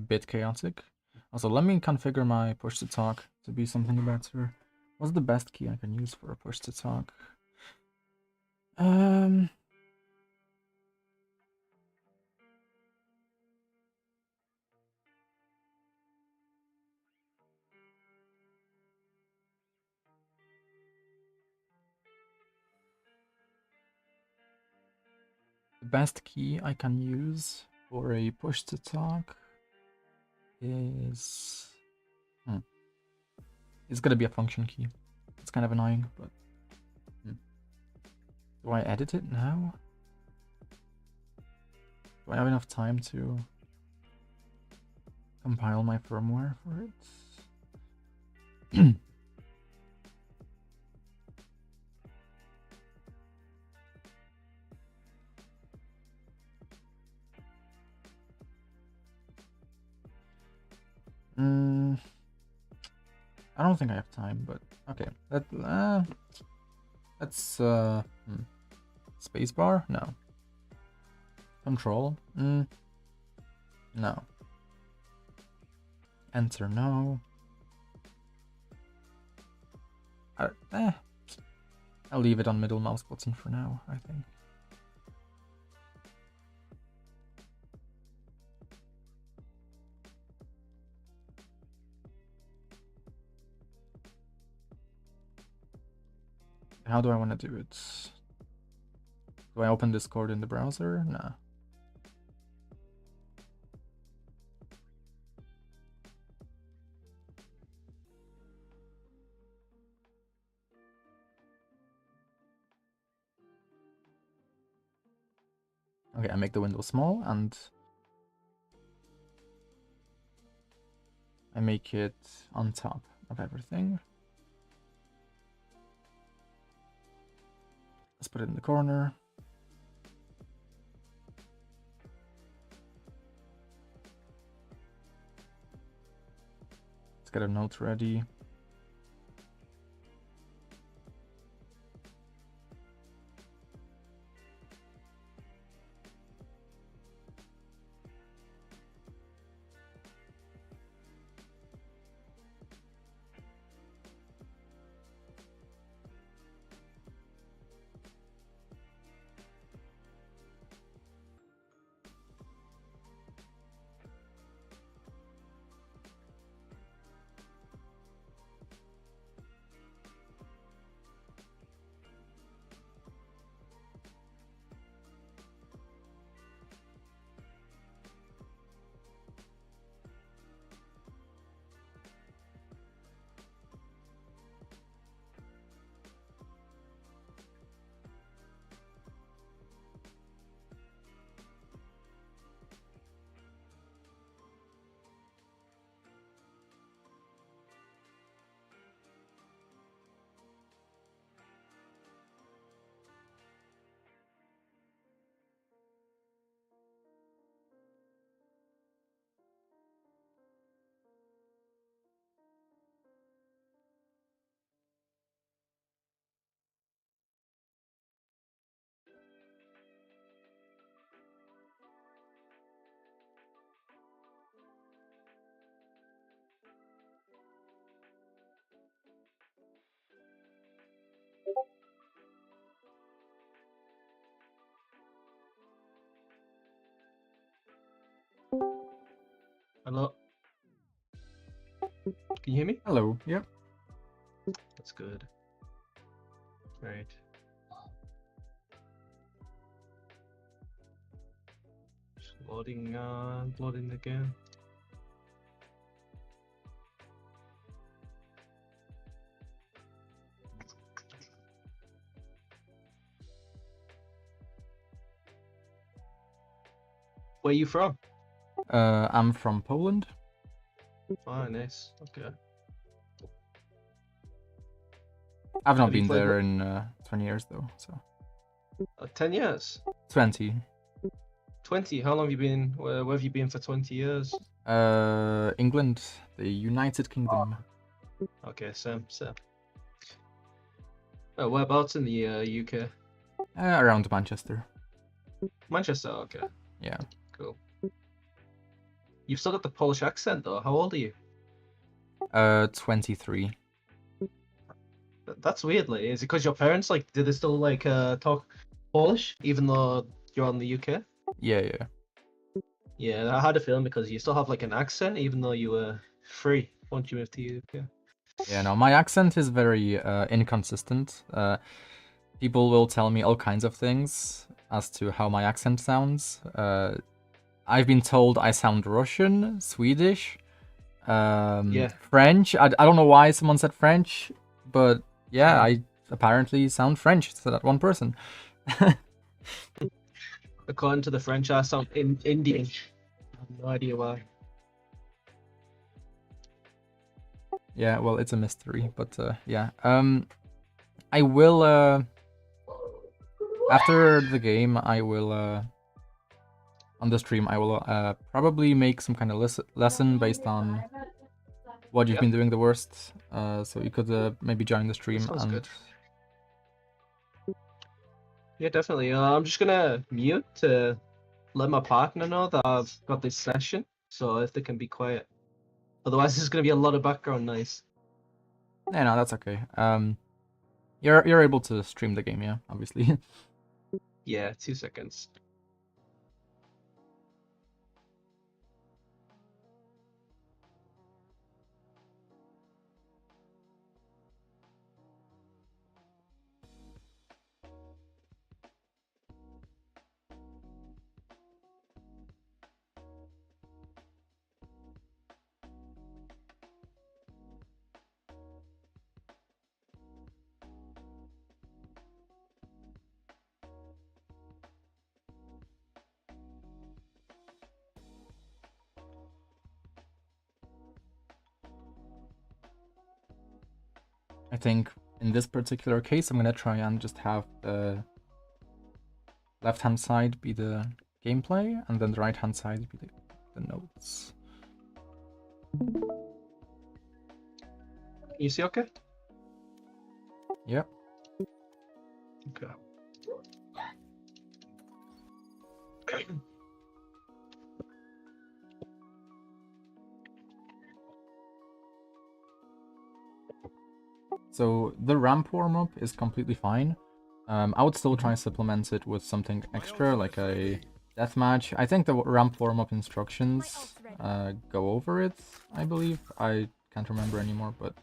bit chaotic. Also, let me configure my push to talk to be something better. What's the best key I can use for a push to talk? The best key I can use for a push to talk is it's gonna be a function key. It's kind of annoying, but do I edit it now? Do I have enough time to compile my firmware for it? I don't think I have time, but okay. That's spacebar? No. Control? No. Enter? No. I'll leave it on middle mouse button for now, I think. How do I want to do it? Do I open Discord in the browser? Nah. Okay, I make the window small and I make it on top of everything. Let's put it in the corner. Let's get a note ready. Hello. Can you hear me? Hello. Yep. That's good. Right. Just loading again. Where are you from? I'm from Poland. Oh, nice. Okay. I've not Have you been played there in 20 years though, so 10 years? 20. 20? How long have you been? Where have you been for 20 years? England, the United Kingdom. Okay, same. Oh, whereabouts in the UK? Around Manchester. Manchester. Okay. Yeah. Cool. You've still got the Polish accent though. How old are you? 23. That's weird. Like, is it because your parents like did they still like talk Polish even though you're in the UK? Yeah, yeah. Yeah, I had a feeling because you still have like an accent even though you were free once you moved to UK. Yeah, no, my accent is very inconsistent. People will tell me all kinds of things as to how my accent sounds. I've been told I sound Russian, Swedish, Yeah. French. I don't know why someone said French, but yeah, Hmm. I apparently sound French to that one person. According to the French, I sound Indian. I have no idea why. Yeah, well, it's a mystery, but yeah. I will after the game, I will on the stream, I will probably make some kind of lesson based on what you've Yep. been doing the worst. So you could maybe join the stream Sounds and good. Yeah, definitely. I'm just gonna mute to let my partner know that I've got this session, so if they can be quiet. Otherwise, there's gonna be a lot of background noise. yeah, no, that's okay. You're able to stream the game, yeah, obviously. Yeah, 2 seconds. I think in this particular case, I'm gonna try and just have the left-hand side be the gameplay, and then the right-hand side be the notes. You see okay? Yep. Okay. So the ramp warm-up is completely fine. I would still try to supplement it with something extra, like a deathmatch. I think the ramp warm-up instructions go over it, I believe. I can't remember anymore, but...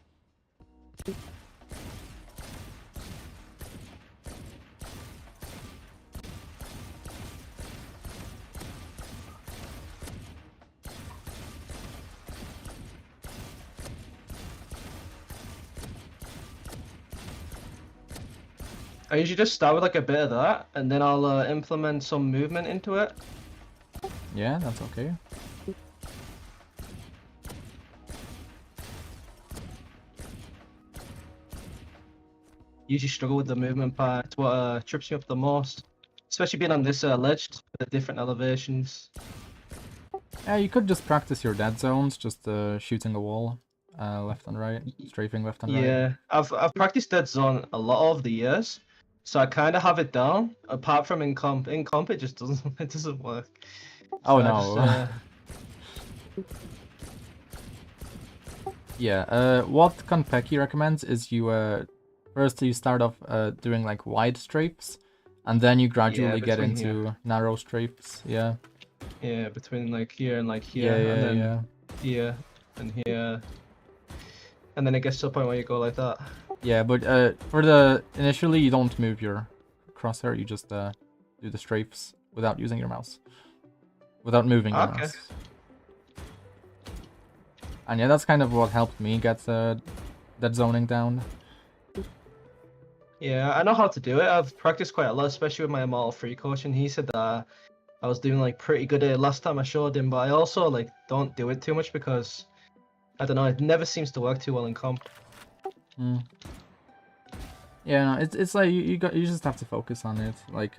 I usually just start with like a bit of that, and then I'll implement some movement into it. Yeah, that's okay. Usually struggle with the movement part. It's what trips me up the most, especially being on this ledge with the different elevations. Yeah, you could just practice your dead zones, just shooting a wall left and right, strafing left and right. Yeah, I've practiced dead zone a lot over the years, so I kind of have it down. Apart from in comp, it just doesn't work. Oh So I no. just, Yeah, what Konpeki recommends is you first you start off doing like wide strafes, and then you gradually get between into narrow strafes. Yeah. yeah, between like here and like here, Yeah, and yeah, then yeah. here and here, and then it gets to a point where you go like that. Yeah, but for the initially you don't move your crosshair, you just do the strafes without using your mouse, without moving your Okay. mouse. And yeah, that's kind of what helped me get that zoning down. Yeah, I know how to do it. I've practiced quite a lot, especially with my Immortal 3 coach, and he said that I was doing like pretty good at it last time I showed him, but I also like don't do it too much because I don't know, it never seems to work too well in comp. Mm. Yeah, no, it's like you just have to focus on it. Like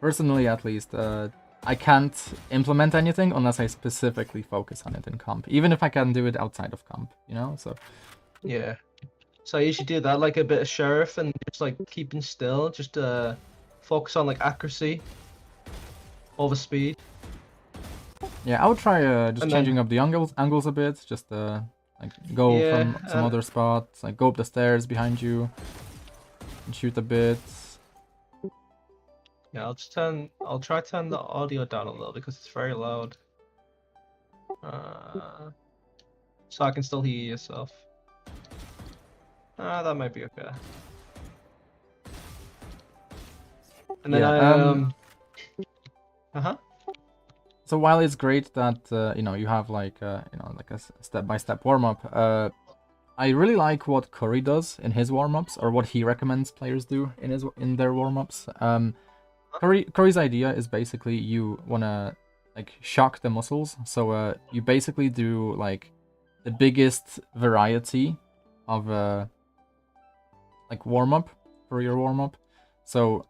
personally at least, I can't implement anything unless I specifically focus on it in comp, even if I can do it outside of comp, you know? So Yeah. So I usually do that, like a bit of sheriff and just like keeping still, just focus on like accuracy over speed. Yeah, I would try just And changing then, up the angles a bit. Just like go yeah, from some other spots, like go up the stairs behind you and shoot a bit. yeah. I'll try to turn the audio down a little because it's very loud. So I can still hear yourself. That might be okay. And then Yeah. Uh-huh. So while it's great that you know you have like you know like a step-by-step warm-up, I really like what Curry does in his warm-ups, or what he recommends players do in their warm-ups. Curry's idea is basically you wanna like shock the muscles, so you basically do like the biggest variety of like warm-up for your warm-up. So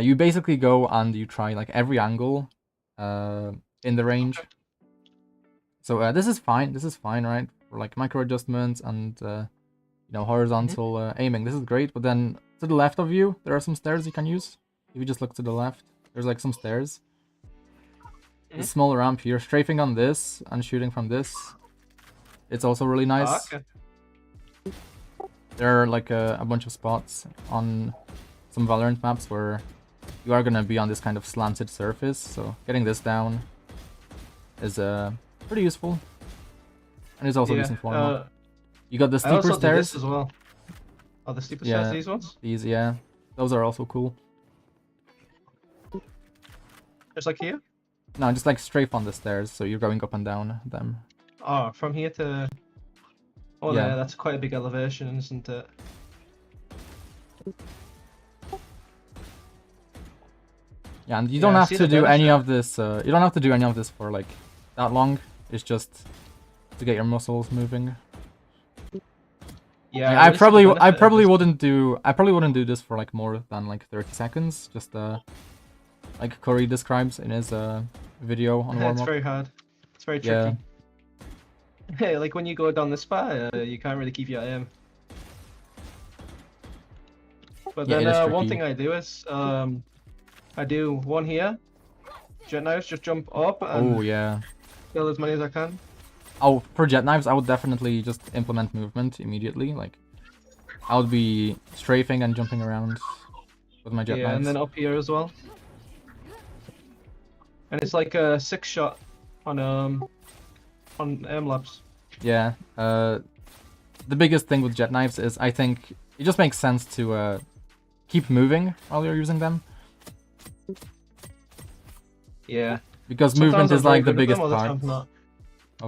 you basically go and you try like every angle in the range. So this is fine. This is fine, right? For like micro adjustments and you know, horizontal aiming. This is great. But then to the left of you, there are some stairs you can use. If you just look to the left, there's like some stairs. The small ramp here, strafing on this and shooting from this. It's also really nice. Okay. There are like a bunch of spots on some Valorant maps where you are gonna be on this kind of slanted surface. So getting this down is pretty useful, and it's also decent warm up. You got the I also steeper do stairs this as well. Oh, the steeper stairs, these ones? These, yeah. Those are also cool. Just like here? No, just like strafe on the stairs, so you're going up and down them. Oh, from here to... Oh, yeah, that's quite a big elevation, isn't it? Yeah, and you don't have to do any of this, you don't have to do any of this for like that long. It's just to get your muscles moving. Yeah, I probably wouldn't do this for like more than like 30 seconds. Just like Corey describes in his video on warm-up. It's very hard. It's very tricky. Hey, like when you go down this far, you can't really keep your aim. But then one thing I do is I do one here. Jett knives, just jump up and kill as many as I can. Oh, for Jett knives, I would definitely just implement movement immediately. Like, I would be strafing and jumping around with my Jett knives. Yeah, and then up here as well. And it's like a 6-shot on aim labs. Yeah. The biggest thing with Jett knives is I think it just makes sense to keep moving while you're using them. Yeah. Because sometimes movement is like the biggest part.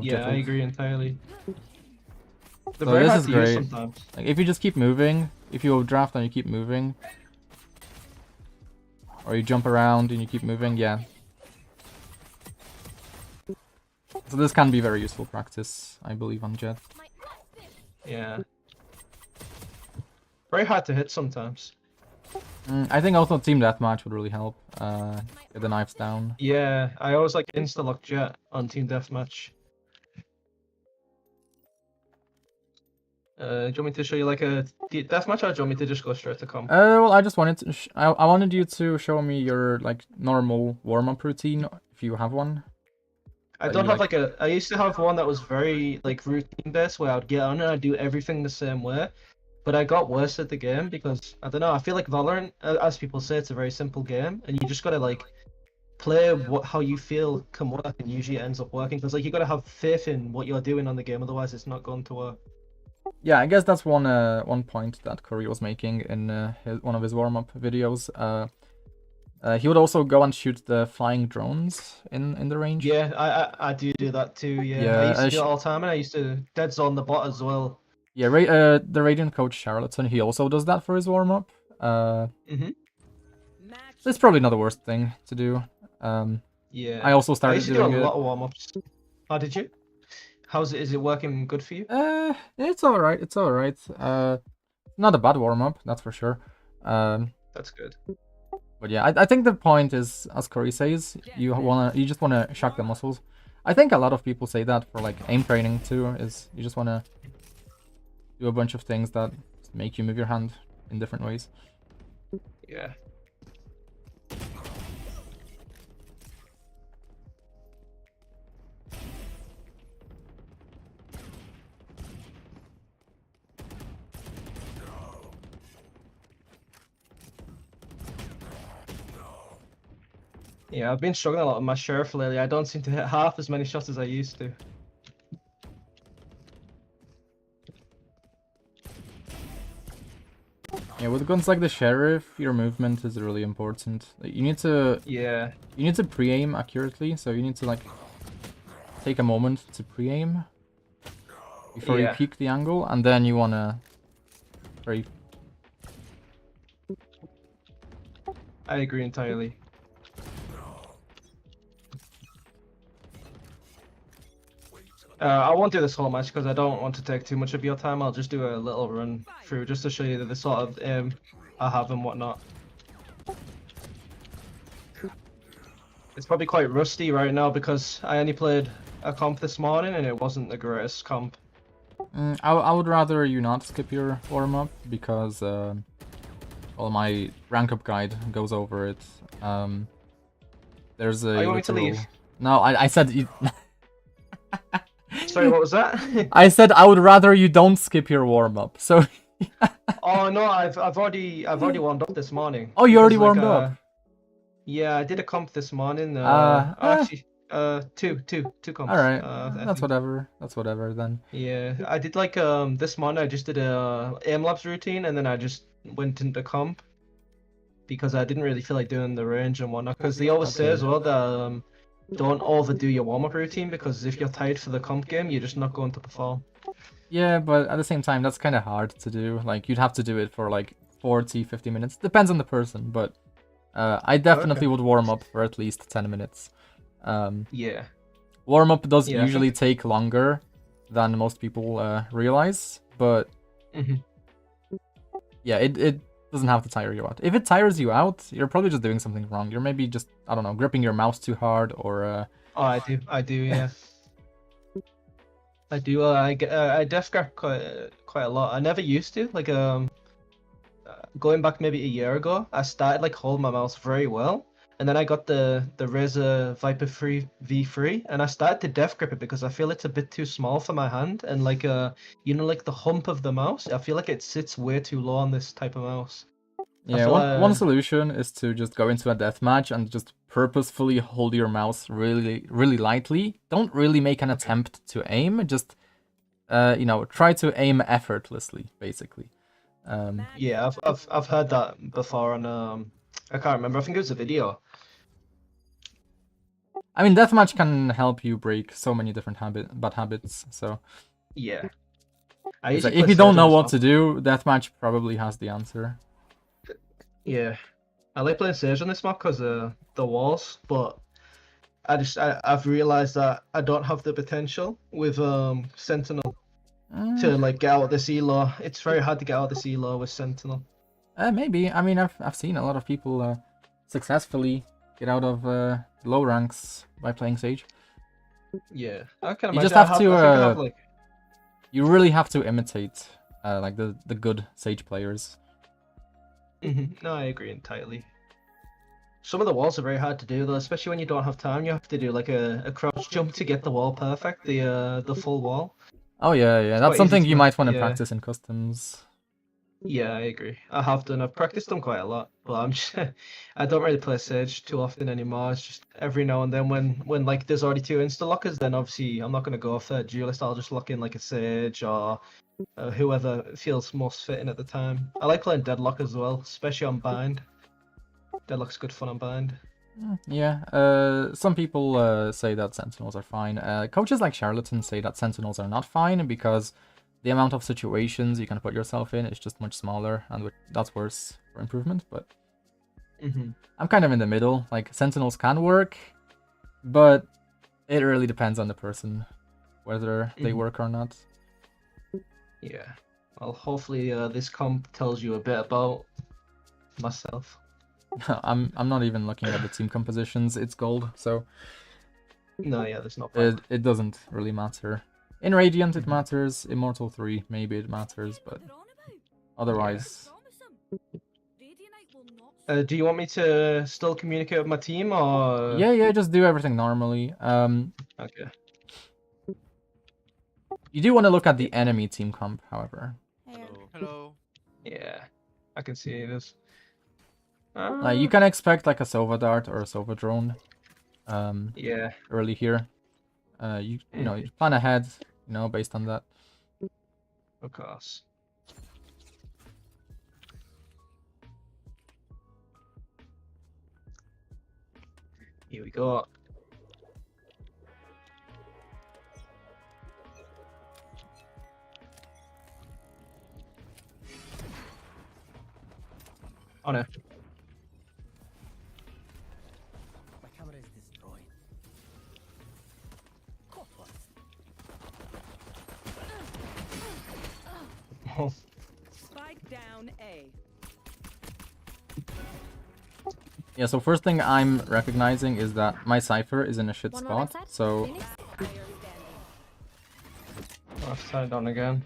Yeah, I agree entirely. So this is great. Like if you just keep moving, if you draft and you keep moving, or you jump around and you keep moving, yeah. So this can be very useful practice, I believe, on Jett. Yeah. Very hard to hit sometimes. I think also team deathmatch would really help. Get the knives down. Yeah, I always like insta-lock Jett on team deathmatch. Do you want me to show you like a deathmatch, or do you want me to just go straight to comp? Well, I just wanted to. I wanted you to show me your like normal warm-up routine, if you have one. I don't have like a. I used to have one that was very like routine based, where I'd get on and I'd do everything the same way. But I got worse at the game because I don't know. I feel like Valorant, as people say, it's a very simple game, and you just gotta like play how you feel can work, and usually it ends up working. Because like you gotta have faith in what you're doing on the game, otherwise it's not going to work. Yeah, I guess that's one point that Curry was making in one of his warm-up videos. He would also go and shoot the flying drones in the range. Yeah, I do that too. Yeah, I used to do it all the time, and I used to dead zone the bot as well. Yeah, the Radiant coach Charlatan, he also does that for his warm-up. It's probably not the worst thing to do. Yeah. I also started doing a lot of warm-ups. Oh, did you? How's it? Is it working good for you? It's alright. It's alright. Not a bad warm-up, that's for sure. That's good. But yeah, I think the point is, as Corey says, you just wanna shock the muscles. I think a lot of people say that for like aim training too. Is you just wanna do a bunch of things that make you move your hand in different ways. Yeah. Yeah, I've been struggling a lot with my sheriff lately. I don't seem to hit half as many shots as I used to. Yeah, with guns like the sheriff, your movement is really important. Like, you need to Yeah. pre-aim accurately, so you need to like take a moment to pre-aim before you Yeah. peek the angle, and then you wanna very. I agree entirely. I won't do this whole match because I don't want to take too much of your time. I'll just do a little run through just to show you the sort of aim I have and whatnot. It's probably quite rusty right now because I only played a comp this morning and it wasn't the greatest comp. I would rather you not skip your warm-up because, well, my rank up guide goes over it. There's a Oh, you want me to literal... leave? No, I said... Sorry, what was that? I said I would rather you don't skip your warm-up, so... Oh no, I've already warmed up this morning. Oh, you Because, already like, warmed up? Yeah, I did a comp this morning. Actually, two comps. Alright, I that's think. whatever. That's whatever then. Yeah, I did like this morning. I just did a aim labs routine, and then I just went into comp because I didn't really feel like doing the range and whatnot. Because they always say Okay. as well that don't overdo your warm up routine because if you're tired for the comp game, you're just not going to perform. Yeah, but at the same time, that's kind of hard to do. Like, you'd have to do it for like 40, 50 minutes. Depends on the person, but I definitely would warm up for at least 10 minutes. Yeah. Warm up does Yeah, I usually take longer than most people realize, but Mhm. yeah, it doesn't have to tire you out. If it tires you out, you're probably just doing something wrong. You're maybe just, I don't know, gripping your mouse too hard or... Oh, I do, yeah. I do. I def grab quite a lot. I never used to. Like going back maybe a year ago, I started like holding my mouse very well, and then I got the Razer Viper 3 V3, and I started to def grip it because I feel it's a bit too small for my hand, and like you know, like the hump of the mouse, I feel like it sits way too low on this type of mouse. Yeah, one solution is to just go into a deathmatch and just purposefully hold your mouse really lightly. Don't really make an attempt to aim, just you know, try to aim effortlessly, basically. Yeah, I've heard that before, and I can't remember. I think it was a video. I mean, deathmatch can help you break so many different bad habits. So Yeah. if you don't know what to do, deathmatch probably has the answer. Yeah, I like playing Sage on this map because of the walls, but I've realized that I don't have the potential with Sentinel to like get out of this elo. It's very hard to get out of this elo with Sentinel. Maybe. I mean, I've seen a lot of people successfully get out of low ranks by playing Sage. Yeah, I can imagine. You just have to. I think I have, like... You really have to imitate like the good Sage players. No, I agree entirely. Some of the walls are very hard to do though, especially when you don't have time. You have to do like a crouch jump to get the wall perfect, the full wall. Oh yeah, It's that's quite something easy you to... might want to yeah. practice in customs. Yeah, I agree. I have done. I've practiced them quite a lot, but I'm just, I don't really play Sage too often anymore. It's just every now and then when like there's already two insta lockers, then obviously I'm not gonna go for Duelist. I'll just lock in like a Sage or whoever feels most fitting at the time. I like playing Deadlock as well, especially on Bind. Deadlock's good fun on Bind. Yeah, some people say that Sentinels are fine. Coaches like Charlatan say that Sentinels are not fine because the amount of situations you can put yourself in is just much smaller, and that's worse for improvement, but I'm kind of in the middle. Like, Sentinels can work, but it really depends on the person, whether they work or not. Yeah. Well, hopefully this comp tells you a bit about myself. I'm not even looking at the team compositions. It's gold, so no, yeah, there's no point. It doesn't really matter. In Radiant it matters. Immortal 3 maybe it matters, but otherwise. Yeah. Do you want me to still communicate with my team or? Yeah, just do everything normally. Okay. You do want to look at the enemy team comp, however. Hello. Yeah, I can see this. You can expect like a Sova dart or a Sova drone. Yeah. Early here. You know, you plan ahead, you know, based on that. Of course. Here we go. Oh no. My camera is destroyed. Caught one. Spike down A. Yeah, so first thing I'm recognizing is that my Cypher is in a shit One more spot. outside. So Phoenix? Left side on again.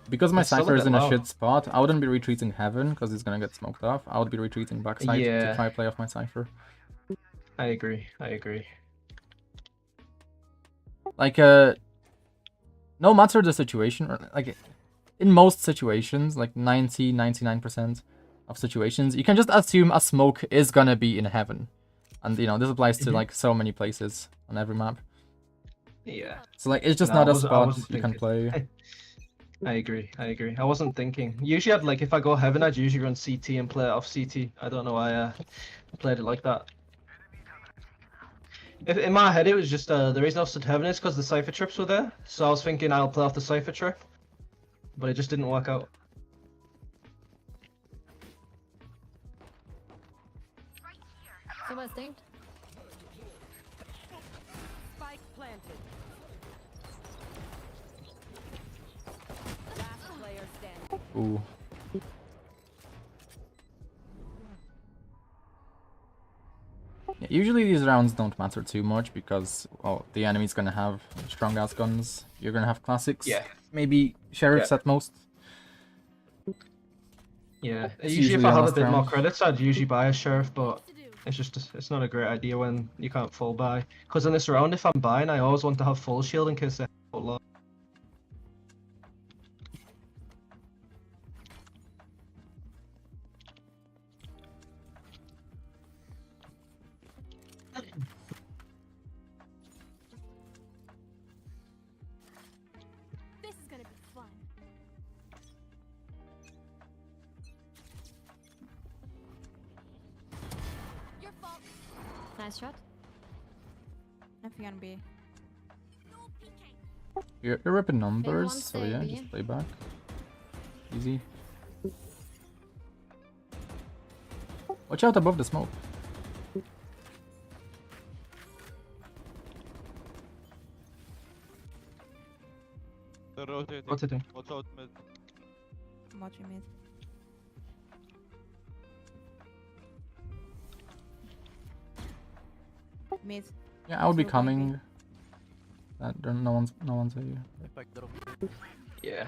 because my It's still a Cypher is bit in a low. shit spot, I wouldn't be retreating Heaven because he's gonna get smoked off. I would be retreating backside to Yeah. try play off my Cypher. I agree. I agree. Like, no matter the situation, or like, in most situations, like 99% of situations, you can just assume a smoke is gonna be in Heaven. And, you know, this applies to, like, so many places on every map. Yeah. So, like, it's just No, not I a wasn't- I spot wasn't you can thinking. play. I agree. I agree. I wasn't thinking. Usually, I'd like if I go Heaven, I'd usually run CT and play it off CT. I don't know why I played it like that. If, in my head, it was just the reason I stood Heaven is because the Cypher trips were there. So I was thinking I'll play off the Cypher trip, but it just didn't work out. Someone's dinked. Spike planted. Last player standing. Ooh. Yeah, usually these rounds don't matter too much because, well, the enemy's gonna have strong ass guns. You're gonna have classics. Yeah. Maybe sheriffs at most. Yeah. It's Usually, if usually I a have a last bit more round. credits, I'd usually buy a sheriff, but it's just it's not a great idea when you can't full buy. Because in this round, if I'm buying, I always want to have full shield in case they have low. This is gonna be fun. Your fault. Nice shot. Nothing on B. No peeking. You're ripping numbers, won't so say yeah, B. just play back. Easy. Watch out above the smoke. They're rotating. What to do? Watch out mid. I'm watching mid. Mid. Yeah, I would be Still going B. coming. No one's here. Back drop. Yeah.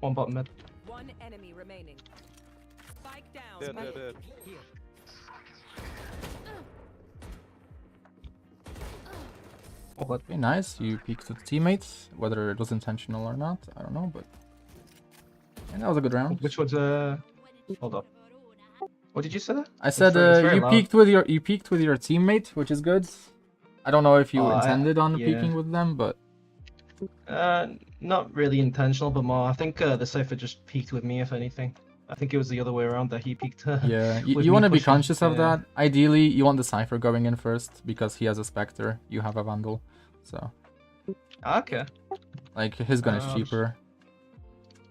One bottom mid. One enemy remaining. Spike down. There. Here. Oh, but Okay, nice. You peeked to the teammates, whether it was intentional or not, I don't know, but yeah, that was a good round. which was hold up. What did you say? I said it's very you loud. peeked with your teammate, which is good. I don't know if you Oh, intended on yeah. peeking with them, but Not really intentional, but more. I think the Cypher just peaked with me, if anything. I think it was the other way around that he peaked. yeah, with you me want to be pushing, conscious of yeah. that. Ideally, you want the Cypher going in first because he has a Spectre, you have a Vandal, so Okay. like his gun is Uh, cheaper,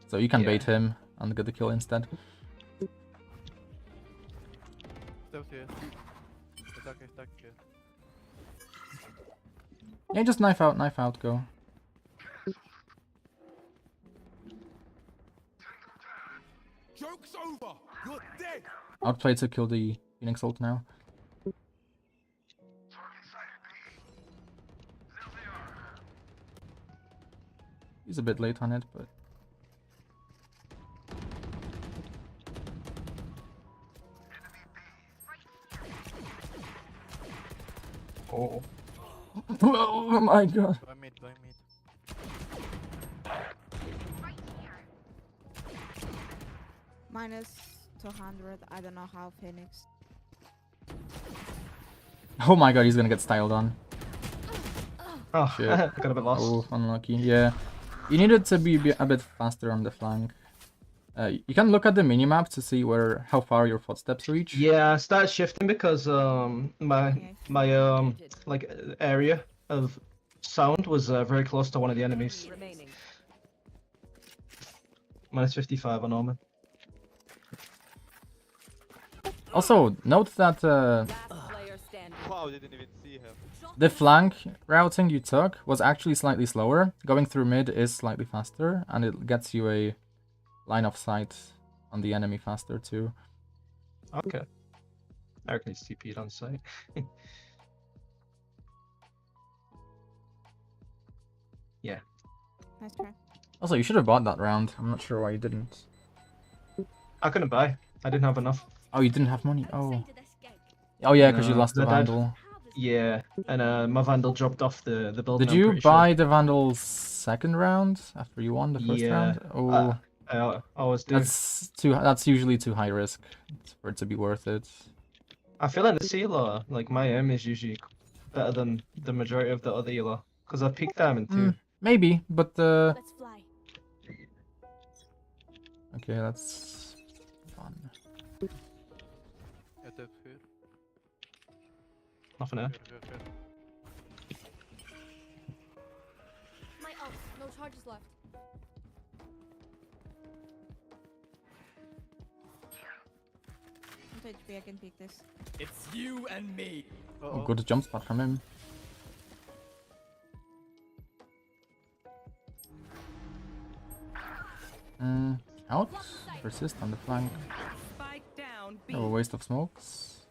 so you can yeah. bait him and get the kill instead. Still here. Attack here. Yeah, just knife out, go. Joke's over! You're dead! Outplay to kill the Phoenix ult now. He's a bit late on it, but Oh. oh my god. Go mid. Minus 200. I don't know how Phoenix. Oh my god, he's gonna get styled on. Oh, Shit. I got a bit lost. Oh, unlucky. Yeah. You needed to be a bit faster on the flank. You can look at the minimap to see how far your footsteps reach. Yeah, I started shifting because my Planted. like area of sound was very close to one of the enemies. Enemy remaining. Minus 55 on Omen. Also, note that Last player standing. Wow, didn't even see him. the flank routing you took was actually slightly slower. Going through mid is slightly faster, and it gets you a line of sight on the enemy faster too. Okay. Eric needs TP'd on site. Yeah. Nice try. Also, you should have bought that round. I'm not sure why you didn't. I couldn't buy. I didn't have enough. Oh, you didn't have money? Oh. Oh yeah, because you No, lost the that died. Vandal. Yeah, and my Vandal dropped off the building. Did I'm you pretty sure. buy the Vandal second round after you won the first Yeah, round? Oh, I always do. that's usually too high risk for it to be worth it. I feel in the CELO, like my aim is usually better than the majority of the other ELO. Because I peaked diamond too. Maybe, but Let's fly. okay, that's fun. Ett upp, fyr. Nothing there. Fyr. My ult. No charges left. I'm HP, I can peek this. It's you and me. Oh, good jump spot from him. Out. Persist on the flank. Spike down. B. Oh, a waste of smokes.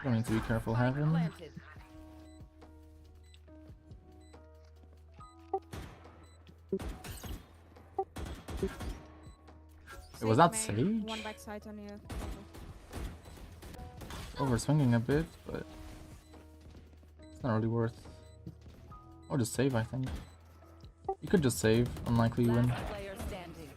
Don't need to be careful having. Planted. Was that main, Sage? One backside on you. Over swinging a bit, but it's not really worth. Or just save, I think. You could just save, unlikely you win. Last player standing.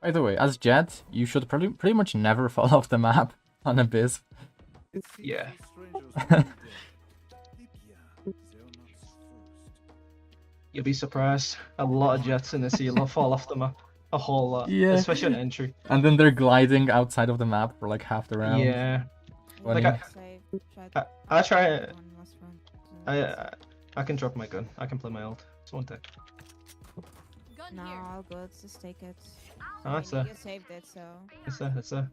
By the way, as Jett, you should pretty much never fall off the map on Abyss. Yeah. You'll be surprised. A lot of Jets in the CELO fall off the map. A whole lot. Yeah. Especially on entry. And then they're gliding outside of the map for like half the round. Yeah. Funny. Like Save. I try it. One last round. I can drop my gun. I can play my ult. It's one tick. Gun No, here. all good. Just take it. Oh, it's there. You saved it, so. It's there. It's there.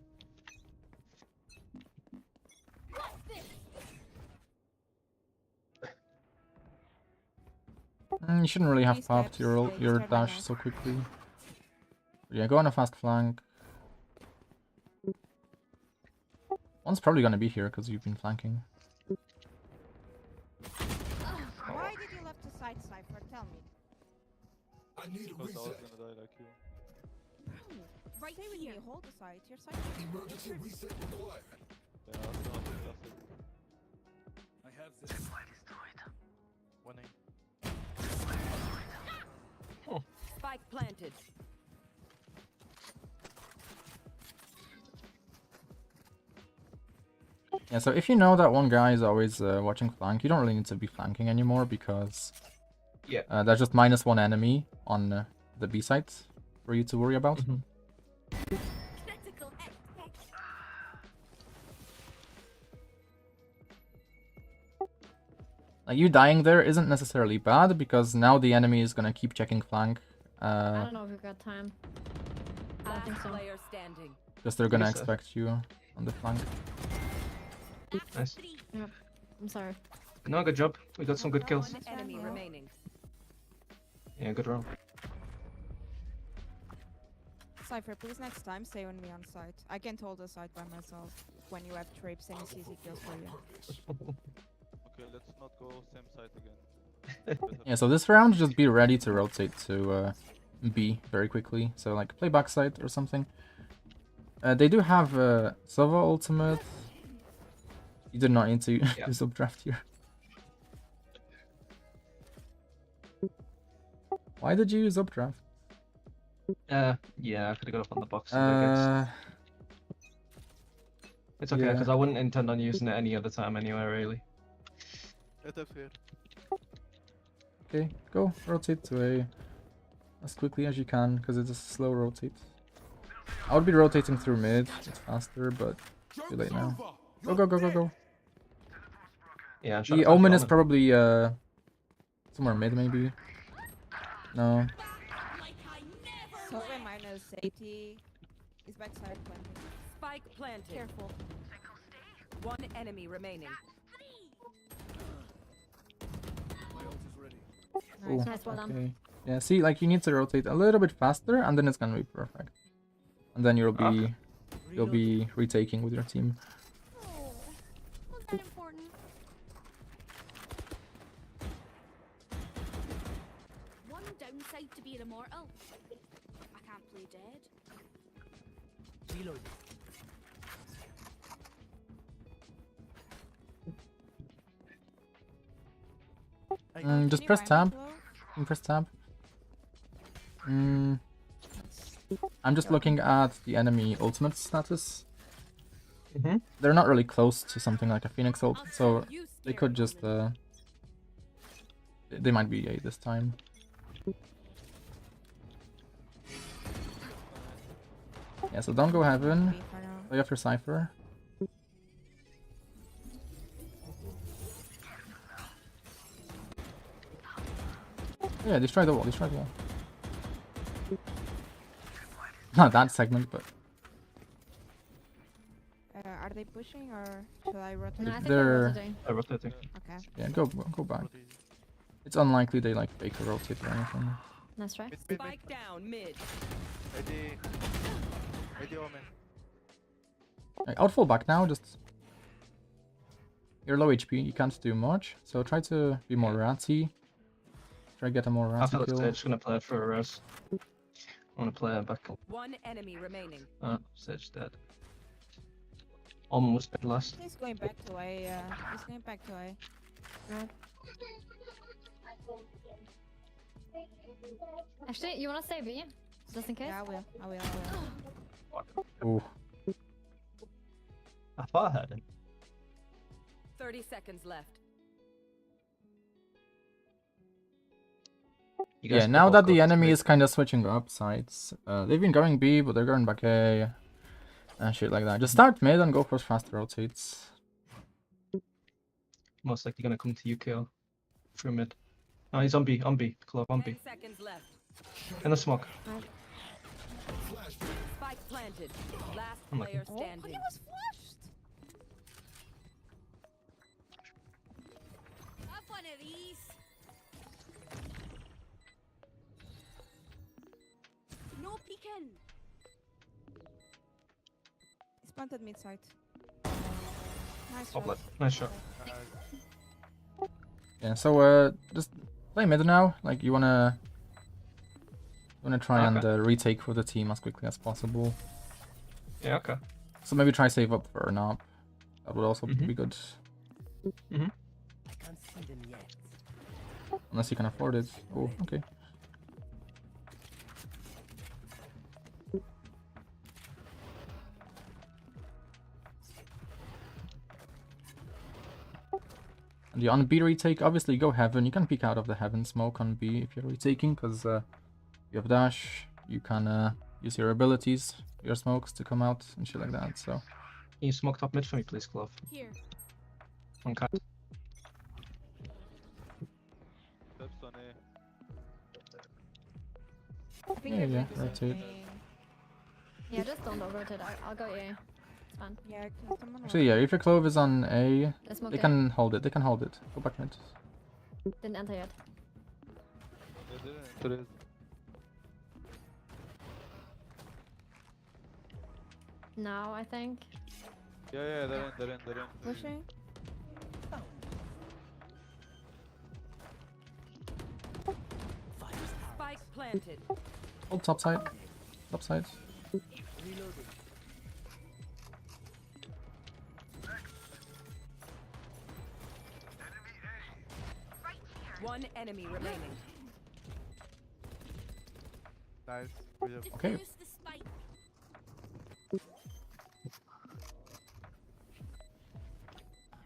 You shouldn't really have Three popped steps, your they your start dash running. so quickly. But yeah, go on a fast flank. One's probably gonna be here because you've been flanking. Why did you left the side, Cypher? Tell me. I need a Because I was reset. gonna die like you. Right Stay with me. Hold the side. Your side. Emergency reset required. Yeah, I was gonna do nothing. I have this. Winning. Spike planted. Yeah, so if you know that one guy is always watching flank, you don't really need to be flanking anymore because there's just -1 enemy on the B site for you to worry about. Critical attack. Like you dying there isn't necessarily bad because now the enemy is gonna keep checking flank. I don't know if we've got time. I don't think Last so. player standing. Because they're gonna Yes, sir. expect you on the flank. Nice. I'm sorry. No, good job. We got some good kills. One enemy remaining. Yeah, good round. Cypher, please next time stay with me on site. I can't hold the site by myself. when you have trips and it's easy kills for you. Okay, let's not go same side again. Yeah, so this round, just be ready to rotate to B very quickly. So like play backside or something. They do have Sova ultimate. You did not need to Yeah. use updraft here. Why did you use updraft? Yeah, I could have got up on the box. I guess. It's okay, yeah. because I wouldn't intend on using it any other time anyway, really. That's fair. Okay, go rotate to A as quickly as you can, because it's a slow rotate. I would be rotating through mid, it's faster, but too late now. Go, go, go, go, go. Yeah, I'm trying The to find Omen is Omen. probably somewhere mid, maybe. No. Sova minus 80 is backside planting. Spike planted. Careful. One enemy remaining. My ult is ready. Ooh, Nice, well done. okay. Yeah, see, like you need to rotate a little bit faster, and then it's gonna be perfect. And then Okay. you'll be retaking with your team. Oh, was that important? One downside to being immortal. I can't play dead. Reload. Just Can you press buy me tab. glow? Press tab. I'm just looking at the enemy ultimate status. Mhm. They're not really close to something like a Phoenix ult, I'll so show you they scared could just woman. they might be A this time. Yeah, so don't go heaven. B for now. Play after Cypher. Yeah, destroy the wall, destroy the wall. Not that segment, but Are they pushing or should I rotate? No, I think They're- they're rotating. I rotating. Okay. yeah, go back. It's unlikely they like fake a rotate or anything. Nice try. Mid, mid, mid. Spike down mid. AD Omen. Like, I would fall back now, just... You're low HP, you can't do much, so try to be more ratsy. Try to get a more After ratsy the kill. stage, gonna play it for a res. I wanna play it back. One enemy remaining. Stage dead. Omen was mid last. He's going back to A. He's going back to A. Actually, you wanna stay B? Just in case? Yeah, I will. I will. I will. Ooh. I thought I had it. 30 seconds left. You guys Yeah, can now both that go the to enemy mid. is kind of switching up sides, they've been going B, but they're going back A, and shit like that. Just start mid and go for faster rotates. Most likely gonna come to UKO. Through mid. No, he's on B, Club on 10 B. seconds left. In the smoke. Spike planted. Last I'm looking. player Oh, standing. he was flushed. Have one of these. No peeking. He's planted mid side. Nice Top shot. left. Nice shot. Yeah, so just play mid now. Like you wanna try and Okay. retake for the team as quickly as possible. Yeah, okay. So maybe try save up for an op. That would also Mhm. be good, I can't see them yet. unless you can afford it. Oh, okay. And yeah, on B retake, obviously go heaven. You can peek out of the heaven smoke on B if you're retaking, because you have dash. You can use your abilities, your smokes to come out and shit like that. So Can you smoke top mid for me, please, Glove? Here. On cat. Steps on A. I think Yeah, they're yeah, going to rotate. something. Yeah, just don't rotate. I'll go A. It's fine. Yeah, can someone actually, yeah, if your clove is on A, Let's smoke they A. can hold it. They can hold it. Go back mid. Didn't enter yet. They didn't enter it. Now, I think. Yeah, they're in. Pushing. Spike planted. Hold top side. Top side. Reloading. One enemy remaining. Nice. Okay. Defuse the spike.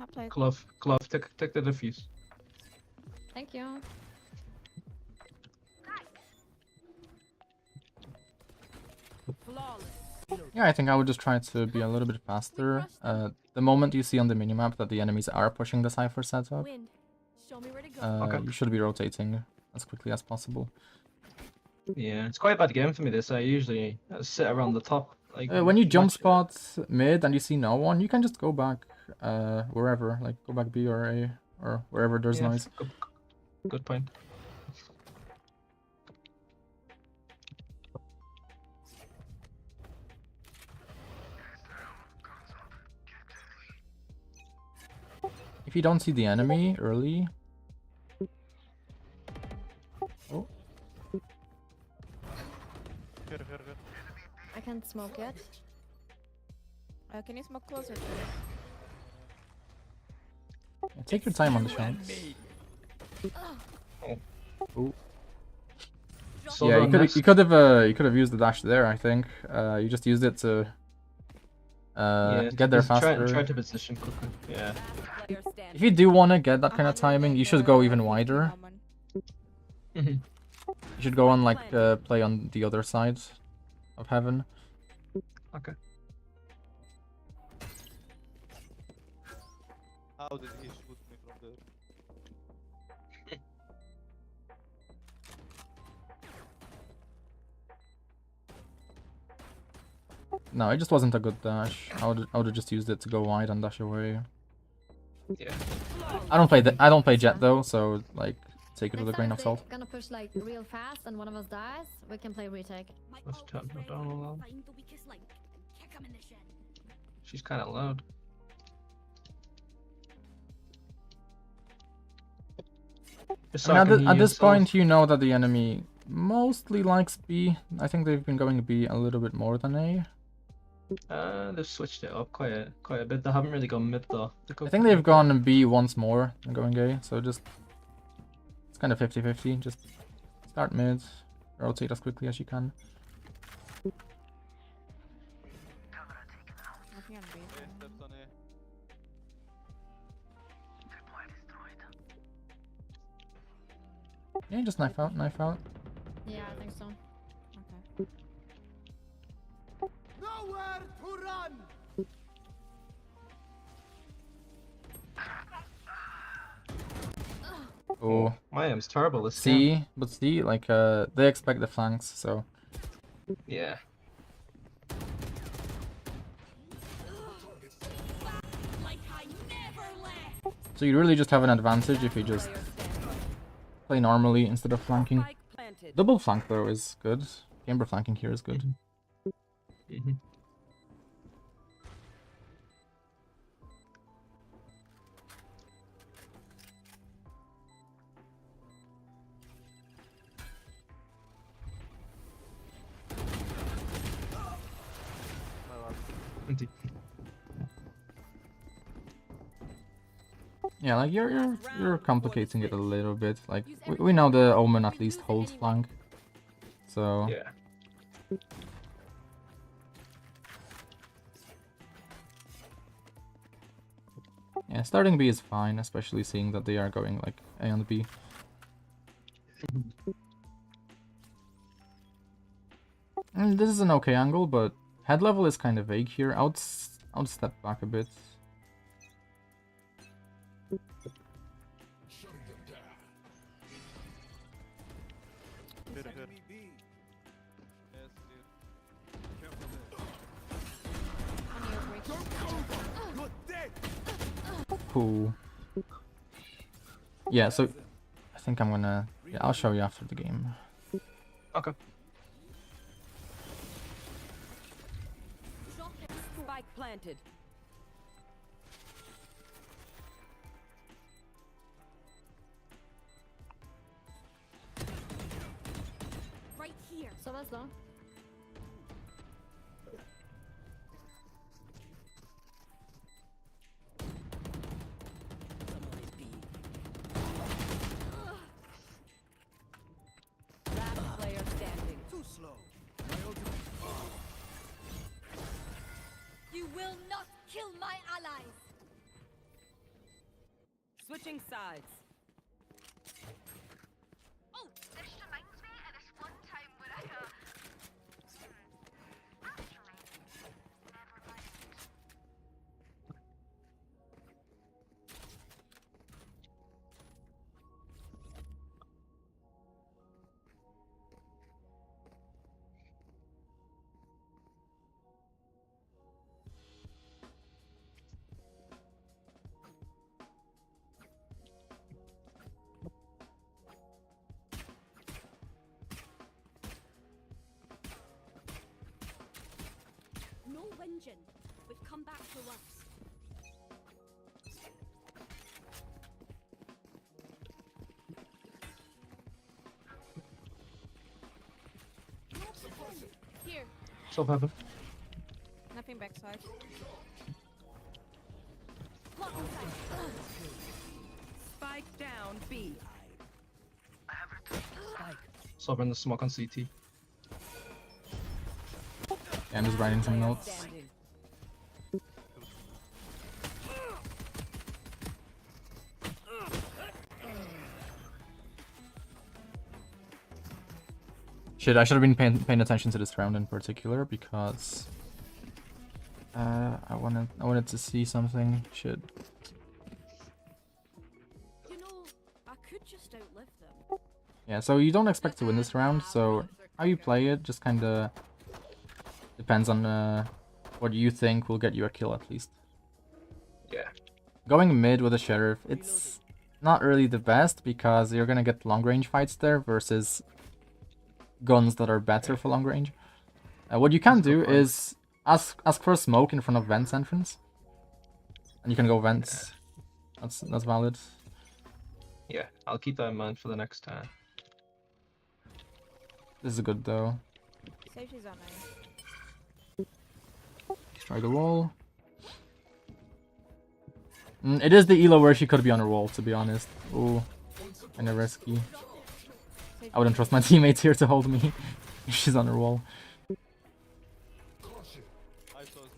Outplay. Glove, take the defuse. Thank you. Flawless. Yeah, I think I would just try to be a little bit faster. The moment you see on the minimap that the enemies are pushing the Cypher setup, Wind. Show me where to go. Okay. you should be rotating as quickly as possible. Yeah, it's quite a bad game for me. This I usually sit around the top. Like When you jump watch- spot mid and you see no one, you can just go back wherever, like go back B or A or wherever there's Yeah, noise. Good point. If you don't see the enemy early, oh, Here. I can't smoke yet. Can you smoke closer? yeah, take your time on the shots. Oh. Soldier Yeah, on you nest. could have used the dash there. I think you just used it to get there faster. Try to position quickly. Yeah. Last player If standing. you do want to get that kind of timing, you should go even wider. Mhm. You should go on like play on the other side of heaven. Okay. How did he shoot me from there? No, it just wasn't a good dash. I would have just used it to go wide and dash away. Yeah. I don't play Jett though, so like take it with a Next grain time of if salt. they're gonna push like real fast and one of us dies, we can play retake. My Let's ult turn is her ready. down a little. Find the weakest link and kick him in the shin. She's kind of loud. Just so I mean, can hear at this yourself. point, you know that the enemy mostly likes B. I think they've been going B a little bit more than A. They've switched it up quite a bit. They haven't really gone mid though. I think they've gone B once more than going A, so just it's kind of 50-50. Just start mid, rotate as quickly as you can. Nothing on B. Okay, steps on A. Yeah, just knife out, knife out. Yeah, I think so. Okay. Nowhere to run. Oh, My aim's terrible this game. see, like they expect the flanks, so Yeah. Like I never left. so you really just have an advantage if you just Player standing. play normally instead of flanking. Spike planted. Double flank though is good. Chamber flanking here is good. Mhm. Indeed. Yeah, like you're complicating it a little bit. Like we know the Omen at least holds flank, so Yeah. yeah, starting B is fine, especially seeing that they are going like A and B. This is an okay angle, but head level is kind of vague here. I'll step back a bit. Here. Enemy B. Yes, here. Careful there. On your bridge. You're dead. Cool. Yeah, so I think I'm gonna. Yeah, I'll show you after the game. Okay. Spike planted. Someone's low. Last player standing. Too slow. My ultimate. You will not kill my allies. Switching sides. Oh, this reminds me of this one time where I actually never mind. No whinging. We've come back for worse. Here. So heaven. Nothing backside. Spike down B. So in the smoke on CT. Yeah, I'm just writing some Player notes. standing. Shit, I should have been paying attention to this round in particular because I wanted to see something. Shit. You know, I could just outlive them. Yeah, so you don't expect to win this round, so how you play it just kind of depends on what you think will get you a kill at least. Yeah. Going mid with a sheriff, it's not really the best because you're gonna get long range fights there versus guns that are better for long range. What you can do is ask for a smoke in front of vents entrance, and you can go vents. That's valid. Yeah, I'll keep that in mind for the next time. This is good though. Safety's on A. Try the wall. It is the elo where she could be on her wall, to be honest. Ooh, kinda risky. I wouldn't trust my teammates here to hold me if she's on her wall. I saw his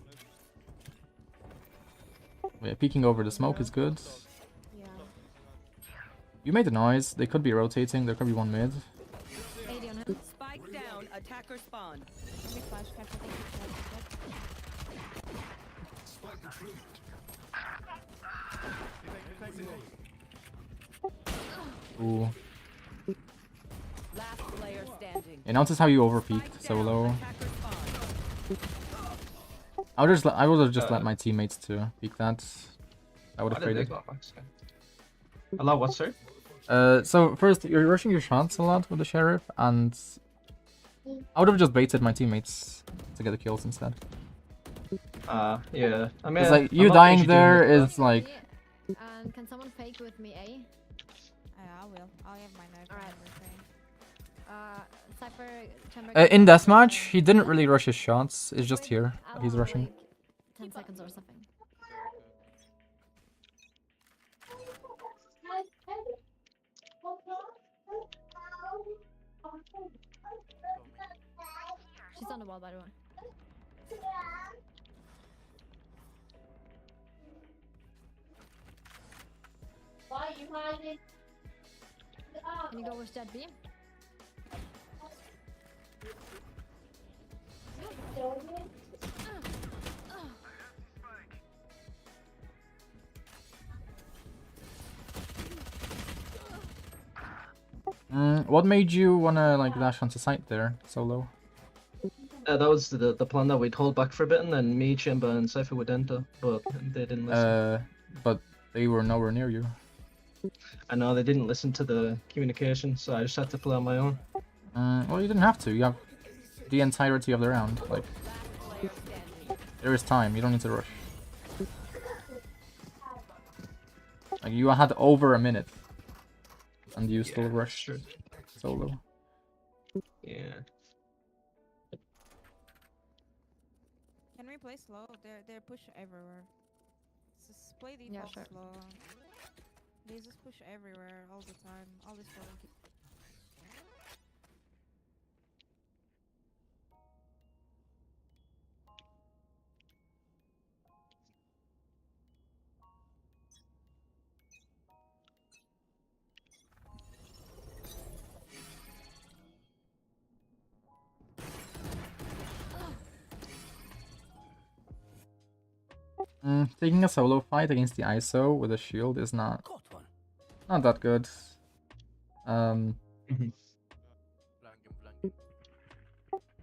mid. Yeah, peeking over the smoke is good. Yeah. You made the noise. They could be rotating. There could be one mid. 80 on him. Spike down. Attacker spawn. Big flash catch. I think Ooh. Last player standing. Yeah, notice how you overpeaked so low. Attacker spawn. I would have just let my teammates to peek that. I would have Why did they traded. go backside? Allow what, sir? So first, you're rushing your shots a lot with the sheriff, and I would have just baited my teammates to get the kills instead. Yeah. I mean, It's like I'm you not dying usually doing there it, is like And can someone fake with me A? I will. I'll have my knife. Alright. Cypher, chamber. in deathmatch. He didn't really rush his shots. It's just here I'll he's do, rushing. like, 10 seconds or something. She's on the wall, by the way. Can you go with Jett B? What made you wanna like dash onto site there so low? That was the plan that we'd hold back for a bit, and then me, Chamber, and Cypher would enter, but they didn't listen. But they were nowhere near you. I know they didn't listen to the communication, so I just had to play on my own. Well, you didn't have to. You have the entirety of the round. Like, there is time. You don't need to rush. Like, you had over a minute, and you still rushed Sure. solo. Yeah. can play slow. They're push everywhere. Just play default Yeah, sure. slow. They just push everywhere all the time. All this problem. Taking a solo fight against the ISO with a shield is not that good.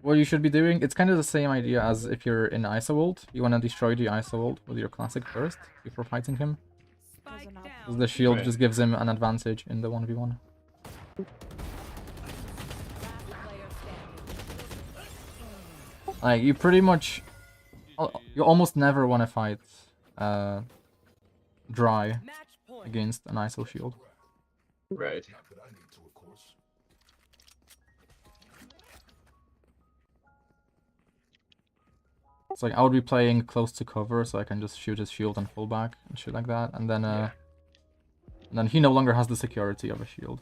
What you should be doing, it's kind of the same idea as if you're in ISO ult. You want to destroy the ISO ult with your classic first before fighting him. Spike enough. down. 'Cause the shield Right. just gives him an advantage in the 1v1. Last player standing. Like, you pretty much... You almost never want to fight dry Match point. against an ISO shield. Right. It's like, I would be playing close to cover, so I can just shoot his shield and fall back and shit like that. And then, and then he no longer has the security of a shield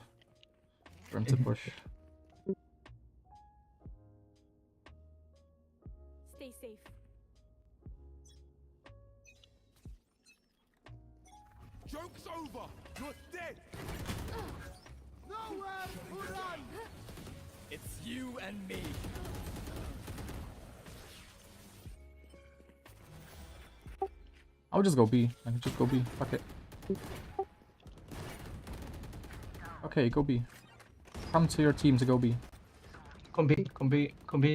for him to push. Stay safe. Joke's over! You're dead! Nowhere to run! It's you and me. I would just go B. I could just go B. Fuck it. Okay, go B. Come to your team to go B. Come B,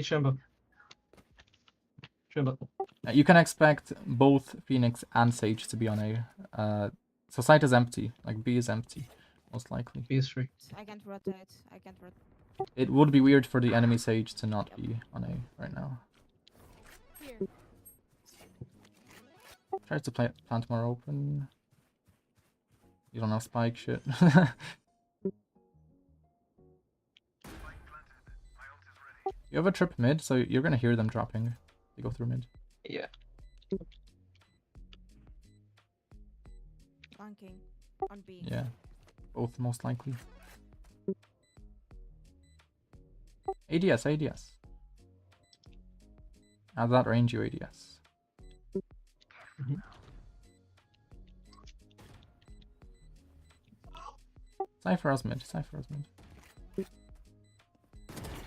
chamber. Chamber. You can expect both Phoenix and Sage to be on A. So site is empty. Like, B is empty, most likely. B is free. I can't rotate. I can't rotate. It would be weird for the enemy Sage to not be on A right now. Here. Tries to plant more open. You don't have spike shit. You have a trip mid, so you're gonna hear them dropping. They go through mid. Yeah. Flanking. On B. Yeah, both most likely. ADS, ADS. At that range, you ADS. Cypher as mid, Cypher as mid.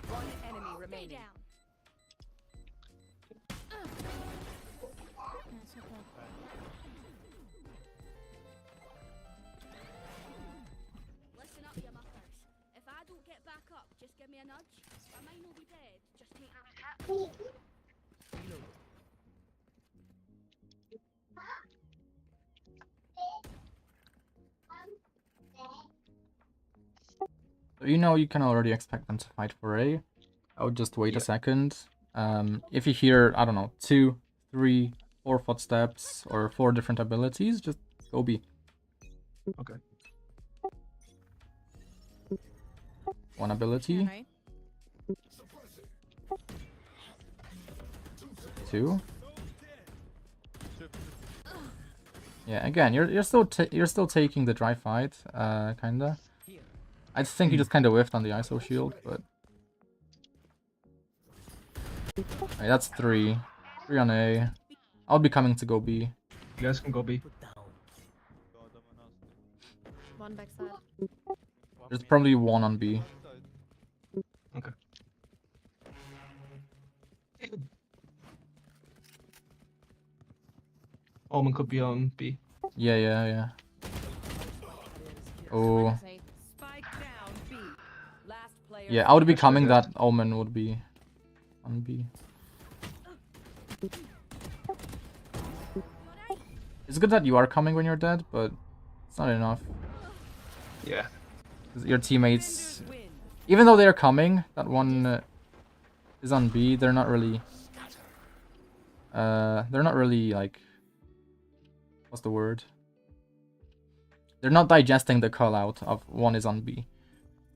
One enemy Stay remaining. down. That's okay. Listen up, you muckers. If I don't get back up, just give me a nudge. I might not be dead. Just take a hit. So you know you can already expect them to fight for A. I would just wait a Yeah. second. If you hear, I don't know, 2, 3, 4 footsteps or 4 different abilities, just go B. Okay. One ability, Can I? 2. Yeah, again, you're still taking the dry fight, kinda. I think you just kinda whiffed on the ISO shield, but alright, that's 3. 3 on A. I'll be coming to go B. You guys can go B. One backside. There's probably 1 on B. Okay. Omen could be on B. Yeah. Oh, Say, Spike down B. Last player. yeah, I would be That's coming. very That Omen would be on B. It's good that you are coming when you're dead, but it's not enough. Yeah. 'Cause your teammates, Defenders win. even though they're coming, that one is on B. They're not really. They're not really like. What's the word? They're not digesting the call out of one is on B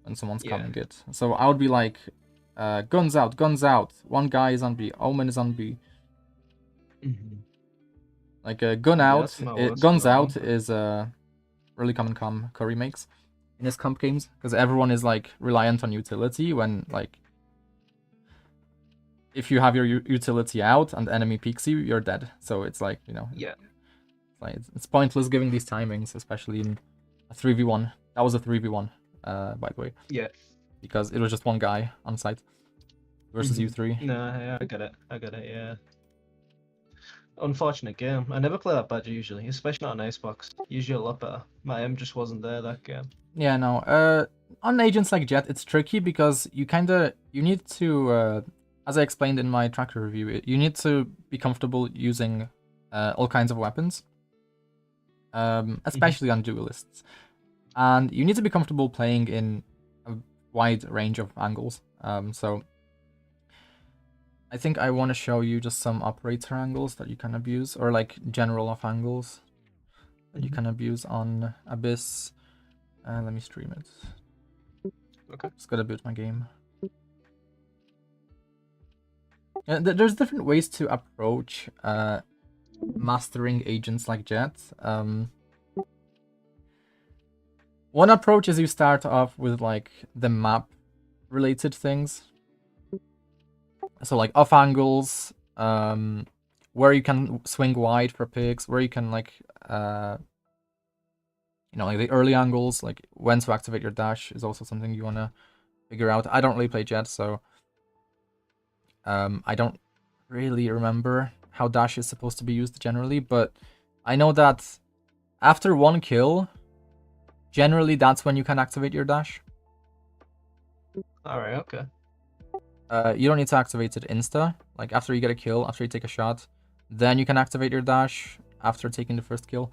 when someone's Yeah. coming it. So I would be like, guns out, guns out. One guy is on B. Omen is on B. Mhm. Like gun Yeah, out, that's my worst guns one. out is a really common Curry makes in his comp games because everyone is like reliant on utility when like if you have your utility out and the enemy peeks you, you're dead. So it's like, you know, Yeah. it's pointless giving these timings, especially in a 3v1. That was a 3v1, by the way, Yeah. because it was just one guy on site versus you Mhm. three. No, yeah, I get it. I get it. Yeah. Unfortunate game. I never play that badger usually, especially not on Icebox. Usually a lot better. My aim just wasn't there that game. Yeah, no. On agents like Jett, it's tricky because you need to, as I explained in my tracker review, you need to be comfortable using all kinds of weapons, especially on duelists, and you need to be comfortable playing in a wide range of angles. So I think I want to show you just some operator angles that you can abuse, or like general off angles that you can abuse on Abyss. Let me stream it. Okay. Just gotta boot my game. There's different ways to approach mastering agents like Jett. One approach is you start off with like the map related things. So like off angles, where you can swing wide for picks, where you can like you know, like the early angles, like when to activate your dash is also something you wanna figure out. I don't really play Jett, so I don't really remember how dash is supposed to be used generally, but I know that after one kill, generally that's when you can activate your dash. Alright, okay. You don't need to activate it insta. Like after you get a kill, after you take a shot, then you can activate your dash after taking the first kill.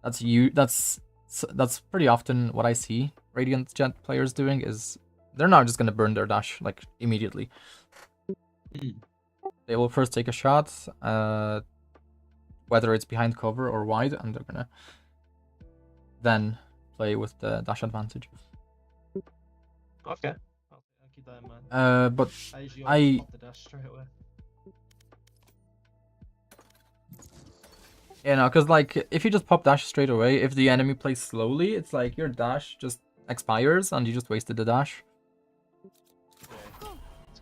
That's pretty often what I see Radiant Jett players doing is they're not just gonna burn their dash like immediately. They will first take a shot, whether it's behind cover or wide, and they're gonna then play with the dash advantage. Okay. I'll keep that in mind. But I usually I- always pop the dash straight away. yeah, no, because like if you just pop dash straight away, if the enemy plays slowly, it's like your dash just expires and you just wasted the dash.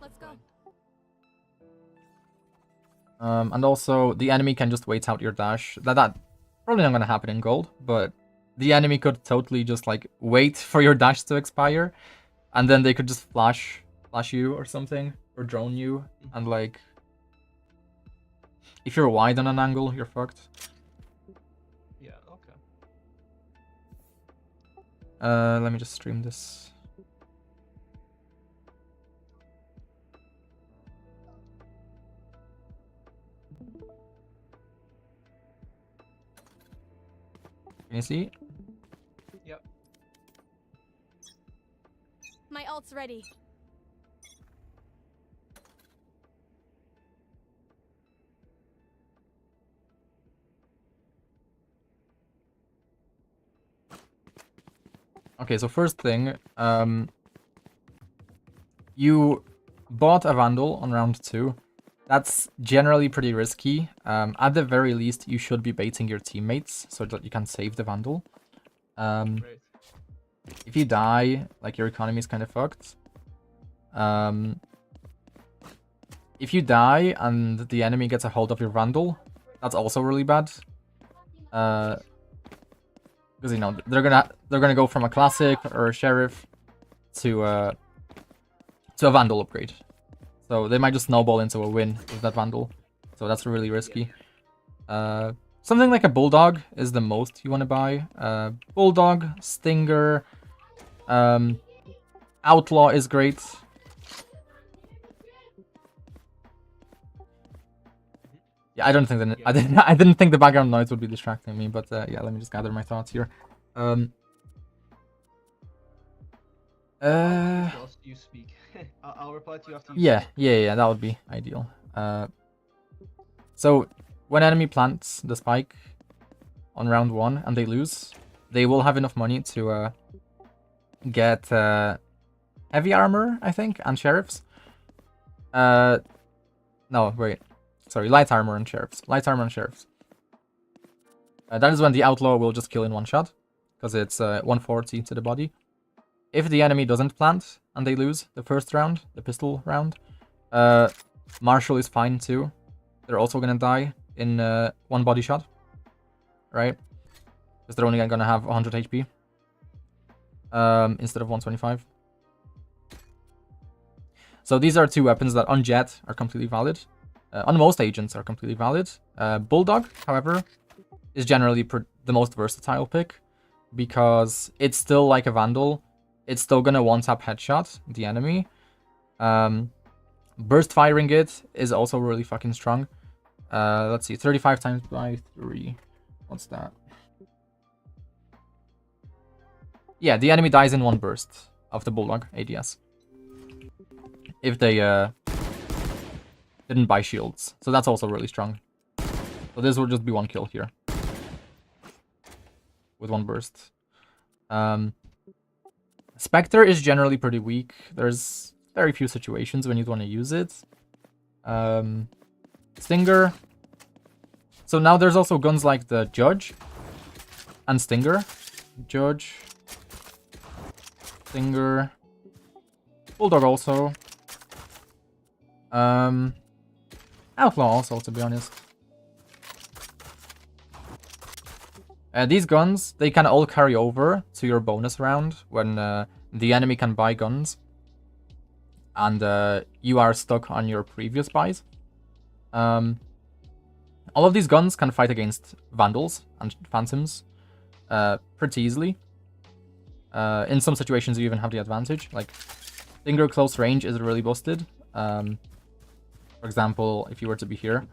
Let's go. And also the enemy can just wait out your dash. That probably not gonna happen in gold, but the enemy could totally just like wait for your dash to expire, and then they could just flash you or something, or drone you, and like if you're wide on an angle, you're fucked. Yeah, okay. Let me just stream this. Can you see? Yep. My ult's ready. Okay, so first thing, you bought a Vandal on round 2. That's generally pretty risky. At the very least, you should be baiting your teammates so that you can save the Vandal. Great. If you die, like your economy is kind of fucked. If you die and the enemy gets a hold of your Vandal, that's also really bad. Because you know they're gonna go from a classic or a sheriff to a Vandal upgrade. So they might just snowball into a win with that Vandal. So that's really risky. Something like a Bulldog is the most you want to buy. Bulldog, Stinger, Outlaw is great. Yeah, I don't think that I didn't think the background noise would be distracting me, but yeah, let me just gather my thoughts here. Whilst you speak. I'll reply to you after you Yeah, speak. yeah, that would be ideal. So when enemy plants the spike on round 1 and they lose, they will have enough money to get heavy armor, I think, and sheriffs. No, wait. sorry, light armor and sheriffs. Light armor and sheriffs. That is when the outlaw will just kill in one shot, because it's 140 to the body. If the enemy doesn't plant and they lose the first round, the pistol round, Marshal is fine too. They're also gonna die in one body shot, right? Because they're only gonna have 100 HP instead of 125. So these are two weapons that on Jett are completely valid. On most agents are completely valid. Bulldog, however, is generally the most versatile pick because it's still like a Vandal. It's still gonna one-tap headshot the enemy. Burst firing it is also really fucking strong. Let's see, 35 times by 3. What's that? Yeah, the enemy dies in one burst of the Bulldog ADS. If they didn't buy shields. So that's also really strong. So this will just be one kill here. With one burst. Spectre is generally pretty weak. There's very few situations when you'd want to use it. Stinger. So now there's also guns like the Judge and Stinger. Judge. Stinger. Bulldog also. Outlaw also, to be honest. These guns, they can all carry over to your bonus round when the enemy can buy guns. And you are stuck on your previous buys. All of these guns can fight against Vandals and Phantoms pretty easily. In some situations you even have the advantage. Like, Stinger close range is really busted. For example, if you were to be here,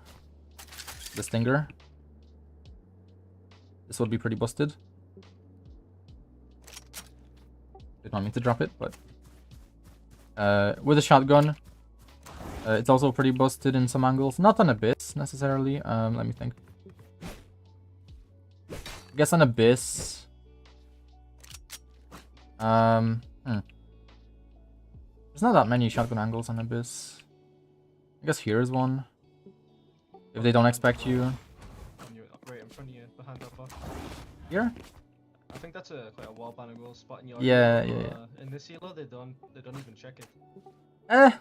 the Stinger, this would be pretty busted. Didn't want me to drop it, but with a shotgun, it's also pretty busted in some angles. Not on Abyss necessarily. Let me think. I guess on Abyss. There's not that many shotgun angles on Abyss. I guess here is one. If they don't expect you. Right in front of you, behind that box. Here? I think that's quite a wall banner goal spot in your Yeah, area, yeah, but, in this elo they don't even check it. I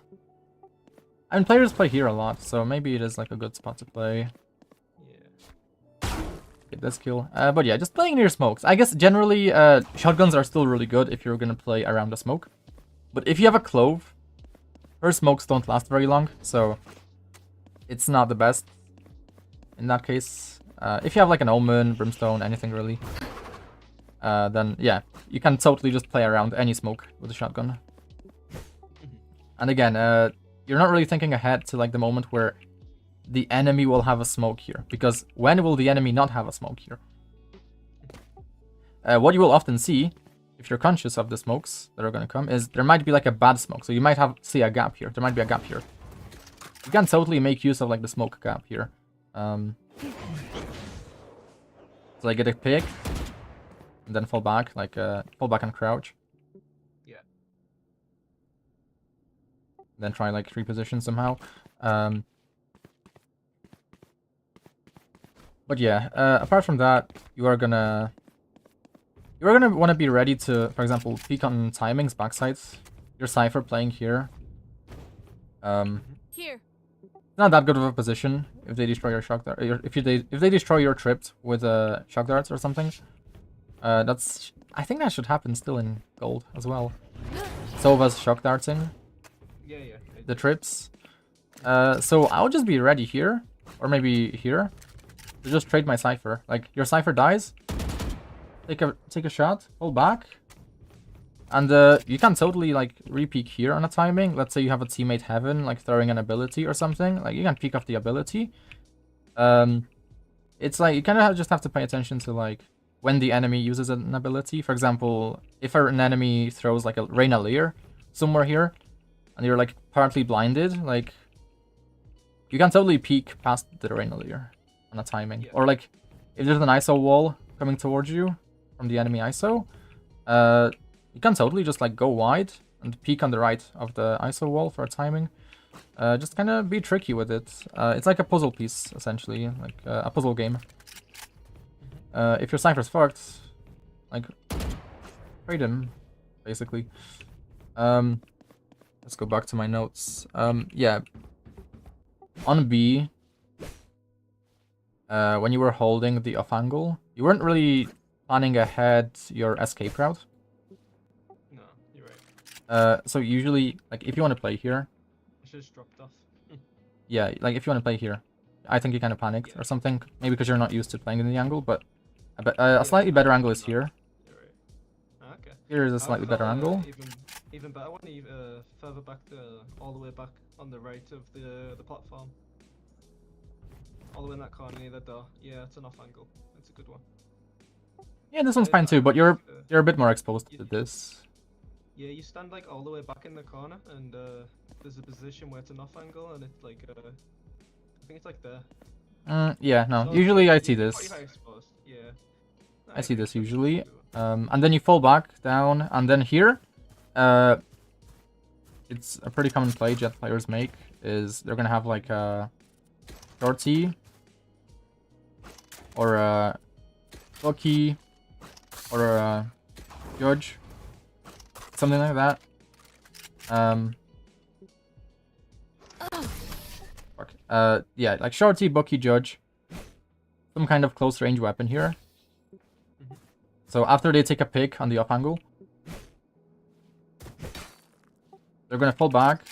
mean, players play here a lot, so maybe it is like a good spot to play. Yeah. Get this kill. But yeah, just playing near smokes. I guess generally shotguns are still really good if you're gonna play around the smoke. But if you have a clove, her smokes don't last very long, so it's not the best in that case. If you have like an Omen, Brimstone, anything really, then yeah, you can totally just play around any smoke with a shotgun. And again, you're not really thinking ahead to like the moment where the enemy will have a smoke here, because when will the enemy not have a smoke here? What you will often see, if you're conscious of the smokes that are going to come, is there might be like a bad smoke. So you might see a gap here. There might be a gap here. You can totally make use of like the smoke gap here. So I get a pick and then fall back, like fall back and crouch. Yeah. Then try like reposition somehow. But yeah, apart from that, you are gonna want to be ready to, for example, peek on timings, backsides. Your Cypher playing here. Here. Not that good of a position if they destroy your shock dart. If they destroy your tripped with shock darts or something. I think that should happen still in gold as well. Sova's shock darting. Yeah. The trips. So I'll just be ready here, or maybe here, to just trade my Cypher. Like, your Cypher dies. Take a shot, hold back, and you can totally like re-peek here on a timing. Let's say you have a teammate Heaven like throwing an ability or something, like you can peek off the ability. It's like you kind of just have to pay attention to like when the enemy uses an ability. For example, if an enemy throws like a Reyna Lear somewhere here, and you're like partly blinded, like you can totally peek past the Reyna Lear on a timing. Yeah. Or like if there's an ISO wall coming towards you from the enemy ISO, you can totally just like go wide and peek on the right of the ISO wall for a timing. Just kind of be tricky with it. It's like a puzzle piece, essentially, like a puzzle game. If your Cypher's fucked, like, trade him, basically. Let's go back to my notes. Yeah. On B, when you were holding the off angle, you weren't really planning ahead your escape route. No, you're right. So usually, like, if you want to play here, I should just dropped off. yeah, like, if you want to play here, I think you kind of panicked or something. Maybe because you're not used to playing in the angle, but a slightly better angle is here. You're right. Ah, okay. Here is a slightly better angle. Even better one, further back, all the way back on the right of the platform. All the way in that corner near the door. Yeah, it's an off angle. It's a good one. Yeah, this one's fine too, but you're a bit more exposed to this. Yeah, you stand like all the way back in the corner, and there's a position where it's an off angle, and it's like I think it's like there. Yeah, no. So usually I you're see pretty this. high exposed. Yeah. I see agree, this that's a usually. good one. And then you fall back down, and then here, it's a pretty common play Jett players make. Is they're gonna have like a shorty or a bookie or a judge, something like that. Fuck. Yeah, like shorty, bookie, judge, some kind of close range weapon here. So after they take a pick on the off angle, they're gonna fall back.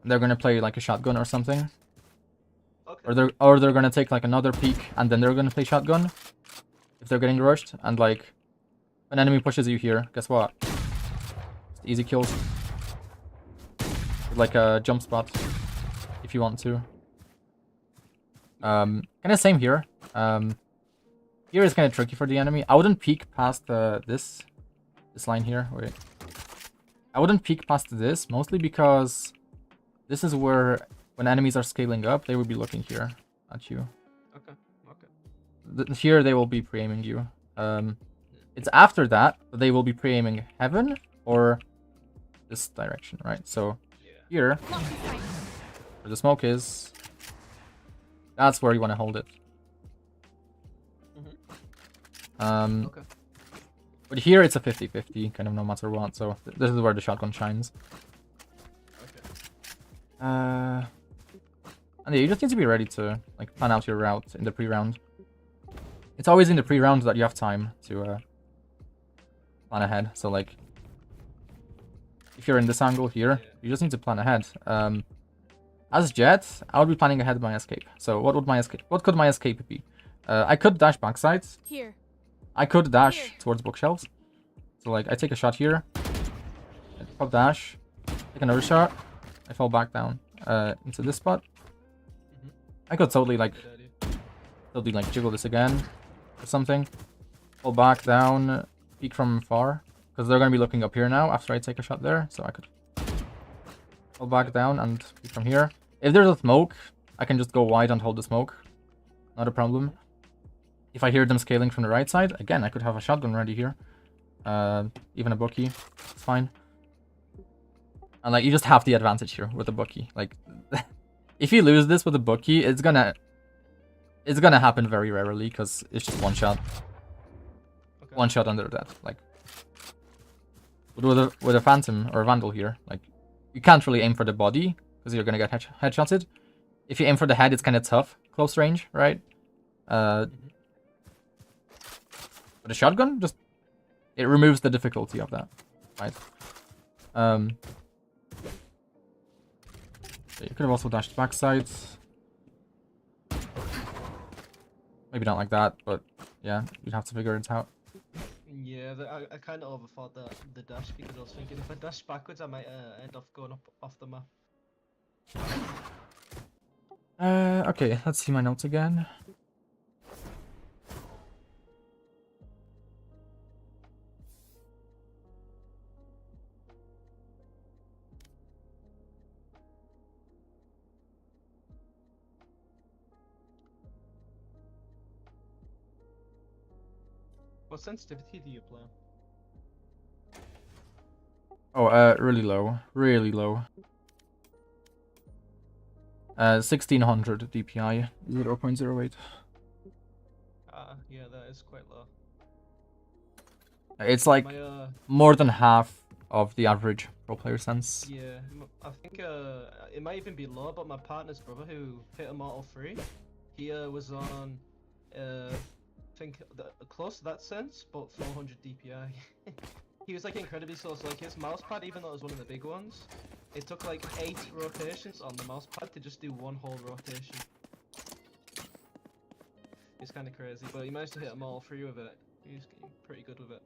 They're gonna play like a shotgun or something. Okay. Or they're gonna take like another peek and then they're gonna play shotgun if they're getting rushed. And like, an enemy pushes you here, guess what? Just easy kills. With, like a jump spot if you want to. Kind of same here. Here is kind of tricky for the enemy. I wouldn't peek past this line here. Wait, I wouldn't peek past this mostly because this is where when enemies are scaling up, they will be looking here at you. Okay. Okay. Here they will be pre-aiming you. It's after that they will be pre-aiming heaven or this direction, right? So here, where the smoke is, that's where you want to hold it. Okay. But here it's a 50-50, kind of no matter what, so this is where the shotgun shines. Okay. And yeah, you just need to be ready to like plan out your route in the pre-round. It's always in the pre-round that you have time to plan ahead. So like, if you're in this angle here, you just need to plan ahead. As Jett, I would be planning ahead my escape. So what could my escape be? I could dash backside. Here. I could dash towards bookshelves. So like, I take a shot here. I pop dash. Take another shot. I fall back down into this spot. I could totally like jiggle this again or something. Fall back down, peek from far. Because they're going to be looking up here now after I take a shot there. So I could fall back down and peek from here. If there's a smoke, I can just go wide and hold the smoke. Not a problem. If I hear them scaling from the right side, again, I could have a shotgun ready here. Even a bookie. It's fine. And like, you just have the advantage here with the bookie. Like, if you lose this with a bookie, it's gonna happen very rarely because it's just one shot. Okay. One shot under that. Like, with a phantom or a vandal here, like, you can't really aim for the body because you're gonna get headshotted. If you aim for the head, it's kind of tough, close range, right? But a shotgun just it removes the difficulty of that, right? So you could have also dashed backside. Maybe not like that, but yeah, you'd have to figure it out. Yeah, I kind of overthought the dash because I was thinking if I dash backwards, I might end up going up off the map. Okay, let's see my notes again. What sensitivity do you play? Oh, really low. Really low. 1600 DPI. 0.08. Yeah, that is quite low. It's like My more than half of the average pro player sense. yeah, I think it might even be low, but my partner's brother who hit Immortal 3, he was on I think close to that sense, but 400 DPI. He was like incredibly slow, so like his mouse pad, even though it was one of the big ones, it took like 8 rotations on the mouse pad to just do one whole rotation. It's kind of crazy, but he managed to hit Immortal 3 with it. He's pretty good with it.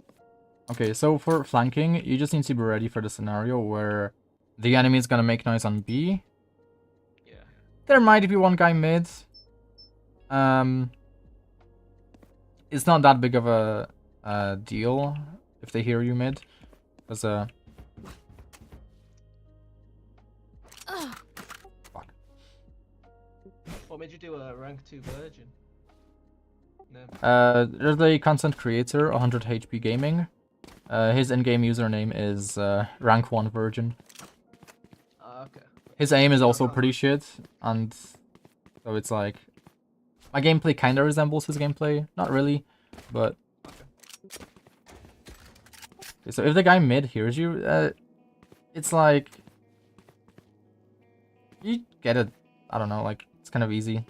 Okay, so for flanking, you just need to be ready for the scenario where the enemy is gonna make noise on B. Yeah. There might be one guy mid. It's not that big of a deal if they hear you mid, because fuck. What made you do a rank 2 virgin? No. There's a content creator, 100 HP Gaming. His in-game username is rank 1 virgin. Okay. His aim is also pretty shit, and so it's like my gameplay kind of resembles his gameplay, not really, but okay, so if the guy mid hears you, it's like you get it. I don't know, like it's kind of easy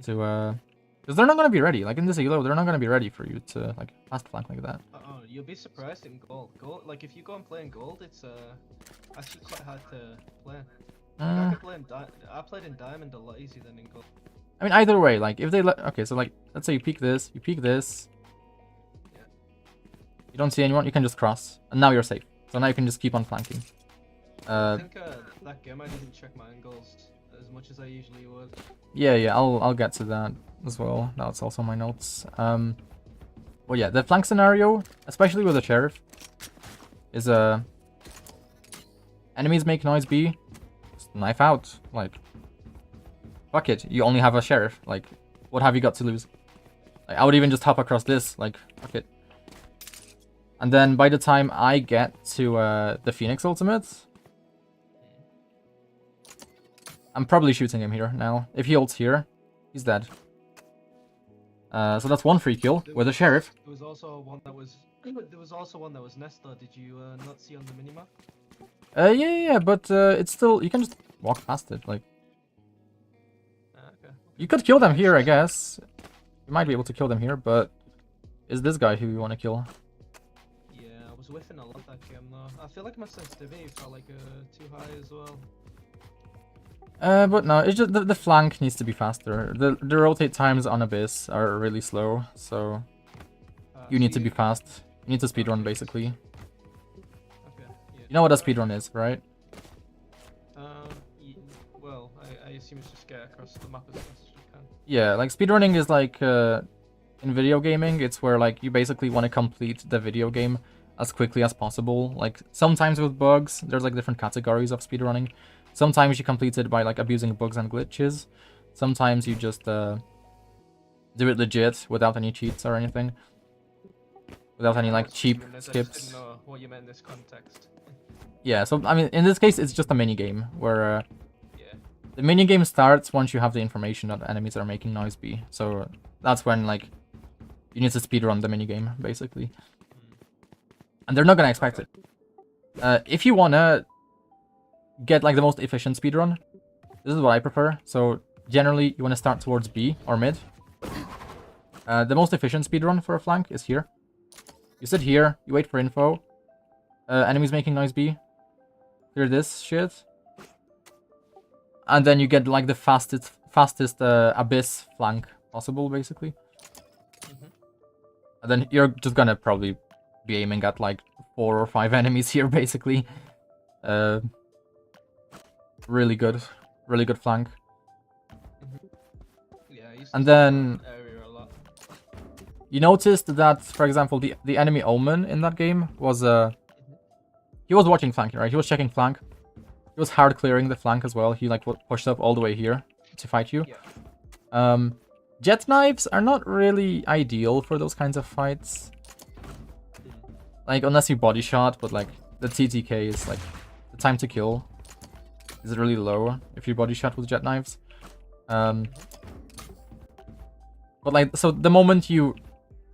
to because they're not gonna be ready. Like in this elo, they're not gonna be ready for you to like fast flank like that. Oh, you'll be surprised in gold. Like if you go and play in gold, it's actually quite hard to play. I could play in I played in diamond a lot easier than in gold. I mean, either way, like if they okay, so like let's say you peek this, you don't see anyone, you can just cross, and now you're safe. So now you can just keep on flanking. I think that game I didn't check my angles as much as I usually would. Yeah, I'll get to that as well. Now it's also my notes. Well, yeah, the flank scenario, especially with the sheriff, is enemies make noise B, just knife out. Like, fuck it, you only have a sheriff. Like, what have you got to lose? Like, I would even just hop across this. Like, fuck it. And then by the time I get to the Phoenix ultimate, I'm probably shooting him here now. If he ults here, he's dead. So that's one free kill with a sheriff. There was also one that was Nestor. Did you not see on the minimap? Yeah, but it's still, you can just walk past it. Like, Okay. you could kill them here, I guess. You might be able to kill them here, but is this guy who you want to kill? Yeah, I was whiffing a lot that game though. I feel like my sensitivity felt like too high as well. But no, it's just the flank needs to be faster. The rotate times on Abyss are really slow, so you need to be fast. You need to speedrun basically. Okay. Yeah. You know what a speedrun is, right? Well, I assume it's just get across the map as fast as you can. Yeah, like speedrunning is like in video gaming, it's where like you basically want to complete the video game as quickly as possible. Like sometimes with bugs, there's like different categories of speedrunning. Sometimes you complete it by like abusing bugs and glitches. Sometimes you just do it legit without any cheats or anything. Without any like cheap I skips. didn't know what you meant in this context. Yeah, so I mean in this case it's just a mini game where Yeah. the mini game starts once you have the information that enemies are making noise B. So that's when like you need to speedrun the mini game basically. And they're not gonna expect it. If you wanna get like the most efficient speedrun, this is what I prefer. So generally you want to start towards B or mid. The most efficient speedrun for a flank is here. You sit here, you wait for info. Enemies making noise B. Clear this shit. And then you get like the fastest Abyss flank possible basically. And then you're just gonna probably be aiming at like 4 or 5 enemies here basically. Really good flank. Yeah, I used to And see then that area a lot. you noticed that, for example, the enemy Omen in that game was he was watching flank, right? He was checking flank. He was hard clearing the flank as well. He like pushed up all the way here to fight you. Yeah. Jett knives are not really ideal for those kinds of fights. Like unless you body shot, but like the TTK is like the time to kill is really low if you body shot with Jett knives. But like, so the moment you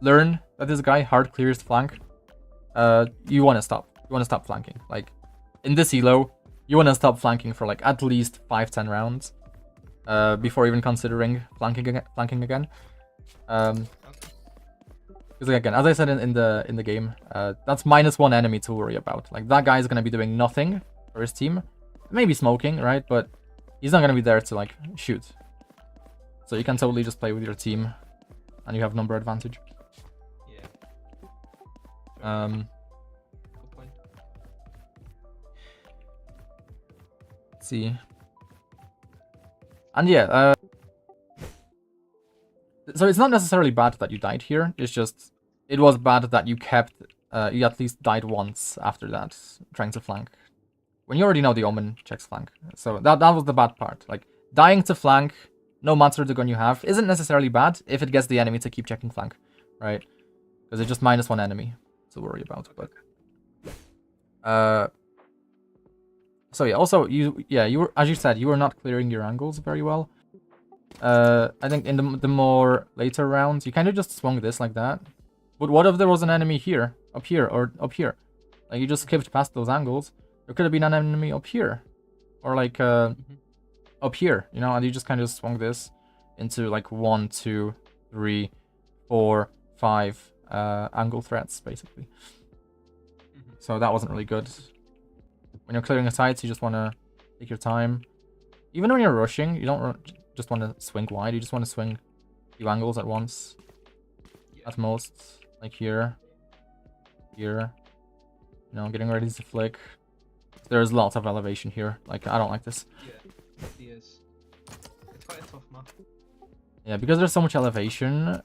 learn that this guy hard clears flank, you want to stop. You want to stop flanking. Like in this elo, you want to stop flanking for like at least 5-10 rounds before even considering flanking again. Because again, as I said in the game, that's -1 enemy to worry about. Like that guy is gonna be doing nothing for his team, maybe smoking, right? But he's not gonna be there to like shoot. So you can totally just play with your team, and you have number advantage. Yeah. Good point. Let's see. And yeah, so it's not necessarily bad that you died here. It's just it was bad that you kept you at least died once after that trying to flank. When you already know the Omen checks flank. So that was the bad part. Like dying to flank, no matter the gun you have, isn't necessarily bad if it gets the enemy to keep checking flank, right? Because it's just -1 enemy to worry about. But so yeah, also you were, as you said, you were not clearing your angles very well. I think in the more later rounds, you kind of just swung this like that. But what if there was an enemy here, up here, or up here? Like you just skipped past those angles. There could have been an enemy up here, or like up here, you know, and you just kind of swung this into like 1, 2, 3, 4, 5 angle threats basically. So that wasn't really good. When you're clearing the sights, you just want to take your time. Even when you're rushing, you don't just want to swing wide. You just want to swing a few angles at once. At most. Like here. Here. You know, getting ready to flick. There's lots of elevation here. Like, I don't like this. Yeah, he is. It's quite a tough map. Yeah, because there's so much elevation.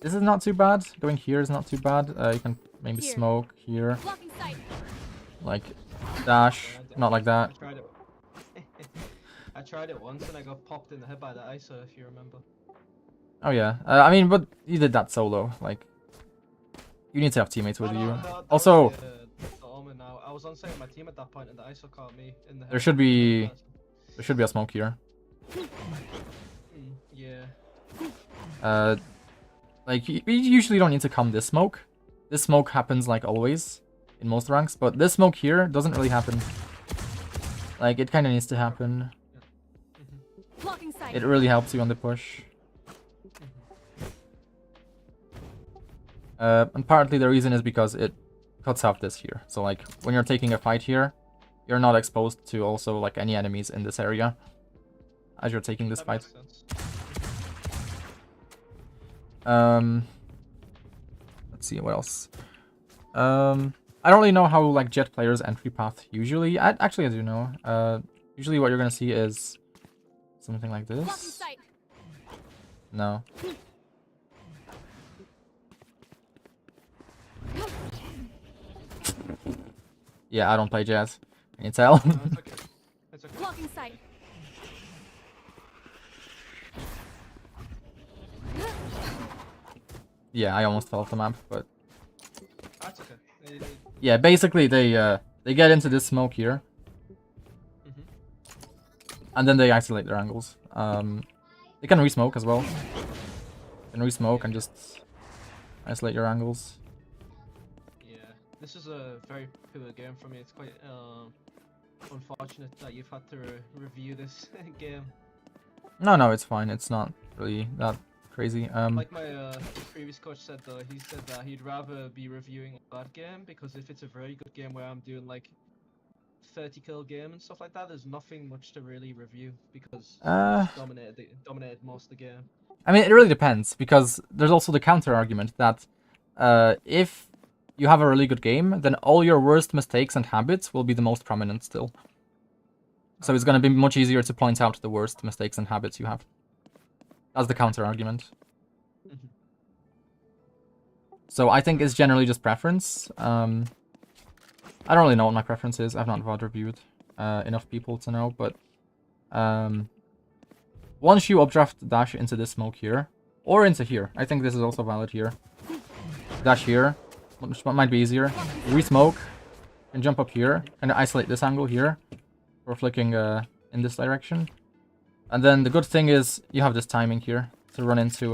This is not too bad. Going here is not too bad. You can maybe smoke here. Blocking sight. Like, dash. Not like that. I tried it. I tried it once and I got popped in the head by the ISO, if you remember. Oh yeah, I mean, but you did that solo. Like, you need to have teammates with you. That Also, was the Omen now. I was on site with my team at that point and the ISO caught me in the head. there should be a smoke here. Yeah. Like you usually don't need to come this smoke. This smoke happens like always in most ranks, but this smoke here doesn't really happen. Like it kind of needs to happen. Blocking sight. It really helps you on the push. And partly the reason is because it cuts off this here. So like when you're taking a fight here, you're not exposed to also like any enemies in this area as you're taking this fight. Let's see what else. I don't really know how like Jett players entry path usually. Actually I do know. Usually what you're gonna see is something like this. No. Yeah, I don't play Jett. Can you tell? No, it's okay. It's okay. Blocking sight. Yeah, I almost fell off the map, but That's okay. yeah, basically they get into this smoke here, and then they isolate their angles. They can re-smoke as well. You can re-smoke and just isolate your angles. Yeah, this is a very poor game for me. It's quite unfortunate that you've had to review this game. No, it's fine. It's not really that crazy. Like my previous coach said though, he said that he'd rather be reviewing a bad game because if it's a very good game where I'm doing like 30 kill game and stuff like that, there's nothing much to really review because it's dominated most of the game. I mean, it really depends because there's also the counter argument that if you have a really good game, then all your worst mistakes and habits will be the most prominent still. So it's going to be much easier to point out the worst mistakes and habits you have. That's the counter argument. So I think it's generally just preference. I don't really know what my preference is. I've not VOD reviewed enough people to know, but once you updraft dash into this smoke here, or into here, I think this is also valid here. Dash here, which might be easier. Re-smoke, and jump up here, and isolate this angle here, for flicking in this direction. And then the good thing is you have this timing here to run into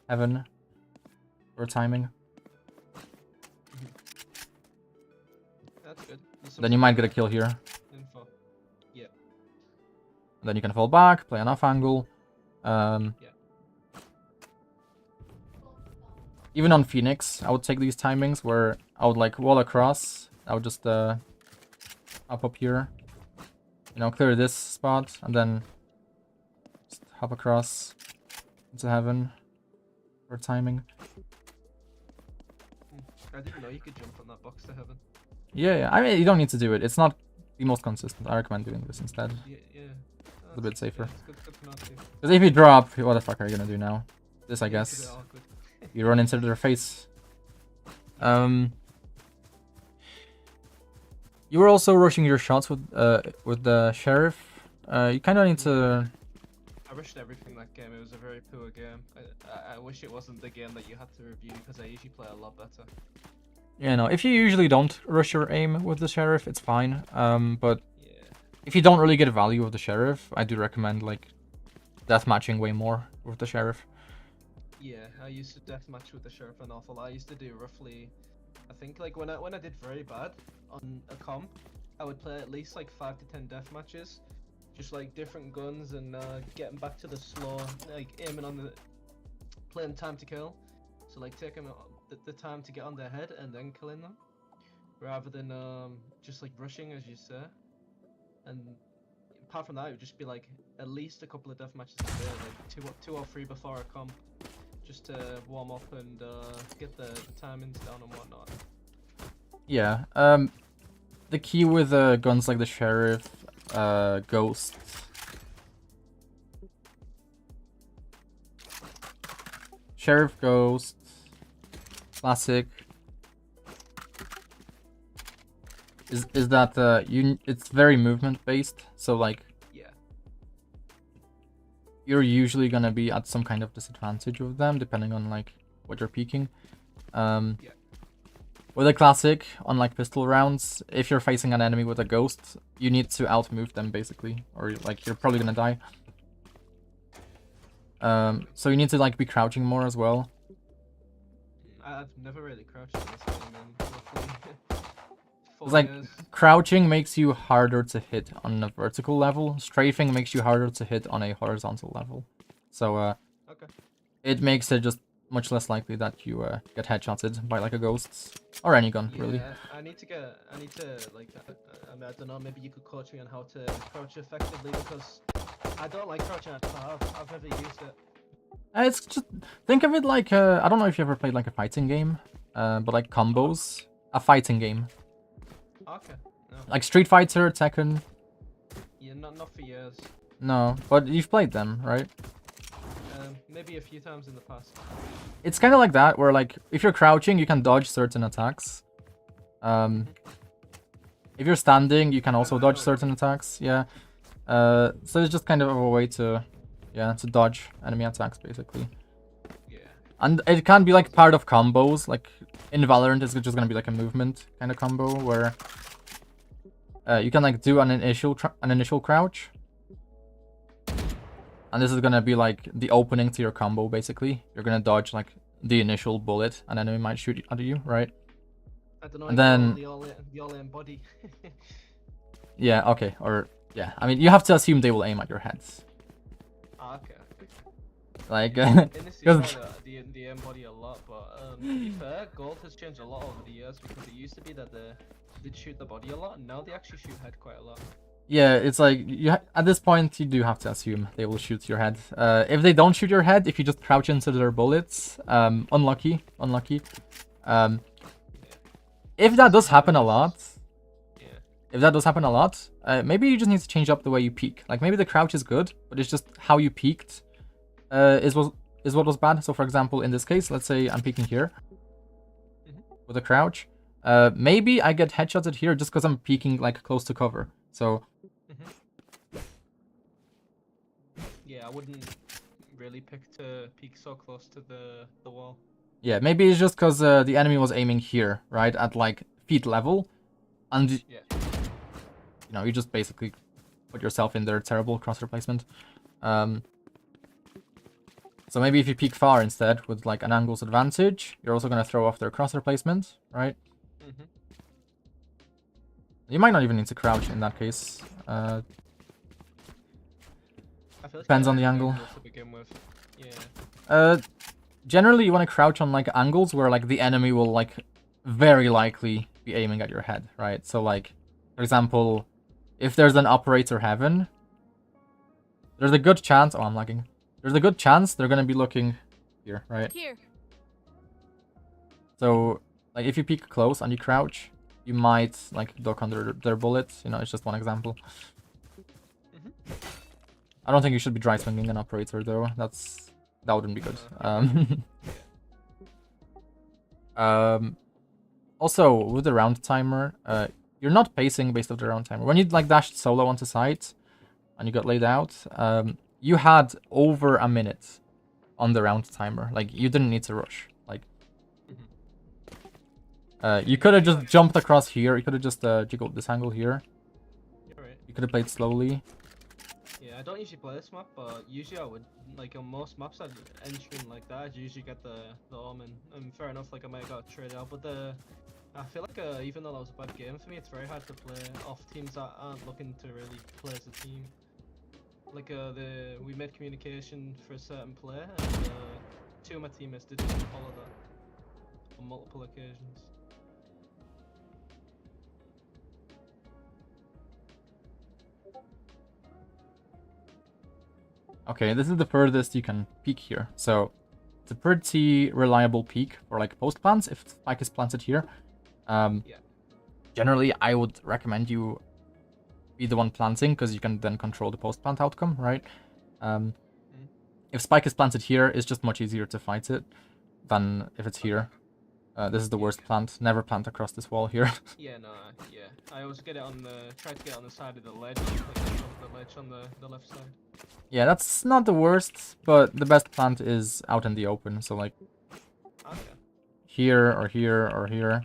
heaven for timing. That's good. Then you might get a kill here. Info. Yeah. And then you can fall back, play an off angle. Even on Phoenix, I would take these timings where I would like wall across. I would just up here, you know, clear this spot, and then just hop across into heaven for timing. I didn't know you could jump on that box to heaven. Yeah, I mean, you don't need to do it. It's not the most consistent. I recommend doing this instead. Yeah. It's a bit safer. Yeah, it's good to know too. Because if you drop, what the fuck are you gonna do now? This, I guess. It's a bit awkward. You run into their face. You were also rushing your shots with the sheriff. You kind of need to. I rushed everything that game. It was a very poor game. I wish it wasn't the game that you had to review because I usually play a lot better. Yeah, no. If you usually don't rush your aim with the sheriff, it's fine. But Yeah. if you don't really get value of the sheriff, I do recommend like deathmatching way more with the sheriff. Yeah, I used to deathmatch with the sheriff an awful lot. I used to do roughly, I think like when I did very bad on a comp, I would play at least like 5 to 10 death matches, just like different guns and getting back to the slow, like aiming on the, playing time to kill. So like taking the time to get on their head and then killing them, rather than just like rushing as you say. And apart from that, it would just be like at least a couple of death matches a day, like two or three before a comp, just to warm up and get the timings down and whatnot. Yeah. The key with guns like the sheriff, ghost. Sheriff, ghost, classic. Is that it's very movement based, so like Yeah. you're usually gonna be at some kind of disadvantage with them depending on like what you're peeking. Yeah. With a classic, on like pistol rounds, if you're facing an enemy with a ghost, you need to outmove them basically, or like you're probably gonna die. So you need to like be crouching more as well. I've never really crouched in this game in roughly 4 It's like years. crouching makes you harder to hit on a vertical level. Strafing makes you harder to hit on a horizontal level. So Okay. it makes it just much less likely that you get headshotted by like a ghost or any gun really. Yeah, I need to like, I mean, I don't know, maybe you could coach me on how to crouch effectively because I don't like crouching at all. I've never used it. It's just think of it like I don't know if you ever played like a fighting game, but like combos, a fighting game Okay. No. like Street Fighter, Tekken. Yeah, not for years. No, but you've played them, right? Maybe a few times in the past. It's kind of like that, where like if you're crouching, you can dodge certain attacks. If you're standing, you can also dodge certain attacks. Yeah. So it's just kind of a way to, yeah, to dodge enemy attacks basically. Yeah. And it can be like part of combos. Like in Valorant, it's just gonna be like a movement kind of combo where you can like do an initial crouch. And this is gonna be like the opening to your combo, basically. You're gonna dodge like the initial bullet, an enemy might shoot at you, right? I don't know. And then the all-in body. yeah, okay, or yeah. I mean, you have to assume they will aim at your heads. Okay. Like, In this because season, the aim body a lot, but to be fair, gold has changed a lot over the years because it used to be that they'd shoot the body a lot, and now they actually shoot head quite a lot. yeah, it's like at this point you do have to assume they will shoot your head. If they don't shoot your head, if you just crouch into their bullets, unlucky. If that does happen a lot, maybe you just need to change up the way you peek. Like maybe the crouch is good, but it's just how you peeked is what was bad. So for example, in this case, let's say I'm peeking here with a crouch. Maybe I get headshotted here just because I'm peeking like close to cover. So yeah, I wouldn't really pick to peek so close to the wall. Yeah, maybe it's just because the enemy was aiming here, right, at like feet level, and Yeah. you know, you just basically put yourself in their terrible crosshair placement. So maybe if you peek far instead with like an angles advantage, you're also gonna throw off their crosshair placement, right? Mm-hmm. You might not even need to crouch in that case. I feel like Depends I on the have angle. to begin with. Yeah. Generally you want to crouch on like angles where like the enemy will like very likely be aiming at your head, right? So like, for example, if there's an operator heaven, there's a good chance. Oh, I'm lagging. There's a good chance they're gonna be looking here, right? Here. So like if you peek close and you crouch, you might like duck under their bullets. You know, it's just one example. I don't think you should be dry swinging an operator though. That wouldn't be good. Also with the round timer, you're not pacing based off the round timer. When you like dashed solo onto site and you got laid out, you had over a minute on the round timer. Like you didn't need to rush. Like you could have just jumped across here. You could have just jiggled this angle here. You're right. You could have played slowly. Yeah, I don't usually play this map, but usually I would, like on most maps I'd enter in like that, I'd usually get the omen, and fair enough, like I might have got traded out, but I feel like even though that was a bad game for me, it's very hard to play off teams that aren't looking to really play as a team. Like we made communication for a certain player, and 2 of my teammates didn't follow that on multiple occasions. Okay, this is the furthest you can peek here. So it's a pretty reliable peek for like post plants if spike is planted here. Generally, I would recommend you be the one planting because you can then control the post plant outcome, right? If spike is planted here, it's just much easier to fight it than if it's here. This is the worst plant. Never plant across this wall here. Yeah, no, yeah. I always get it try to get it on the side of the ledge, like the ledge on the left side. Yeah, that's not the worst, but the best plant is out in the open. So like Okay. here or here or here.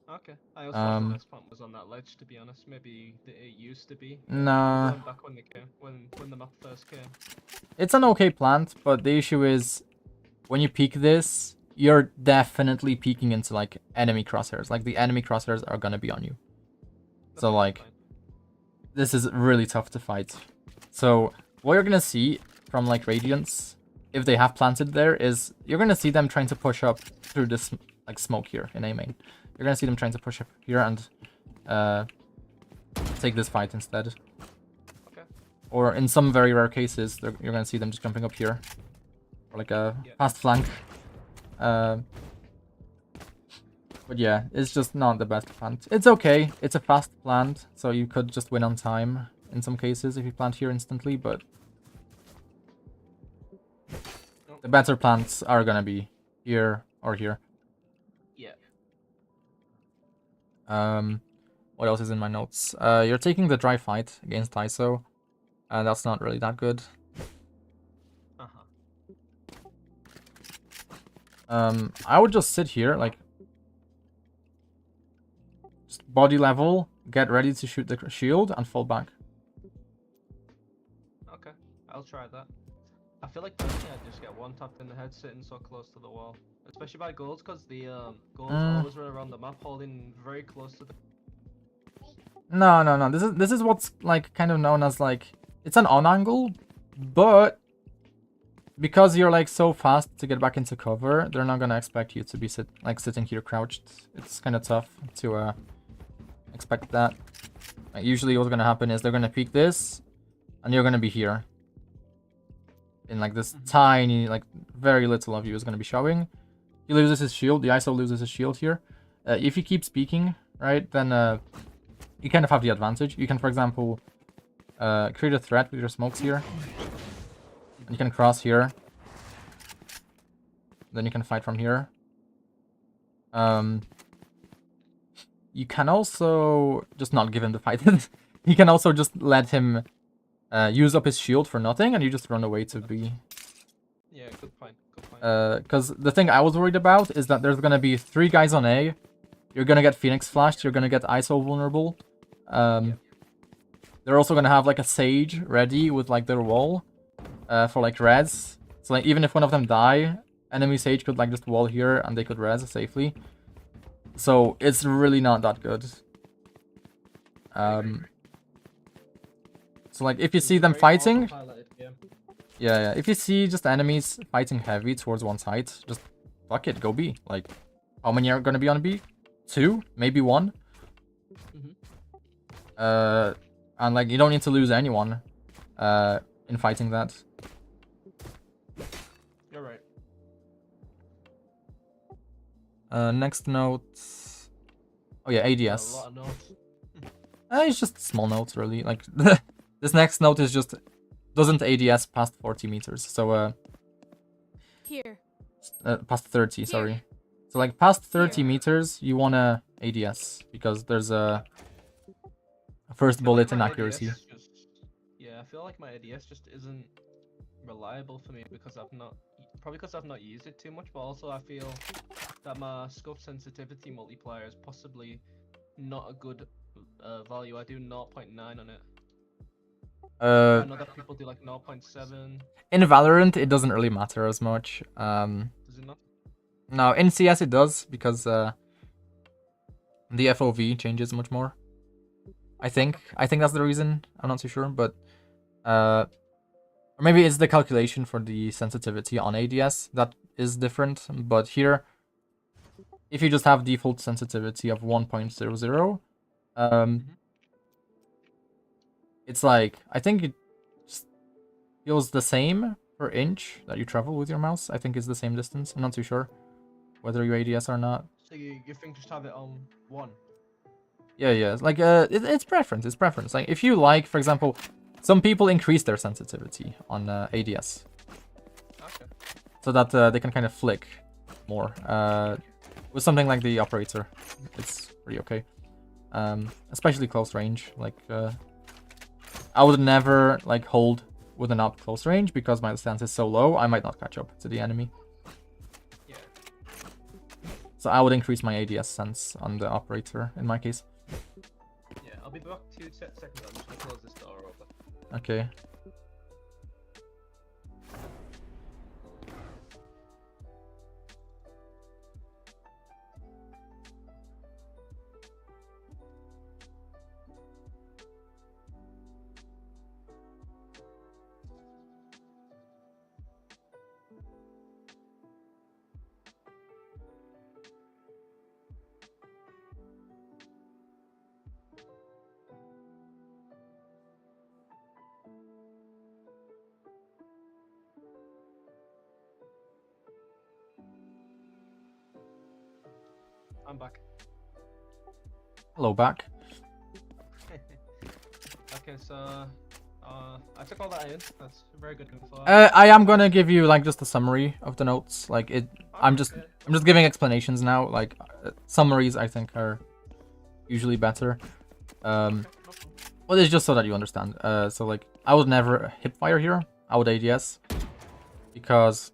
Okay. I also thought the best plant was on that ledge, to be honest. Maybe it used to be. Nah. Going back when they came, when the map first came. It's an okay plant, but the issue is when you peek this, you're definitely peeking into like enemy crosshairs. Like the enemy crosshairs are gonna be on you. So like, this is really tough to fight. So what you're gonna see from like Radiants, if they have planted there, is you're gonna see them trying to push up through this like smoke here in A main. You're gonna see them trying to push up here and take this fight instead. Okay. Or in some very rare cases, you're gonna see them just jumping up here, or like a fast flank. But yeah, it's just not the best plant. It's okay. It's a fast plant, so you could just win on time in some cases if you plant here instantly, but the better plants are gonna be here or here. Yeah. What else is in my notes? You're taking the dry fight against ISO. That's not really that good. I would just sit here, like, just body level, get ready to shoot the shield, and fall back. Okay, I'll try that. I feel like personally I just get one tapped in the head sitting so close to the wall, especially by goals, because the goals always run around the map, holding very close to the. No. This is what's like kind of known as like it's an on angle, but because you're like so fast to get back into cover, they're not gonna expect you to be sitting here crouched. It's kind of tough to expect that. Like, usually what's gonna happen is they're gonna peek this, and you're gonna be here. In like this tiny, like very little of you is gonna be showing. He loses his shield. The ISO loses his shield here. If he keeps peeking, right, then you kind of have the advantage. You can, for example, create a threat with your smokes here. And you can cross here. Then you can fight from here. You can also just not give him the fight. You can also just let him use up his shield for nothing, and you just run away to B. Yeah, good point. Good point. Because the thing I was worried about is that there's gonna be 3 guys on A. You're gonna get Phoenix flashed. You're gonna get ISO vulnerable. They're also gonna have like a Sage ready with like their wall for like res. So like even if one of them die, enemy Sage could like just wall here and they could res safely. So it's really not that good. So like if you see them fighting, yeah, if you see just enemies fighting heavy towards one side, just fuck it, go B. Like how many are gonna be on B? 2, maybe 1. And like you don't need to lose anyone in fighting that. You're right. Next note. Oh yeah, ADS. A lot of notes. It's just small notes really. Like this next note is just doesn't ADS past 40 meters. So Here. past 30, sorry. So like past 30 meters, you wanna ADS because there's a first bullet in accuracy. Yeah, I feel like my ADS just isn't reliable for me because I've not used it too much, but also I feel that my scope sensitivity multiplier is possibly not a good value. I do 0.9 on it. I know that people do like 0.7. In Valorant, it doesn't really matter as much. Does it not? No, in CS it does because the FOV changes much more. I think that's the reason. I'm not too sure, but or maybe it's the calculation for the sensitivity on ADS that is different. But here, if you just have default sensitivity of 1.00, it's like I think it just feels the same per inch that you travel with your mouse. I think it's the same distance. I'm not too sure whether you ADS or not. So you think just have it on 1? Yeah, it's like it's preference. It's preference. Like if you like, for example, some people increase their sensitivity on ADS, so that they can kind of flick more. With something like the operator, it's pretty okay. Especially close range. Like I would never like hold with an up close range because my stance is so low. I might not catch up to the enemy. Yeah. So I would increase my ADS sense on the operator in my case. Yeah, I'll be back 2 seconds. I'm just gonna close this door over. Okay. I'm back. Hello, back. Okay, so I took all that in. That's very good info. I am gonna give you like just a summary of the notes. Like it, I'm just giving explanations now. Like summaries, I think are usually better. But it's just so that you understand. So like I would never hip fire here. I would ADS because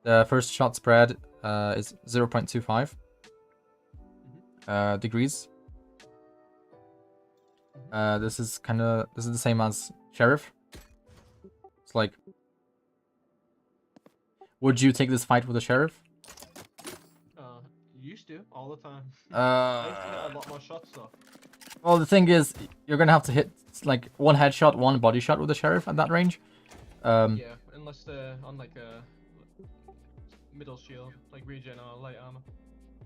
the first shot spread is 0.25 degrees. This is the same as Sheriff. It's like, would you take this fight with a Sheriff? Used to all the time. I used to hit a lot more shots though. Well, the thing is, you're gonna have to hit like one headshot, one body shot with a Sheriff at that range. Yeah, unless they're on like a middle shield, like regen or light armor.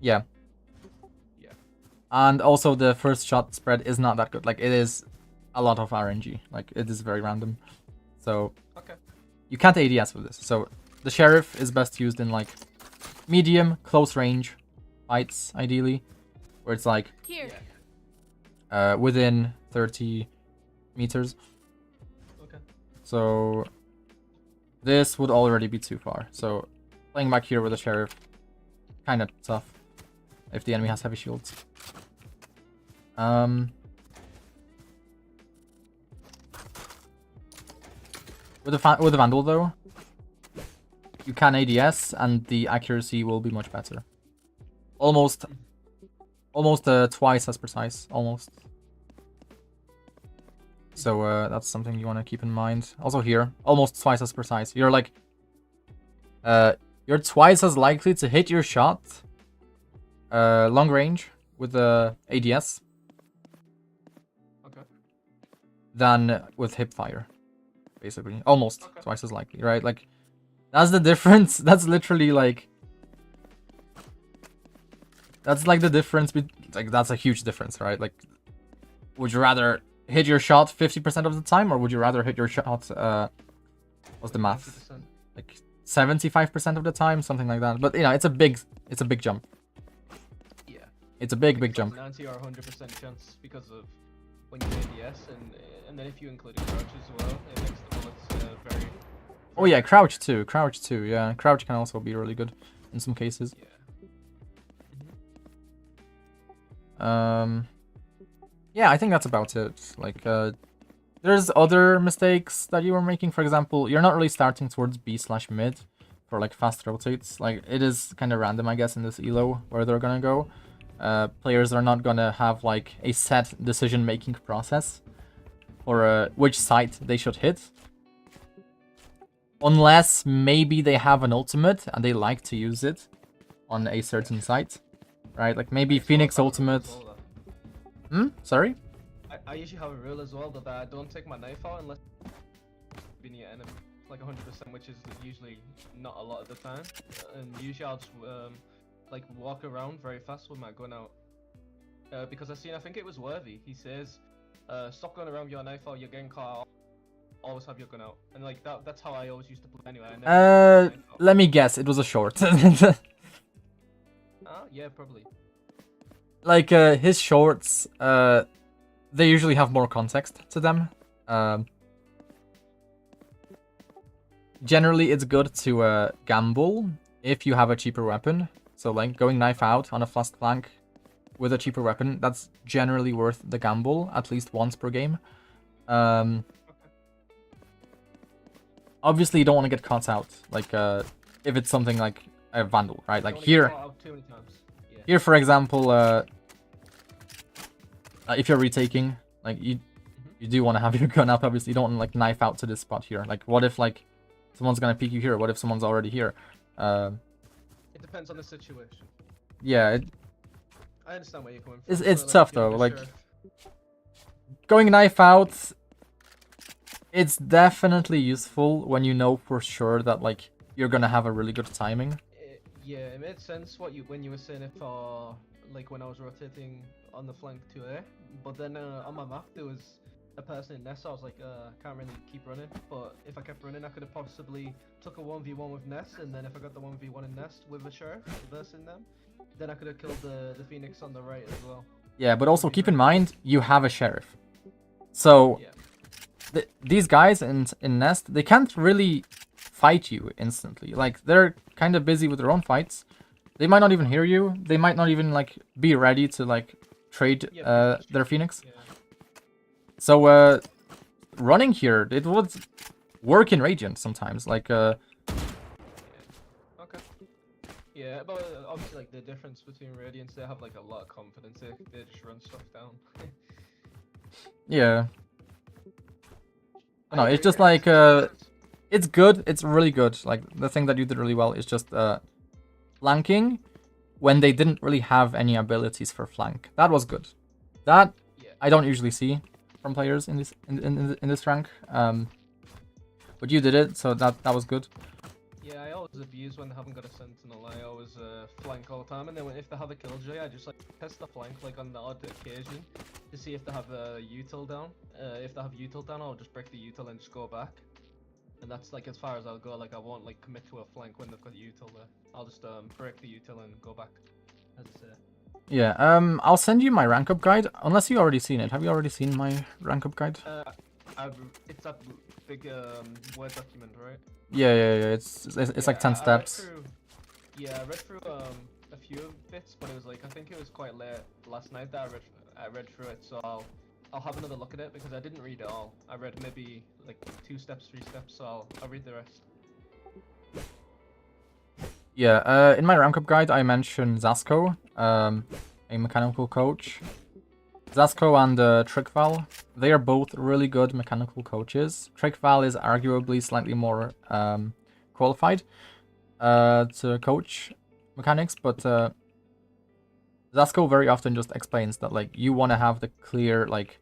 Yeah. Yeah. And also the first shot spread is not that good. Like it is a lot of RNG. Like it is very random. So okay. You can't ADS with this. So the Sheriff is best used in like medium, close range fights, ideally, where it's like Here. within 30 meters. Okay. So this would already be too far. So playing back here with a Sheriff, kind of tough if the enemy has heavy shields. With the Vandal though, you can ADS and the accuracy will be much better. Almost twice as precise, almost. So that's something you want to keep in mind. Also here, almost twice as precise. You're like, you're twice as likely to hit your shot, long range with the ADS, Okay. than with hipfire. Basically, almost twice as likely, right? Like, that's the difference. That's literally like, that's like the difference. Like, that's a huge difference, right? Like, would you rather hit your shot 50% of the time, or would you rather hit your shot? What's the math? 50%. Like 75% of the time, something like that. But you know, it's a big jump. Yeah. It's a big It's jump. 90 or 100% chance because of when you ADS, and then if you include crouch as well, it makes the bullets very. Oh yeah, crouch too. Yeah, crouch can also be really good in some cases. Yeah. Yeah, I think that's about it. Like, there's other mistakes that you were making. For example, you're not really starting towards B/mid for like fast rotates. Like, it is kind of random, I guess, in this elo where they're gonna go. Players are not gonna have like a set decision-making process for which site they should hit. Unless maybe they have an ultimate and they like to use it on a certain site, right? Like maybe Phoenix ultimate. Sorry? I usually have a rule as well that I don't take my knife out unless be near enemy, like 100%, which is usually not a lot of the time. And usually I'll just like walk around very fast with my gun out. Because I think it was Worthy. He says, stop going around with your knife out, you're getting caught out. Always have your gun out. And like that's how I always used to play anyway. I never took my knife out. Let me guess, it was a short. Yeah, probably. Like, his shorts, they usually have more context to them. Generally, it's good to gamble if you have a cheaper weapon. So, like, going knife out on a fast flank with a cheaper weapon, that's generally worth the gamble, at least once per game. Obviously, you don't want to get caught out, like, if it's something like a Vandal, right? Like, here... Here, for example, if you're retaking, like, you do want to have your gun up, obviously. You don't want to, like, knife out to this spot here. Like, what if, like, someone's gonna peek you here? What if someone's already here? It depends on the situation. Yeah, I understand where you're coming from. it's So, tough, if you're though. a Like, sheriff- going knife out, it's definitely useful when you know for sure that, like, you're gonna have a really good timing. Yeah, it made sense when you were saying it for like when I was rotating on the flank to A, but then on my map there was a person in Nest, so I was like, can't really keep running, but if I kept running I could have possibly took a 1v1 with Nest, and then if I got the 1v1 in Nest with a Sheriff versing them, then I could have killed the Phoenix on the right as well. Yeah, but also keep in mind, you have a Sheriff. So, Yeah. these guys in Nest, they can't really fight you instantly. Like, they're kind of busy with their own fights. They might not even hear you. They might not even, like, be ready to, like, trade their Phoenix. Yeah. So, running here, it would work in Radiant sometimes. Like, Okay. Yeah, but obviously, like, the difference between Radiants, they have, like, a lot of confidence. They just run stuff down. yeah. No, I it's agree, just yeah, like, it's it's good. It's really good. Like, the thing that you did really well is just flanking when they didn't really have any abilities for flank. That was good. That Yeah. I don't usually see from players in this rank. But you did it, so that was good. Yeah, I always abuse when they haven't got a sentinel. I always flank all the time, and then if they have a killjoy, I just like test the flank like on the odd occasion to see if they have a util down. If they have util down, I'll just break the util and just go back. And that's like as far as I'll go. Like I won't like commit to a flank when they've got util there. I'll just break the util and go back, as I say. Yeah. I'll send you my rank up guide. Unless you already seen it. Have you already seen my rank up guide? It's that big Word document, right? Yeah. It's like 10 steps. I read through a few bits, but it was like I think it was quite late last night that I read through it, so I'll have another look at it because I didn't read it all. I read maybe like 2 steps, 3 steps, so I'll read the rest. Yeah, in my rank up guide, I mentioned Zasco, a mechanical coach. Zasco and Trickval, they are both really good mechanical coaches. Trickval is arguably slightly more qualified to coach mechanics, but Zasco very often just explains that like you want to have the clear like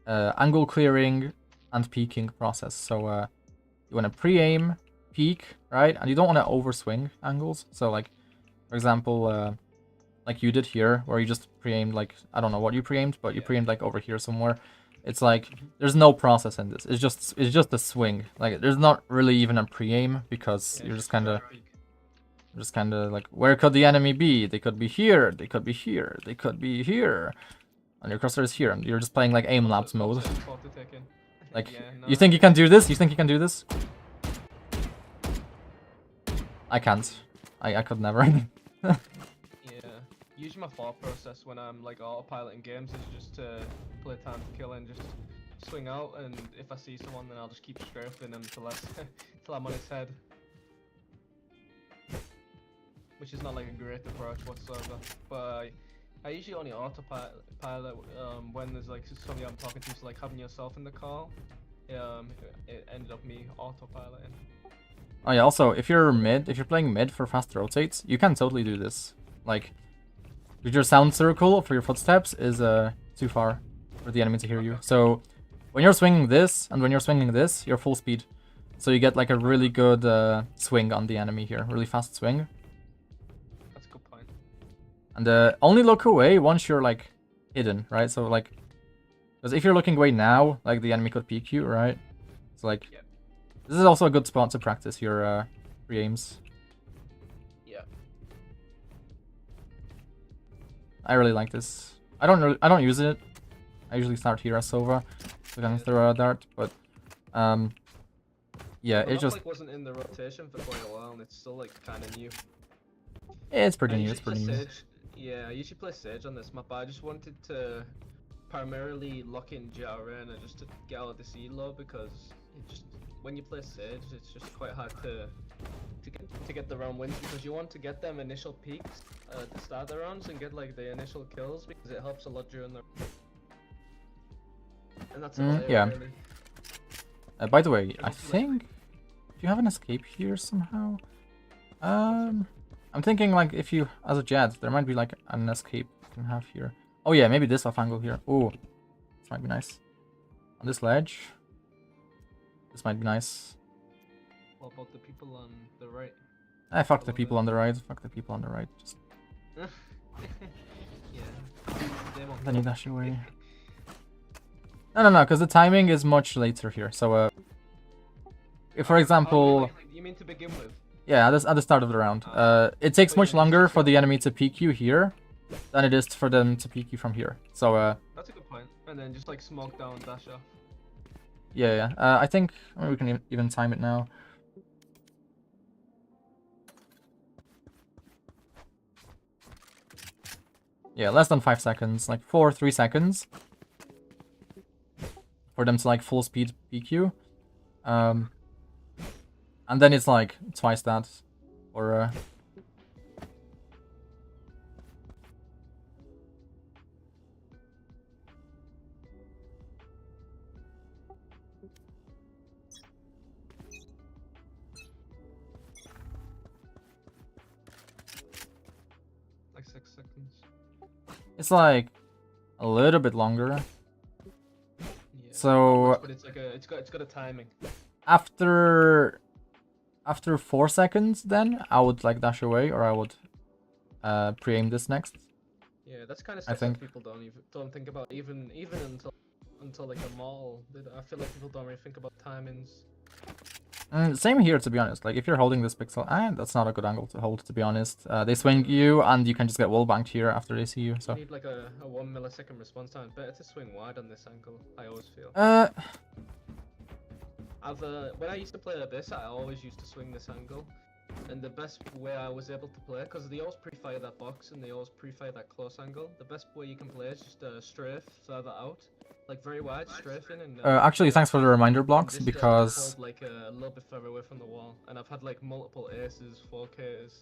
angle clearing and peeking process. So you want to pre-aim, peek, right? And you don't want to overswing angles. So like, for example, like you did here, where you just pre-aimed like, I don't know what you pre-aimed, but you pre-aimed like over here somewhere. It's like, there's no process in this. It's just a swing. Like, there's not really even a pre-aim, because you're just kind of like, where could the enemy be? They could be here, they could be here, they could be here. And your cursor is here, and you're just playing like aim labs mode. Like, you think you can do this? You think you can do this? I can't. I could never. Usually my thought process when I'm like autopiloting games is just to play time to kill and just swing out, and if I see someone then I'll just keep strafing them till I'm on his head. Which is not like a great approach whatsoever, but I usually only autopilot when there's like somebody I'm talking to, so like having yourself in the call, it ended up me autopiloting. Oh yeah, also, if you're playing mid for fast rotates, you can totally do this. Like, if your sound circle for your footsteps is too far for the enemy to hear you. So when you're swinging this and when you're swinging this, you're full speed. So you get like a really good swing on the enemy here, really fast swing. That's a good point. And only look away once you're like hidden, right? So like, because if you're looking away now, like the enemy could peek you, right? So like, this is also a good spot to practice your re-aims. I really like this. I don't use it. I usually start here as Sova, so then throw a dart. But yeah, well, it just like wasn't in the rotation for quite a while, and it's still like kind of new. It's pretty new. It's pretty new. Sage. Yeah, I usually play Sage on this map, but I just wanted to primarily lock in Jett and just to get out of this elo, because it just when you play Sage, it's just quite hard to get the round wins, because you want to get them initial peaks at the start of the rounds and get like the initial kills, because it helps a lot during the. And that's yeah. Really. By the way, I think do you have an escape here somehow? I'm thinking like if you as a Jett, there might be like an escape you can have here. Oh yeah, maybe this off angle here. Oh, this might be nice. On this ledge, this might be nice. What about the people on the right? Fuck the people on the right. Fuck the people on the right. Just. Yeah. Then you dash away. No, because the timing is much later here. So, if for example, you mean to begin with? Yeah, at the start of the round. It takes much longer for the enemy to peek you here than it is for them to peek you from here. So, that's a good point. And then just like smoke down, dash off. Yeah. I think we can even time it now. Yeah, less than 5 seconds, like 3 seconds for them to like full speed peek you. And then it's like twice that, or like 6 seconds. It's like a little bit longer. Yeah, so but it's like it's got a timing. After 4 seconds, then I would like dash away, or I would pre-aim this next. Yeah, that's kind of stuff that people don't think about even until like Immortal. I feel like people don't really think about timings. Same here, to be honest. Like if you're holding this pixel, that's not a good angle to hold, to be honest. They swing you, and you can just get wall banked here after they see you. So you need like a 1 millisecond response time. Better to swing wide on this angle, I always feel. I've when I used to play Abyss, I always used to swing this angle, And the best way I was able to play, because they always pre-fire that box and they always pre-fire that close angle, the best way you can play is just strafe further out. Like very wide, strafing and... Actually, thanks for the reminder and blocks, just, because... hold, like a little bit further away from the wall. And I've had like multiple aces, 4Ks.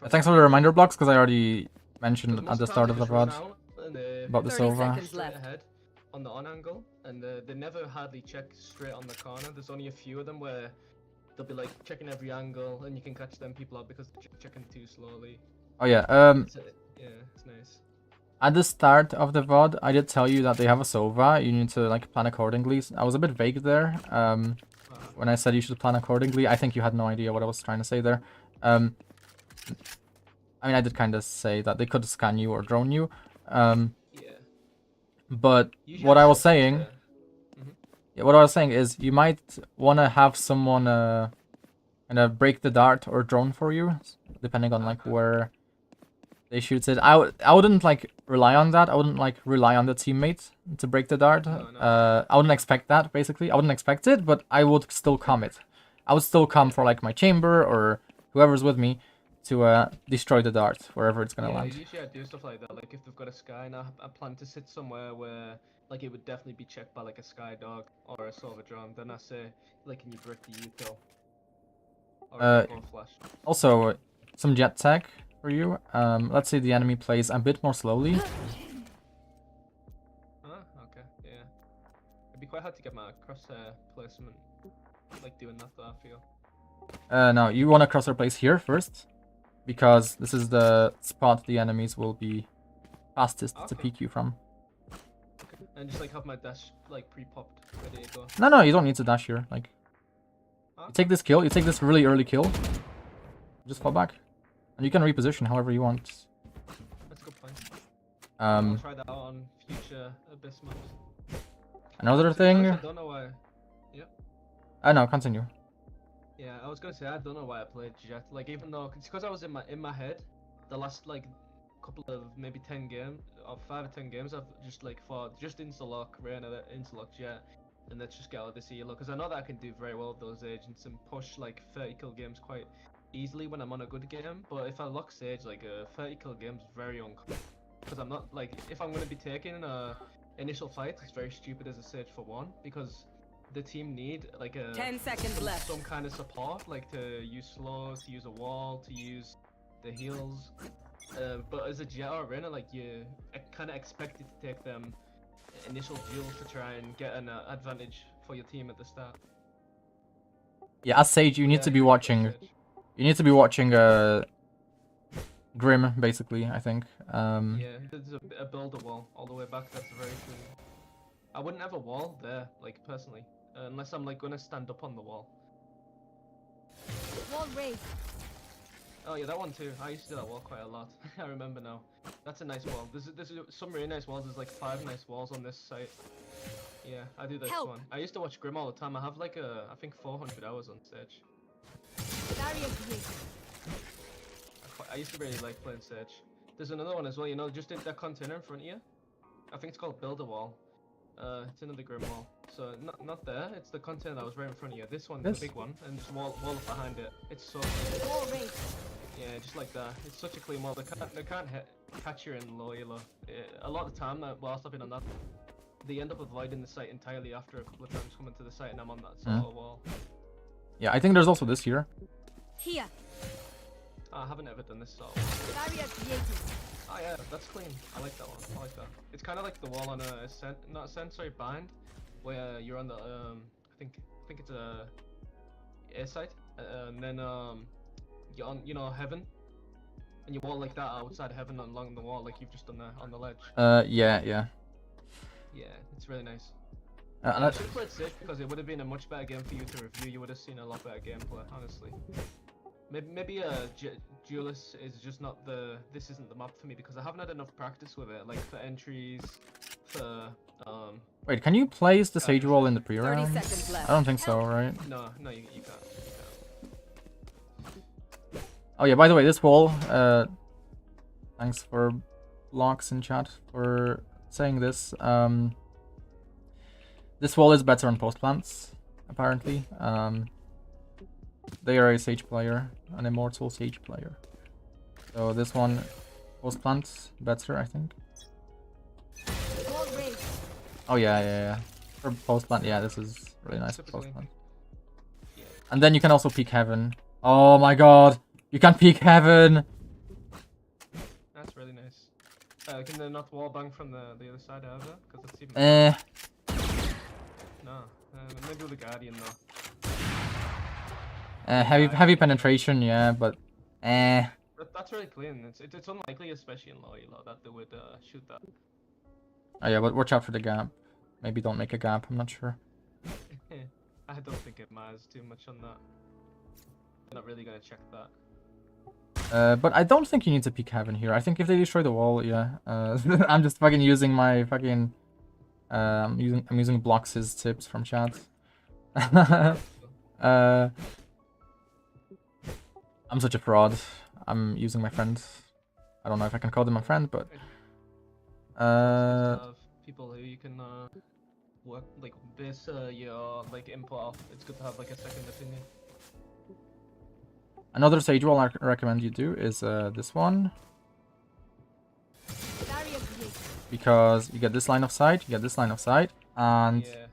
Thanks for the reminder blocks, because I already mentioned 'Cause at most the time start they of the just run VOD out and they about the 30 Sova. seconds straight left. ahead on the on angle, and they never hardly check straight on the corner. There's only a few of them where they'll be like checking every angle, and you can catch them people out because they're checking too slowly. Oh yeah, Yeah, it's nice. at the start of the VOD, I did tell you that they have a Sova. You need to like plan accordingly. I was a bit vague there. When I said you should plan accordingly, I think you had no idea what I was trying to say there. I mean, I did kind of say that they could scan you or drone you. Yeah. But Usually what I it's was just, saying, yeah, what I was saying is you might want to have someone kind of break the dart or drone for you, depending on like where they shoot it. I wouldn't like rely on that. I wouldn't like rely on the teammate to break the dart. No. I wouldn't expect that, basically. I wouldn't expect it, but I would still come it. I would still come for like my chamber or whoever's with me to destroy the dart wherever it's gonna land. Usually I do stuff like that. Like if they've got a sky, and I plan to sit somewhere where like it would definitely be checked by like a sky dog or a silver drone. Then I say, like, can you break the util? Or a go flash. Also, some Jett tech for you. Let's say the enemy plays a bit more slowly. Okay, yeah. It'd be quite hard to get my crosshair placement, like doing that though, I feel. No, you want to crosshair place here first, because this is the spot the enemies will be fastest to peek you from. Okay. And just like have my dash like pre-popped, ready to go. No, you don't need to dash here. Like, you take this kill, you take this really early kill, just fall back, and you can reposition however you want. That's a good point. I'll try that out on future Abyss maps. Another thing. I don't know why. Yep. No, continue. Yeah, I was gonna say I don't know why I played Jett. Like even though it's because I was in my head, the last like couple of maybe 10 games or 5 or 10 games I've just like thought just insta-lock Reyna, insta-lock Jett, and let's just get out of this elo because I know that I can do very well with those agents and push like 30 kill games quite easily when I'm on a good game. But if I lock Sage, like a 30 kill game is very uncomfortable because I'm not like if I'm gonna be taking a initial fight, it's very stupid as a Sage for one because the team need like a 10 seconds left. some kind of support, like to use slows, to use a wall, to use the heals. But as a Jett or Reyna, like you kind of expected to take them initial duels to try and get an advantage for your team at the start. Yeah, as Sage, you need to be watching. You need to be watching Grim, basically. I think. Yeah, there's a builder wall all the way back. That's very true. I wouldn't have a wall there, like personally, unless I'm like gonna stand up on the wall. Wall raised. Oh yeah, that one too. I used to do that wall quite a lot. I remember now. That's a nice wall. There's some really nice walls. There's like 5 nice walls on this site. Yeah, I do this one. I used to watch Grim all the time. I have like I think 400 hours on Sage. Barrier created. I used to really like playing Sage. There's another one as well, you know, just in that container in front of you. I think it's called Builder Wall. It's another Grim wall. So not there, it's the container that was right in front of you. This one's the big one, and just wall up behind it. It's so clean. Wall raised. Yeah, just like that. It's such a clean wall. They can't catch you in low elo. A lot of the time, whilst I've been on that, they end up avoiding the site entirely after a couple of times coming to the site, and I'm on that solo wall. Yeah, I think there's also this here. Here. I haven't ever done this solo. Barrier created. Oh yeah, that's clean. I like that one. I like that. It's kind of like the wall on a Ascent, not Ascent, sorry, Bind, where you're on the I think it's a air site, and then you're on, you know, Heaven, and you wall like that outside Heaven along the wall, like you've just done there on the ledge. Yeah. Yeah, it's really nice. And I should have played Sage because it would have been a much better game for you to review. You would have seen a lot better gameplay, honestly. Maybe Duelist is just not the. This isn't the map for me because I haven't had enough practice with it, like for entries, for Wait, can you place the Sage wall in the 30 pre-round? seconds left. I don't think so, right? No, you can't. Oh yeah, by the way, this wall, thanks for Locks in chat for saying this. This wall is better on post plants, apparently. They are a Sage player, an Immortal Sage player. So this one, post plant, better, I think. Oh yeah. For post plant, yeah, this is really nice for post plant. Yeah. And then you can also peek heaven. Oh my god, you can peek heaven. That's really nice. Can they not wall bang from the other side either? Because it's even. No. Maybe with the Guardian though. Heavy penetration, yeah, but That's really clean. It's unlikely, especially in low elo, that they would shoot that. Oh yeah, but watch out for the gap. Maybe don't make a gap. I'm not sure. I don't think it matters too much on that. They're not really gonna check that. But I don't think you need to peek heaven here. I think if they destroy the wall, yeah. I'm just fucking using my fucking. I'm using Blox's tips from chat. I'm such a fraud. I'm using my friend. I don't know if I can call them a friend, but Have people who you can work like base your like input off. It's good to have like a second opinion. another Sage wall I recommend you do is this one. Because you get this line of sight, and Yeah.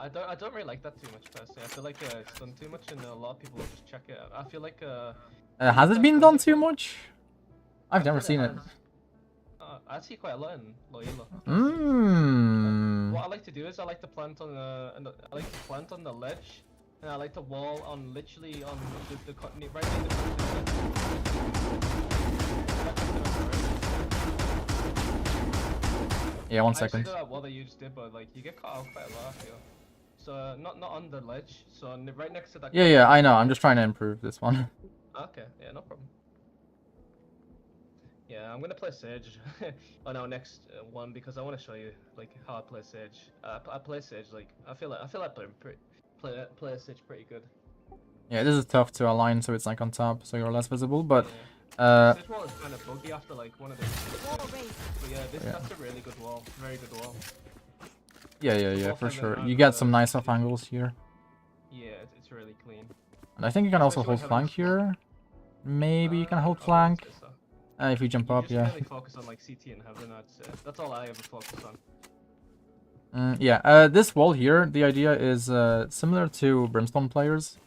I don't really like that too much personally. I feel like it's done too much, and a lot of people will just check it. I feel like has it been done too much? I've never seen it. I see quite a lot in Loyola. What I like to do is I like to plant on the ledge, and I like to wall on literally on the right in the Yeah, 1 I second. actually do that wall that you just did, but like you get caught out quite a lot, I feel. So not on the ledge, so right next to that. Yeah, I know. I'm just trying to improve this one. Okay, yeah, no problem. Yeah, I'm gonna play Sage on our next one because I want to show you like how I play Sage. I play Sage like I feel like play Sage pretty good. Yeah, this is tough to align so it's like on top, so you're less visible. But Sage wall is kind of buggy after like one of the. But yeah, that's a really good wall, very good wall. yeah, for sure. You get some nice off angles here, Yeah, it's really clean. and I think you can also Especially hold when flank here. Maybe you can hold I flank wouldn't say so. if you jump You up. just Yeah. really focus on like CT and heaven. I'd say that's all I ever focus on. Yeah. This wall here, the idea is similar to Brimstone players.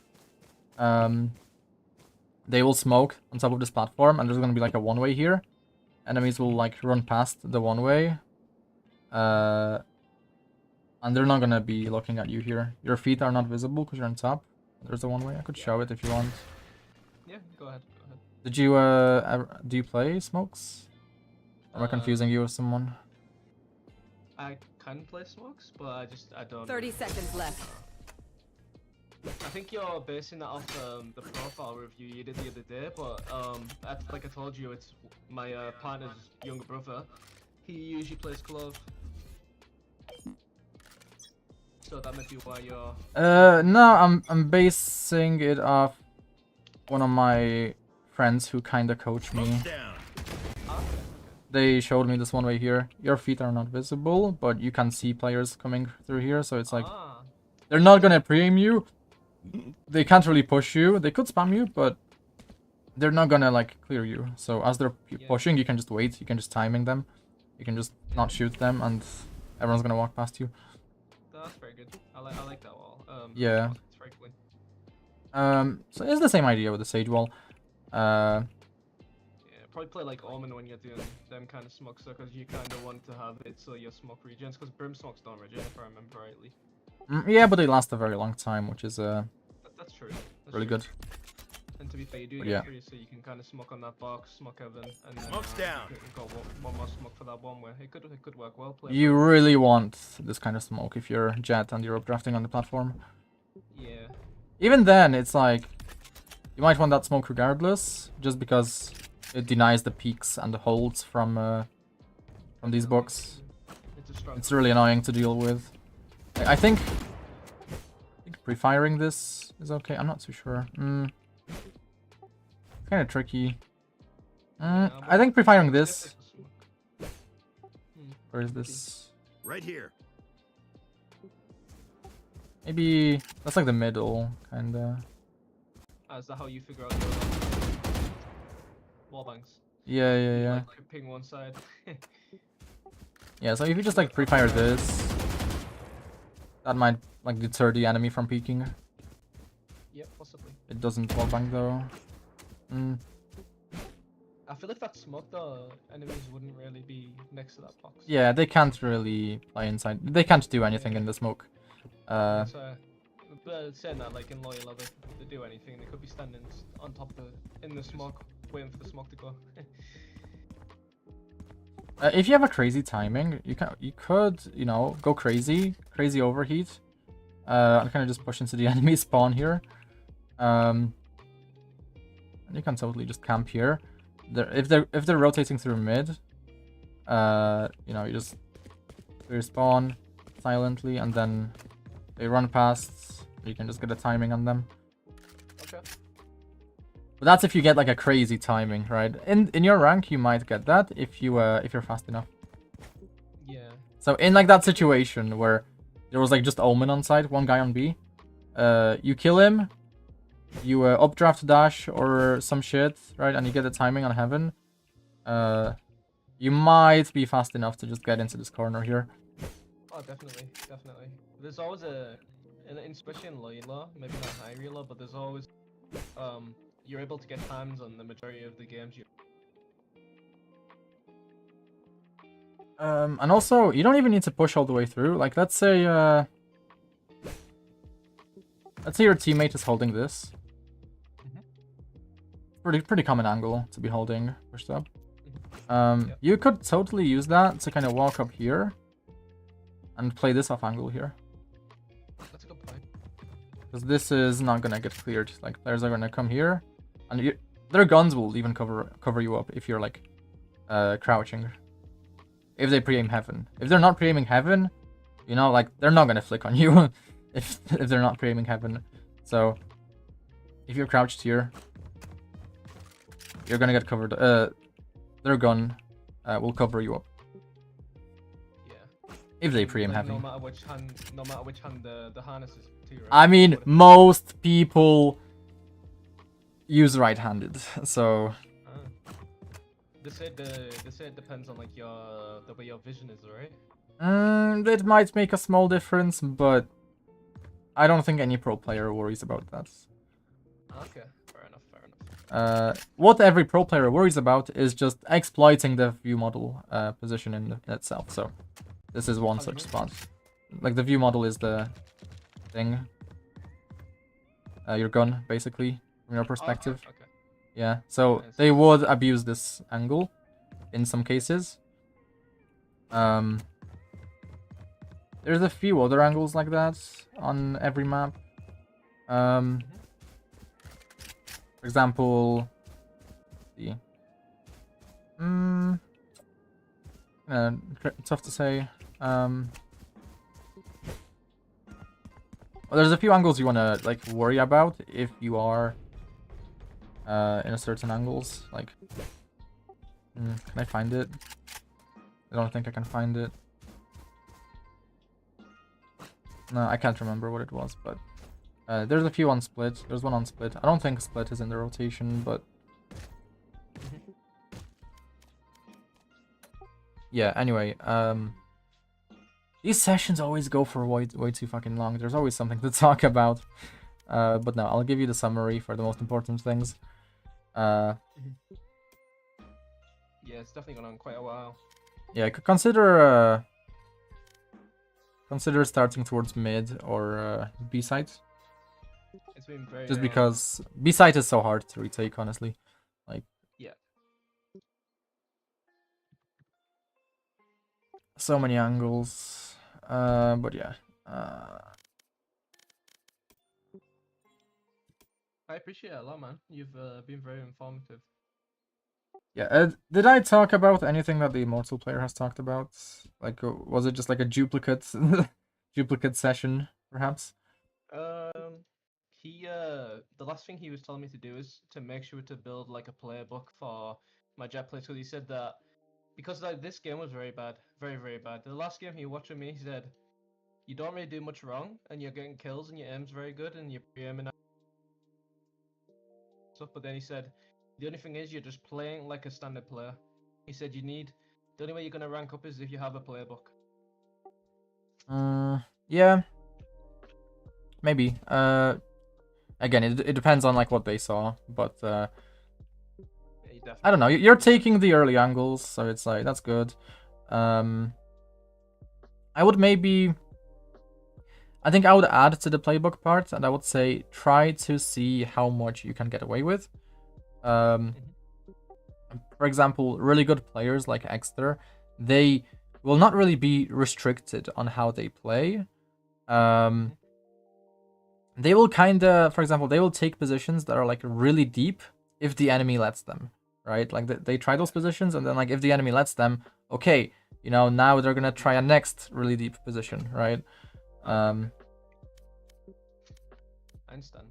They will smoke on top of this platform, and there's gonna be like a one-way here. Enemies will like run past the one-way. And they're not gonna be looking at you here. Your feet are not visible because you're on top. There's a one-way. I could show it if you want. Yeah, go ahead. Did you do you play smokes? Or am I confusing you with someone? I can play smokes, but I don't. 30 seconds left. I think you're basing that off the profile review you did the other day, but like I told you, it's my partner's younger brother. He usually plays Clove. So that might be why you're. No, I'm basing it off one of my friends who kinda coached me. They showed me this one way here. Your feet are not visible, but you can see players coming through here, so it's like they're not gonna pre-aim you. They can't really push you. They could spam you, but they're not gonna like clear you. So as they're pushing, you can just wait. You can just timing them. You can just not shoot them, and everyone's gonna walk past you. That's very good. I like that wall. Yeah. It's very clean. So it's the same idea with the Sage wall. Yeah, probably play like Omen when you're doing them kind of smokes, because you kind of want to have it so your smoke regens, because Brim smokes don't regen, if I remember rightly. Yeah, but they last a very long time, which is That's true. That's really true. good. And to be fair, you do Yeah. get free, so you can kind of smoke on that box, smoke heaven, and then Smoke's down. you've got one more smoke for that one way. It could work well. Play You really want this kind of smoke if you're Jett and you're updrafting on the platform. Yeah. Even then, it's like you might want that smoke regardless, just because it denies the peaks and the holds from these books. It's a strong. It's really annoying to deal with. I think pre-firing this is okay. I'm not too sure. It's kind of tricky. I think pre-firing this. Where is this? Right here. Maybe that's like the middle, kinda. Is that how you figure out your wall banks? Yeah, yeah, You yeah. like ping one side. Yeah, so if you just like pre-fire this, that might like deter the enemy from peeking. Yeah, possibly. It doesn't wallbang though. I feel if that smoke though, enemies wouldn't really be next to that box. Yeah, they can't really play inside. They can't do anything in the smoke. So, but saying that, like in loyal, they do anything. They could be standing on top of in the smoke, waiting for the smoke to go. If you have a crazy timing, you could go crazy overheat, and kind of just push into the enemy spawn here. And you can totally just camp here. If they're rotating through mid, you just clear spawn silently, and then they run past. You can just get a timing on them. Okay. But that's if you get like a crazy timing, right? In your rank, you might get that if you're fast enough. Yeah. So in like that situation where there was like just Omen on site, one guy on B, you kill him, you updraft dash or some shit, right? And you get the timing on Heaven. You might be fast enough to just get into this corner here. Oh, definitely. There's always especially in low, maybe not high reload, but there's always you're able to get times on the majority of the games you. And also, you don't even need to push all the way through. Like, let's say your teammate is holding this. Pretty common angle to be holding pushed up. You could totally use that to kind of walk up here and play this off angle here. That's a good point. Because this is not gonna get cleared. Like, players are gonna come here, and their guns will even cover you up if you're like crouching. If they pre-aim Heaven. If they're not pre-aiming Heaven, like they're not gonna flick on you if they're not pre-aiming Heaven. So if you're crouched here, you're gonna get covered. Their gun will cover you up. Yeah. If they pre-aim Like, Heaven. no matter which hand the harness is to, right? I mean, most people use right-handed, so. They say it depends on like the way your vision is, right? It might make a small difference, but I don't think any pro player worries about that. Okay, fair enough. What every pro player worries about is just exploiting the view model position in itself. So this is one such spot. Like the view model is the thing. Your gun, basically, from your perspective. Okay. Yeah, so Nice. they would abuse this angle in some cases. There's a few other angles like that on every map. For example, tough to say. Well, there's a few angles you want to like worry about if you are in a certain angles. Like, can I find it? I don't think I can find it. No, I can't remember what it was, but there's a few on split. There's one on split. I don't think split is in the rotation, but yeah. Anyway, these sessions always go for way too fucking long. There's always something to talk about. But no, I'll give you the summary for the most important things. Yeah, it's definitely gone on quite a while. Yeah, consider starting towards mid or B site. It's been very Just because B site is so hard to retake, honestly. Like, yeah. So many angles. But yeah. I appreciate it a lot, man. You've been very informative. Yeah, did I talk about anything that the Immortal player has talked about? Like, was it just like a duplicate session, perhaps? The last thing he was telling me to do is to make sure to build like a player book for my Jett plays, because he said that because like this game was very bad, very bad. The last game he watched with me, he said you don't really do much wrong, and you're getting kills, and your aim's very good, and you're pre-aiming stuff. But then he said, the only thing is you're just playing like a standard player. He said the only way you're gonna rank up is if you have a playbook. Yeah. Maybe. Again, it depends on like what they saw, but Yeah, you definitely. I don't know. You're taking the early angles, so it's like that's good. I would maybe. I think I would add to the playbook part, and I would say try to see how much you can get away with. For example, really good players like Exeter, they will not really be restricted on how they play. They will for example, they will take positions that are like really deep if the enemy lets them, right? Like they try those positions, and then like if the enemy lets them, okay, you know, now they're gonna try a next really deep position, right? I understand.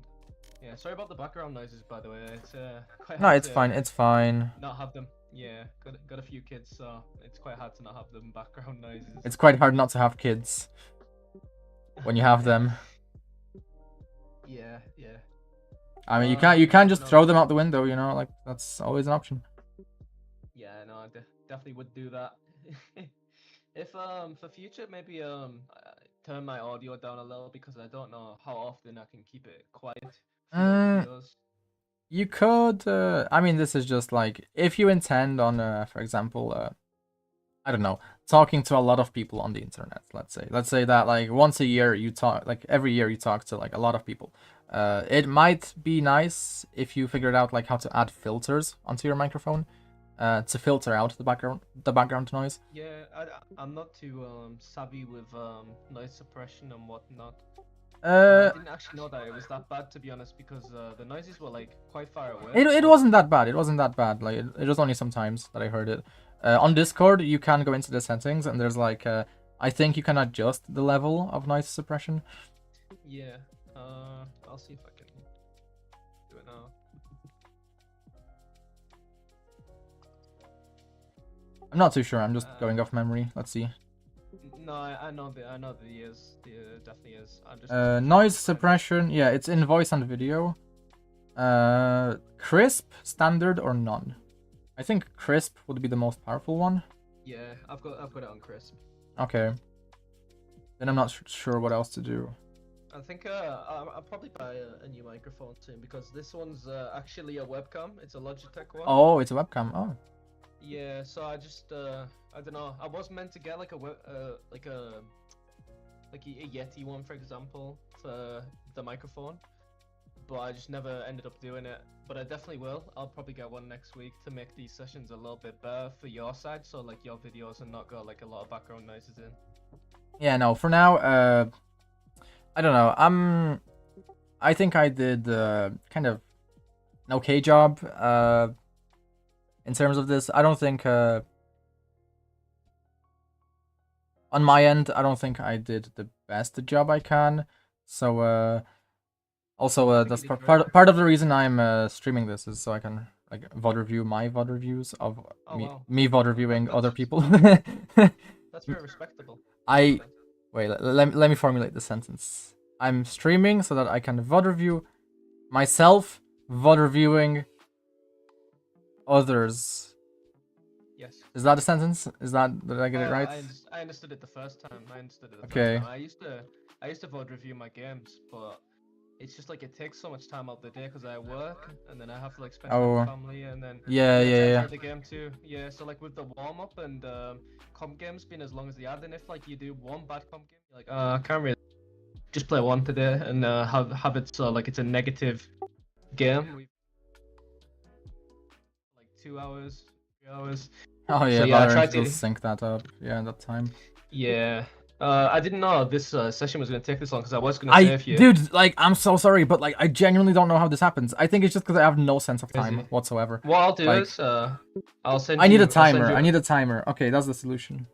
Yeah, sorry about the background noises, by the way. It's quite No, hard it's to fine. It's fine. not have them. Yeah, got a few kids, so it's quite hard to not have them background noises. It's quite hard not to have kids when you have them. Yeah. I mean, you can't just throw them out the window, you know, like that's always an option. Yeah, no, I definitely would do that. If for future, maybe turn my audio down a little, because I don't know how often I can keep it quiet for your videos. You could, I mean, this is just like, if you intend on, for example, I don't know, talking to a lot of people on the internet, let's say that like once a year you talk, like every year you talk to like a lot of people. It might be nice if you figured out like how to add filters onto your microphone, to filter out the background noise. Yeah, I'm not too savvy with noise suppression and whatnot. I didn't actually know that it was that bad, to be honest, because the noises were like quite far away. It wasn't that bad. It wasn't that bad. Like it was only sometimes that I heard it. On Discord, you can go into the settings, and there's like I think you can adjust the level of noise suppression. Yeah. I'll see if I can do it now. I'm not too sure. I'm just going off memory. Let's see. No, I know there is. There definitely is. I'm just Noise suppression. Yeah, it's in voice and video. Crisp, standard, or none. I think crisp would be the most powerful one. Yeah, I've got it on crisp. Okay. Then I'm not sure what else to do. I think I'll probably buy a new microphone soon, because this one's actually a webcam. It's a Logitech one. Oh, it's a webcam. Oh. Yeah, so I just I don't know. I was meant to get like a Yeti one, for example, for the microphone, but I just never ended up doing it. But I definitely will. I'll probably get one next week to make these sessions a little bit better for your side, so like your videos and not got like a lot of background noises in. Yeah, no. For now, I don't know. I think I did kind of an okay job in terms of this. I don't think on my end, I don't think I did the best job I can. So also that's part of the reason I'm streaming this is so I can like VOD review my VOD reviews of me VOD reviewing other people. That's very respectable. Wait, let me formulate the sentence. I'm streaming so that I can VOD review myself, VOD reviewing others. Yes. Is that a sentence? Did I get it right? I understood it the first time. Okay. I used to VOD review my games, but it's just like it takes so much time out of the day because I work and then I have to like spend time with family and then yeah. the game too. Yeah, so like with the warm up and comp games being as long as they are, then if like you do one bad comp game, you're like, I can't really just play one today and have it so like it's a negative game. Like 2 hours, 3 hours. Oh yeah, so, yeah, Valorant I tried to sync that up. Yeah, that time. Yeah. I didn't know this session was going to take this long because I was going to save you. Dude, like, I'm so sorry, but like, I genuinely don't know how this happens. I think it's just because I have no sense of time whatsoever. What I'll do like, is, I'll send you... I need a timer. I need a timer. Okay, that's the solution.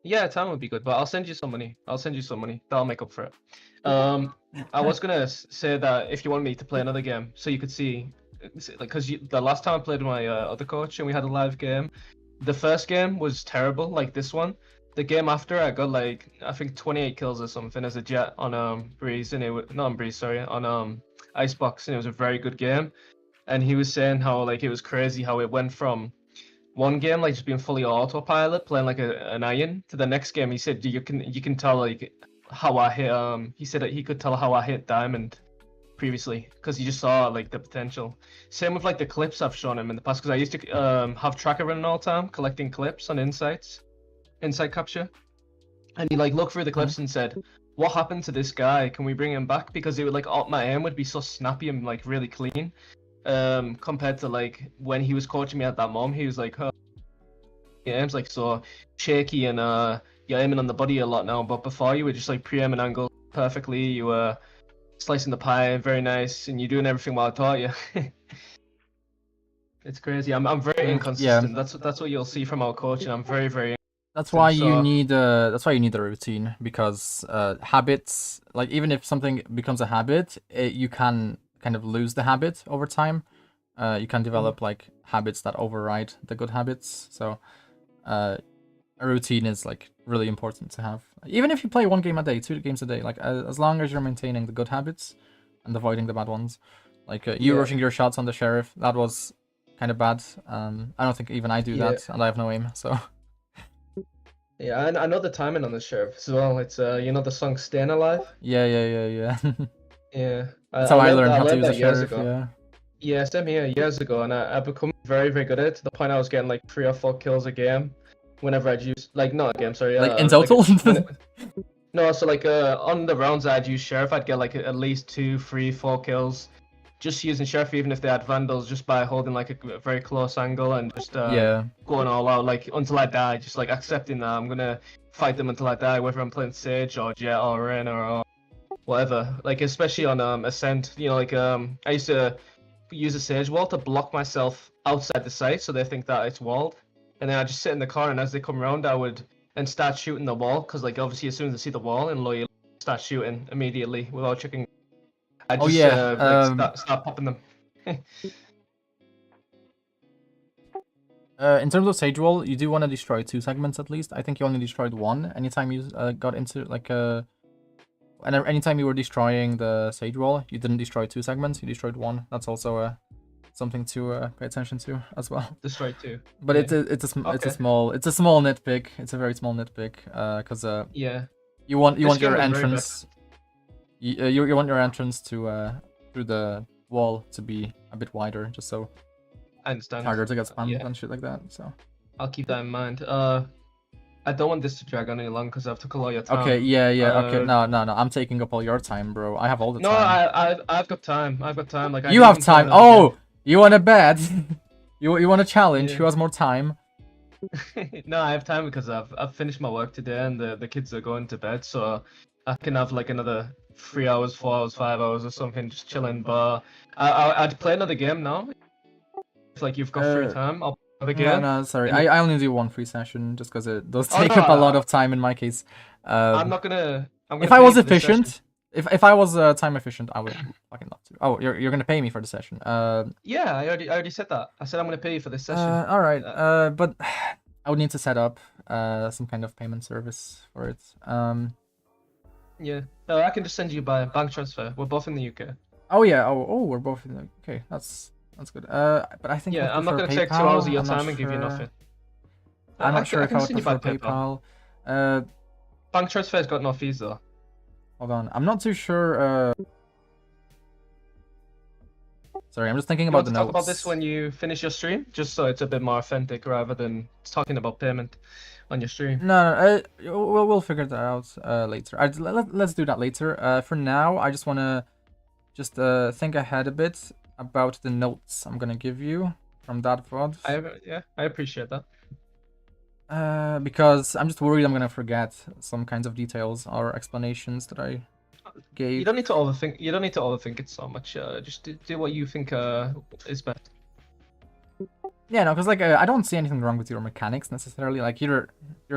Yeah, a timer would be good, but I'll send you some money. That'll make up for it. I was going to say that if you want me to play another game, so you could see... Like, because the last time I played with my other coach and we had a live game, the first game was terrible, like this one. the game after I got like I think 28 kills or something as a Jett on Breeze, and it was not on Breeze, sorry, on Icebox, and it was a very good game. And he was saying how like it was crazy how it went from one game like just being fully autopilot, playing like an iron, to the next game. He said you can tell like how I hit. He said that he could tell how I hit Diamond previously because he just saw like the potential. Same with like the clips I've shown him in the past because I used to have tracker running all the time, collecting clips on insight capture, and he like looked through the clips and said, "What happened to this guy? Can we bring him back?" Because it would like my aim would be so snappy and like really clean. Compared to like when he was coaching me at that moment, he was like, "Oh, your aim's like so shaky and you're aiming on the body a lot now." But before you were just like pre-aiming angle perfectly, you were slicing the pie very nice, and you're doing everything while I taught you. It's crazy. I'm very inconsistent. That's what you'll see from our coaching. I'm very. That's why you need a routine, because habits, like even if something becomes a habit, you can kind of lose the habit over time. You can develop like habits that override the good habits. So a routine is like really important to have. Even if you play 1 game a day, 2 games a day, like as long as you're maintaining the good habits and avoiding the bad ones. Like you rushing your shots on the sheriff, that was kind of bad. I don't think even I do that, and I have no aim, so. Yeah, and I know the timing on the sheriff as well. It's you know the song "Staying Alive." Yeah. Yeah. That's how I learned how to use the years sheriff. ago. Yeah. Yeah, same here years ago, and I become very good at it to the point I was getting like 3 or 4 kills a game whenever I'd use not a game, sorry. Like in total? No, so like on the rounds I'd use sheriff, I'd get like at least 2, 3, 4 kills just using sheriff, even if they had vandals, just by holding like a very close angle and just going all out, like until I die, just like accepting that I'm gonna fight them until I die, whether I'm playing Sage or Jett or Reyna or whatever. Like especially on Ascent, you know, like I used to use a Sage wall to block myself outside the site so they think that it's walled, and then I just sit in the car, and as they come around I would then start shooting the wall, because like obviously as soon as they see the wall and low, you start shooting immediately without checking. I just start popping them. In terms of Sage Wall, you do want to destroy 2 segments at least. I think you only destroyed 1 anytime you got into like and anytime you were destroying the Sage Wall, you didn't destroy 2 segments, you destroyed 1. That's also something to pay attention to as well. Destroy 2. But it's a small nitpick. It's a very small nitpick because you want your entrance. You want your entrance to through the wall to be a bit wider, just so I understand. harder to get spammed and shit like that. So I'll keep that in mind. I don't want this to drag on any long because I've took a lot of your time. Okay, okay. No. I'm taking up all your time, bro. I have all the time. No, I've got time. Like you have time. Oh, you want to bet? you want to challenge? Who has more time? No, I have time because I've finished my work today and the kids are going to bed, so I can have like another 3 hours, 4 hours, 5 hours or something, just chilling. But I'd play another game now. If like you've got free time, I'll play the game. No, sorry. I only do 1 free session just because it does take up a lot of time in my case. I'm gonna if I was efficient, if I was time efficient, I would fucking love to. Oh, you're gonna pay me for the session. Yeah, I already said that. I said I'm gonna pay you for this session. All right. But I would need to set up some kind of payment service for it. Yeah. No, I can just send you by bank transfer. We're both in the UK. Oh yeah. Oh, we're both in the. Okay, that's good. But I think I'm not gonna take 2 hours of your time and give you nothing. I'm not sure if I would prefer PayPal. Bank transfer's got no fees though. Hold on, I'm not too sure. Sorry, I'm just thinking about the notes. Talk about this when you finish your stream, just so it's a bit more authentic rather than talking about payment on your stream. No, we'll figure that out later. Let's do that later. For now, I just wanna think ahead a bit about the notes I'm gonna give you from that VOD. I appreciate that. Because I'm just worried I'm gonna forget some kinds of details or explanations that I gave. You don't need to overthink. You don't need to overthink it so much. Just do what you think is best. Yeah, no, because like I don't see anything wrong with your mechanics necessarily. Like your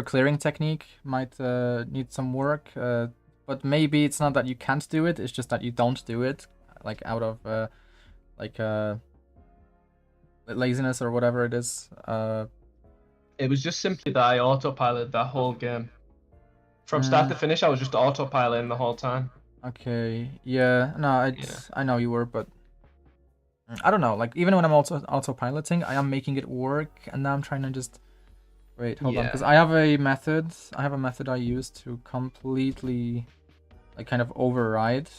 clearing technique might need some work, but maybe it's not that you can't do it. It's just that you don't do it, like out of laziness or whatever it is. It was just simply that I autopiloted that whole game. From start to finish, I was just autopiloting the whole time. Okay, yeah, no, I know you were, but I don't know. Like even when I'm also autopiloting, I am making it work, and now I'm trying to just wait. Hold on, because I have a method. I have a method I use to completely, like, kind of override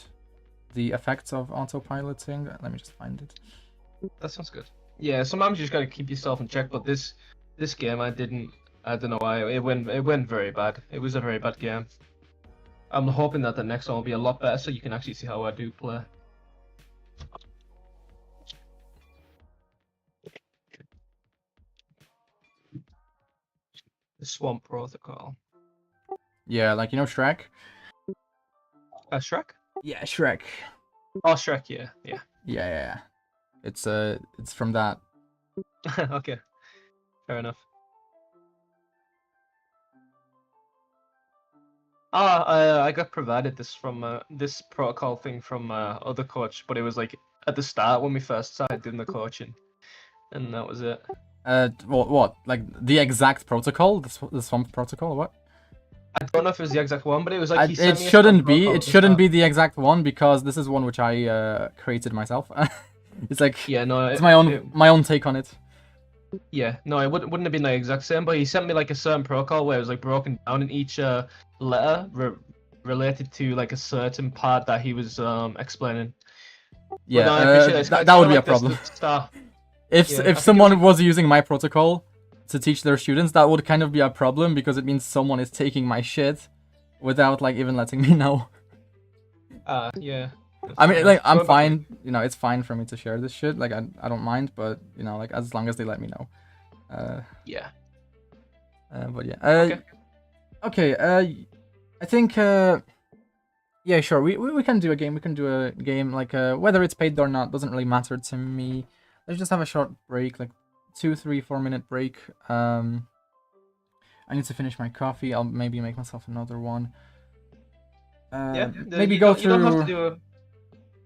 the effects of autopiloting. Let me just find it. That sounds good. Yeah, sometimes you just gotta keep yourself in check. But this game, I don't know why it went very bad. It was a very bad game. I'm hoping that the next one will be a lot better, so you can actually see how I do play. The Swamp Protocol. Yeah, like, you know Shrek? Shrek? Yeah, Shrek. Oh, Shrek. Yeah. Yeah. It's from that. Okay. Fair enough. I got provided this from this protocol thing from other coach, but it was like at the start when we first started doing the coaching, and that was it. What? Like the exact protocol? The Swamp Protocol, or what? I don't know if it was the exact one, but it was like he sent It me a shouldn't Swamp be. protocol It at the shouldn't start. be the exact one, because this is one which I created myself. It's like, Yeah, no, it's my own take on it. Yeah, no, it wouldn't have been the exact same, but he sent me like a certain protocol where it was like broken down in each letter related to like a certain part that he was explaining. Yeah, no, I appreciate it. It's that kinda would be a like problem. the star. If Yeah, I think it someone was was using my protocol to teach their students, that would kind of be a problem, because it means someone is taking my shit without like even letting me know. Yeah. I mean, like, I'm Going back- fine. You know, it's fine for me to share this shit. Like, I don't mind, but you know, like, as long as they let me know. Yeah. But yeah. Okay. Okay. I think. Yeah, sure. We can do a game. We can do a game. Like, whether it's paid or not doesn't really matter to me. Let's just have a short break, like 2, 3, 4 minute break. I need to finish my coffee. I'll maybe make myself another one. Maybe go through. You don't have to do a.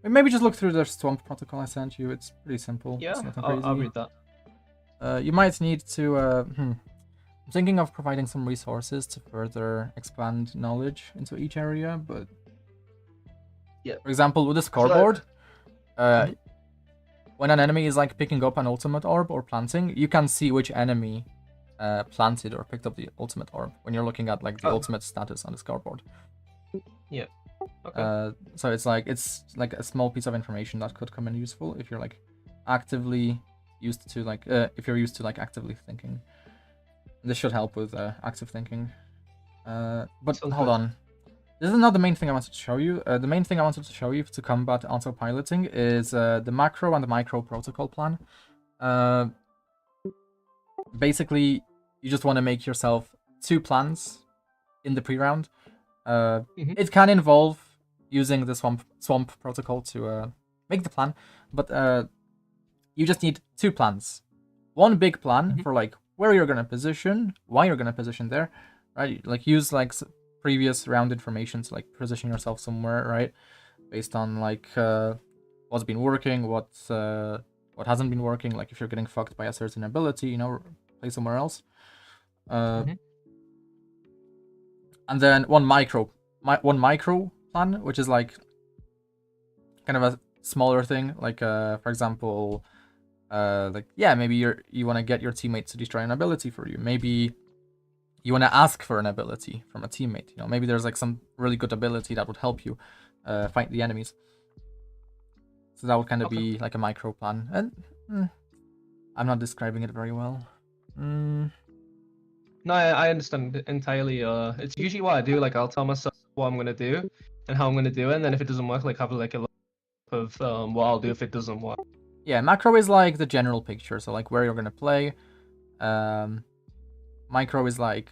Maybe just look through the Swamp Protocol I sent you. It's pretty simple. Yeah, It's nothing I'll crazy. read that. You might need to. I'm thinking of providing some resources to further expand knowledge into each area, but yeah. For example, with the scoreboard, when an enemy is like picking up an ultimate orb or planting, you can see which enemy planted or picked up the ultimate orb when you're looking at like the ultimate status on the scoreboard. Yeah. Okay. So it's like a small piece of information that could come in useful if you're like actively used to like if you're used to like actively thinking. This should help with active thinking. But Sounds hold good. on. This is not the main thing I wanted to show you. The main thing I wanted to show you to combat autopiloting is the macro and the micro protocol plan. Basically, you just want to make yourself 2 plans in the pre-round. It can involve using the swamp protocol to make the plan, but you just need 2 plans. One big plan for like where you're gonna position, why you're gonna position there, right? Like use like previous round information to like position yourself somewhere, right? Based on like what's been working, what hasn't been working. Like if you're getting fucked by a certain ability, you know, play somewhere else. And then one micro plan, which is like kind of a smaller thing. Like for example, like maybe you want to get your teammate to destroy an ability for you. Maybe you want to ask for an ability from a teammate. You know, maybe there's like some really good ability that would help you fight the enemies. So that would kind of be like a micro plan. And I'm not describing it very well. No, I understand entirely. It's usually what I do. Like I'll tell myself what I'm gonna do and how I'm gonna do it, and then if it doesn't work, like have like a look of what I'll do if it doesn't work. Yeah, macro is like the general picture, so like where you're gonna play. Micro is like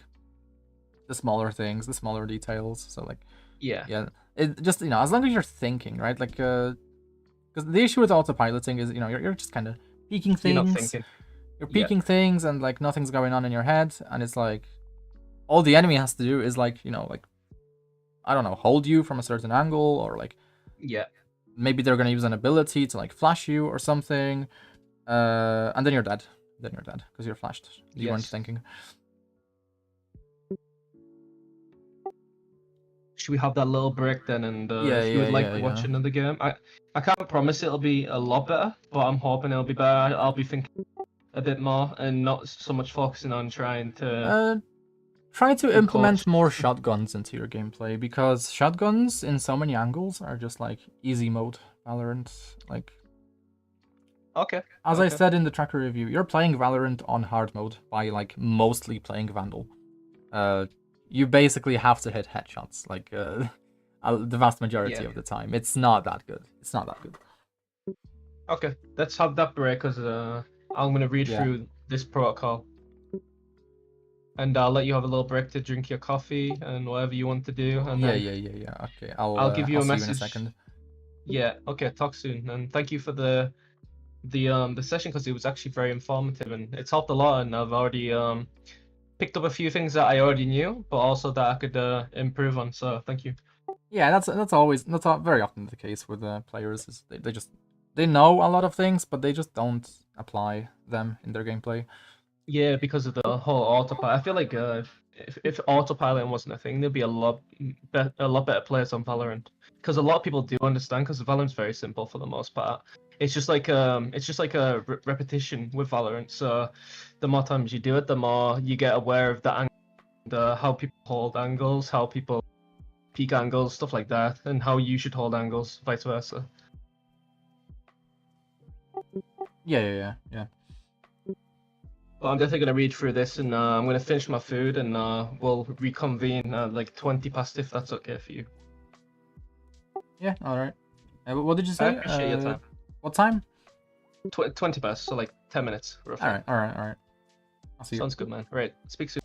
the smaller things, the smaller details. So like Yeah. it just, you know, as long as you're thinking, right? Like because the issue with autopiloting is, you know, you're just kind of peeking things. You're not thinking. You're peeking things and like nothing's going on in your head, and it's like all the enemy has to do is like, you know, like I don't know, hold you from a certain angle, or like maybe they're gonna use an ability to like flash you or something, and then you're dead. then you're dead because you're flashed. You weren't Yes. thinking. Should we have that little break then? And Yeah, if you would yeah, like yeah, to watch yeah. another game, I can't promise it'll be a lot better, but I'm hoping it'll be better. I'll be thinking a bit more and not so much focusing on trying to. Try to Be implement cautious. more shotguns into your gameplay because shotguns in so many angles are just like easy mode Valorant. Like Okay. as I okay. said in the tracker review, you're playing Valorant on hard mode by like mostly playing Vandal. You basically have to hit headshots like the vast majority Yeah. of the time. It's not that good. It's not that good. Okay, let's have that break because I'm gonna read Yeah. through this protocol, and I'll let you have a little break to drink your coffee and whatever you want to do, and Yeah, then yeah. Okay, I'll give you I'll a see message. you in a second. Yeah. Okay. Talk soon, and thank you for the session because it was actually very informative and it's helped a lot, and I've already picked up a few things that I already knew, but also that I could improve on. So thank you. Yeah, that's very often the case with players. Is they know a lot of things, but they just don't apply them in their gameplay. Yeah, because of the whole autopilot. I feel like if autopilot wasn't a thing, there'd be a lot better players on Valorant. Because a lot of people do understand, because Valorant's very simple for the most part. It's just like a repetition with Valorant. So the more times you do it, the more you get aware of how people hold angles, how people peak angles, stuff like that, and how you should hold angles, vice versa. Yeah. But I'm definitely gonna read through this, and I'm gonna finish my food, and we'll reconvene like 20 past if that's okay for you. Yeah, all right. What did you I say? appreciate your time. What time? 20 past, so like 10 minutes roughly. All right. I'll see you. Sounds good, man. Right, speak soon.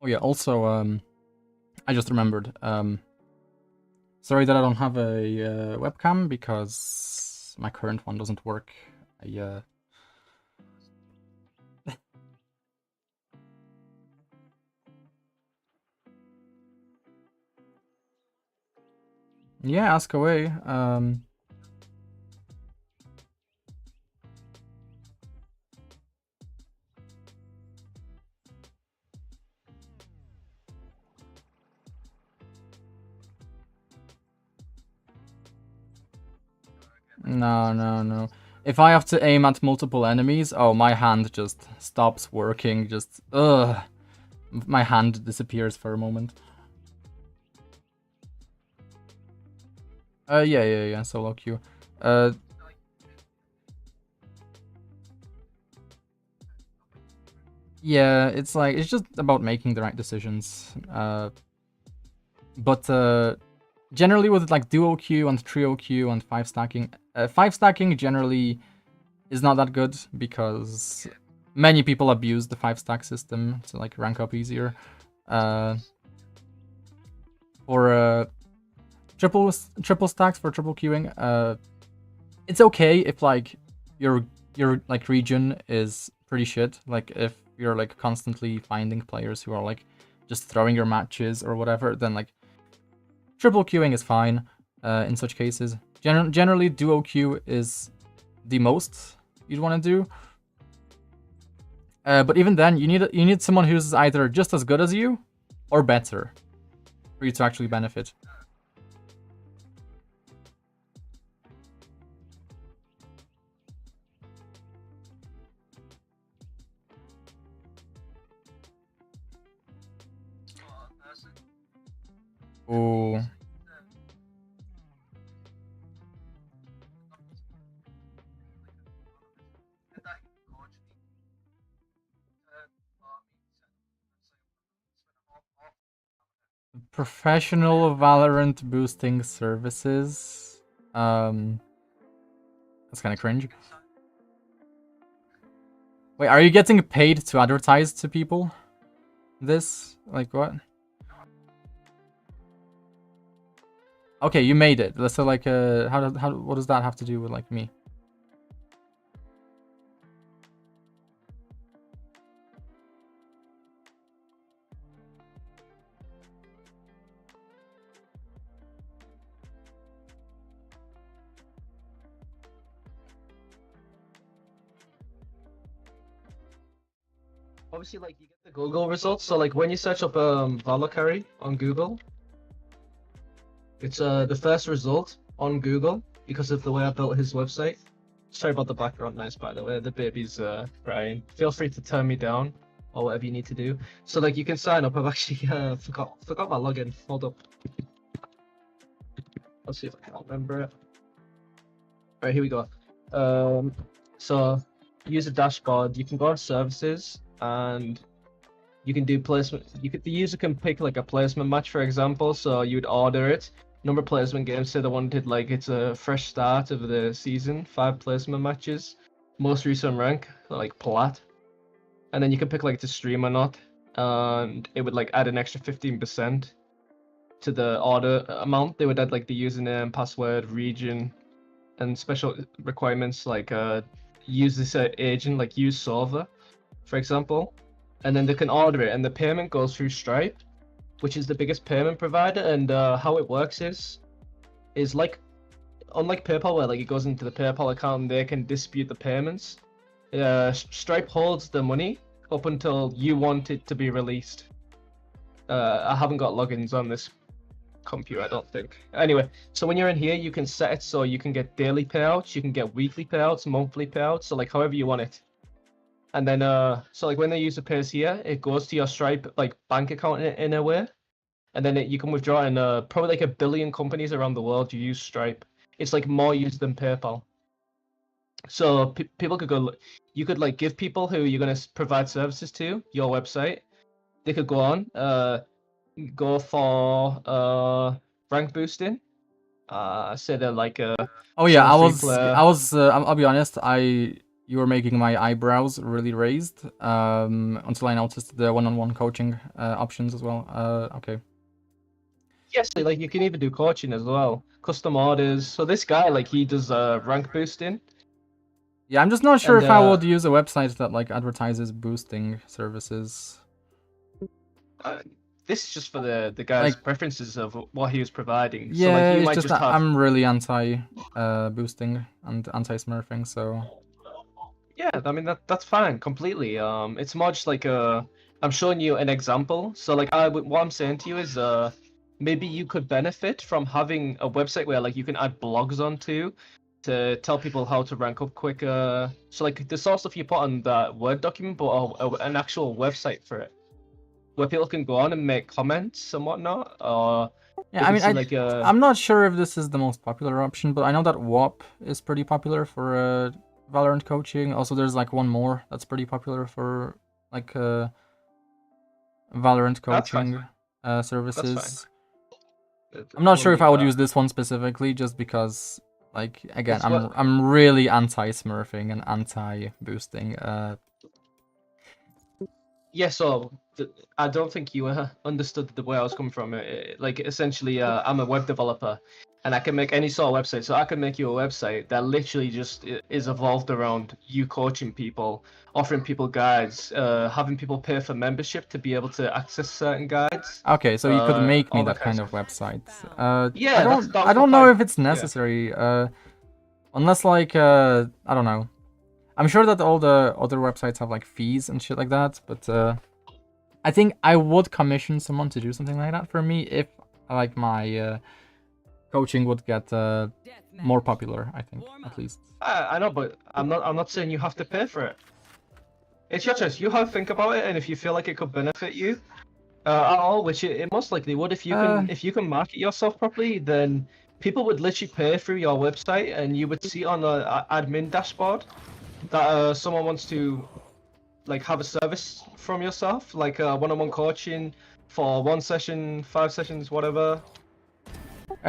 Oh yeah, also, I just remembered. Sorry that I don't have a webcam because my current one doesn't work. I Yeah, ask away. No, no, no. If I have to aim at multiple enemies, oh, my hand just stops working. Just, ugh. My hand disappears for a moment. Yeah, solo queue. Yeah, it's like, it's just about making the right decisions. But generally with like duo queue and trio queue and 5 stacking, 5 stacking generally is not that good because many people abuse the 5 stack system to like rank up easier. For triple stacks for triple queuing, it's okay if like your like region is pretty shit. Like if you're like constantly finding players who are like just throwing your matches or whatever, then like triple queuing is fine in such cases. Generally, duo queue is the most you'd want to do. But even then, you need someone who's either just as good as you or better for you to actually benefit. Ooh. Professional Valorant boosting services. That's kind of cringe. Wait, are you getting paid to advertise to people? This? Like what? Okay, you made it. So like, what does that have to do with like me? Obviously, like you get the Google results. So like when you search up Valorant on Google, it's the first result on Google because of the way I built his website. Sorry about the background noise, by the way. The baby's crying. Feel free to turn me down or whatever you need to do. So like you can sign up. I've actually forgot my login. Hold up. Let's see if I can remember it. All right, here we go. So use a dashboard. You can go on services and you can do placement. The user can pick like a placement match, for example. So you'd order it. Number of placement games. Say they wanted like it's a fresh start of the season. 5 placement matches. Most recent rank like plat. And then you can pick like to stream or not. And it would like add an extra 15% to the order amount. They would add like the username, password, region, and special requirements like use this agent, like use solver, for example, and then they can order it, and the payment goes through Stripe, which is the biggest payment provider. And how it works is like, unlike PayPal, where like it goes into the PayPal account and they can dispute the payments. Stripe holds the money up until you want it to be released. I haven't got logins on this computer, I don't think. Anyway, so when you're in here, you can set it so you can get daily payouts, you can get weekly payouts, monthly payouts, so like however you want it. And then so like when the user pays here, it goes to your Stripe like bank account in a way, and then you can withdraw. And probably like 1 billion companies around the world use Stripe. It's like more used than PayPal. So people could go, you could like give people who you're gonna provide services to your website. They could go on, go for rank boosting. Say they're like Oh yeah, some free player. I'll be honest, you were making my eyebrows really raised until I noticed the one-on-one coaching options as well. Okay. Yes, like you can even do coaching as well, custom orders. So this guy, like he does rank boosting. Yeah, I'm just not sure And, if I would use a website that like advertises boosting services. This is just for the guy's Like- preferences of what he was providing. Yeah, so, like, you it's might just just that have... I'm really anti boosting and anti-smurfing, so Yeah, I mean that's fine completely. It's more just like I'm showing you an example. So like what I'm saying to you is maybe you could benefit from having a website where like you can add blogs onto to tell people how to rank up quicker. So like the sort of stuff you put on that Word document, but an actual website for it, where people can go on and make comments and whatnot. Or yeah, I mean, I'm not sure if this is the most popular option, but I know that WAP is pretty popular for Valorant coaching. Also, there's like one more that's pretty popular for like Valorant coaching services. I'm not sure if I would use this one specifically, just because, like, again, I'm really anti-smurfing and anti-boosting. Yeah, so I don't think you understood the way I was coming from. Like, essentially, I'm a web developer, and I can make any sort of website. So I can make you a website that literally just is evolved around you coaching people, offering people guides, having people pay for membership to be able to access certain guides. Okay, so you could make me all that that kind kind of website. Yeah, I don't know if it's necessary. Unless like I don't know. I'm sure that all the other websites have like fees and shit like that, but I think I would commission someone to do something like that for me if like my coaching would get more popular. I think at least. I know, but I'm not saying you have to pay for it. It's your choice. You have to think about it, and if you feel like it could benefit you at all, which it most likely would, if you can market yourself properly, then people would literally pay through your website, and you would see on the admin dashboard that someone wants to like have a service from yourself, like one-on-one coaching for 1 session, 5 sessions, whatever.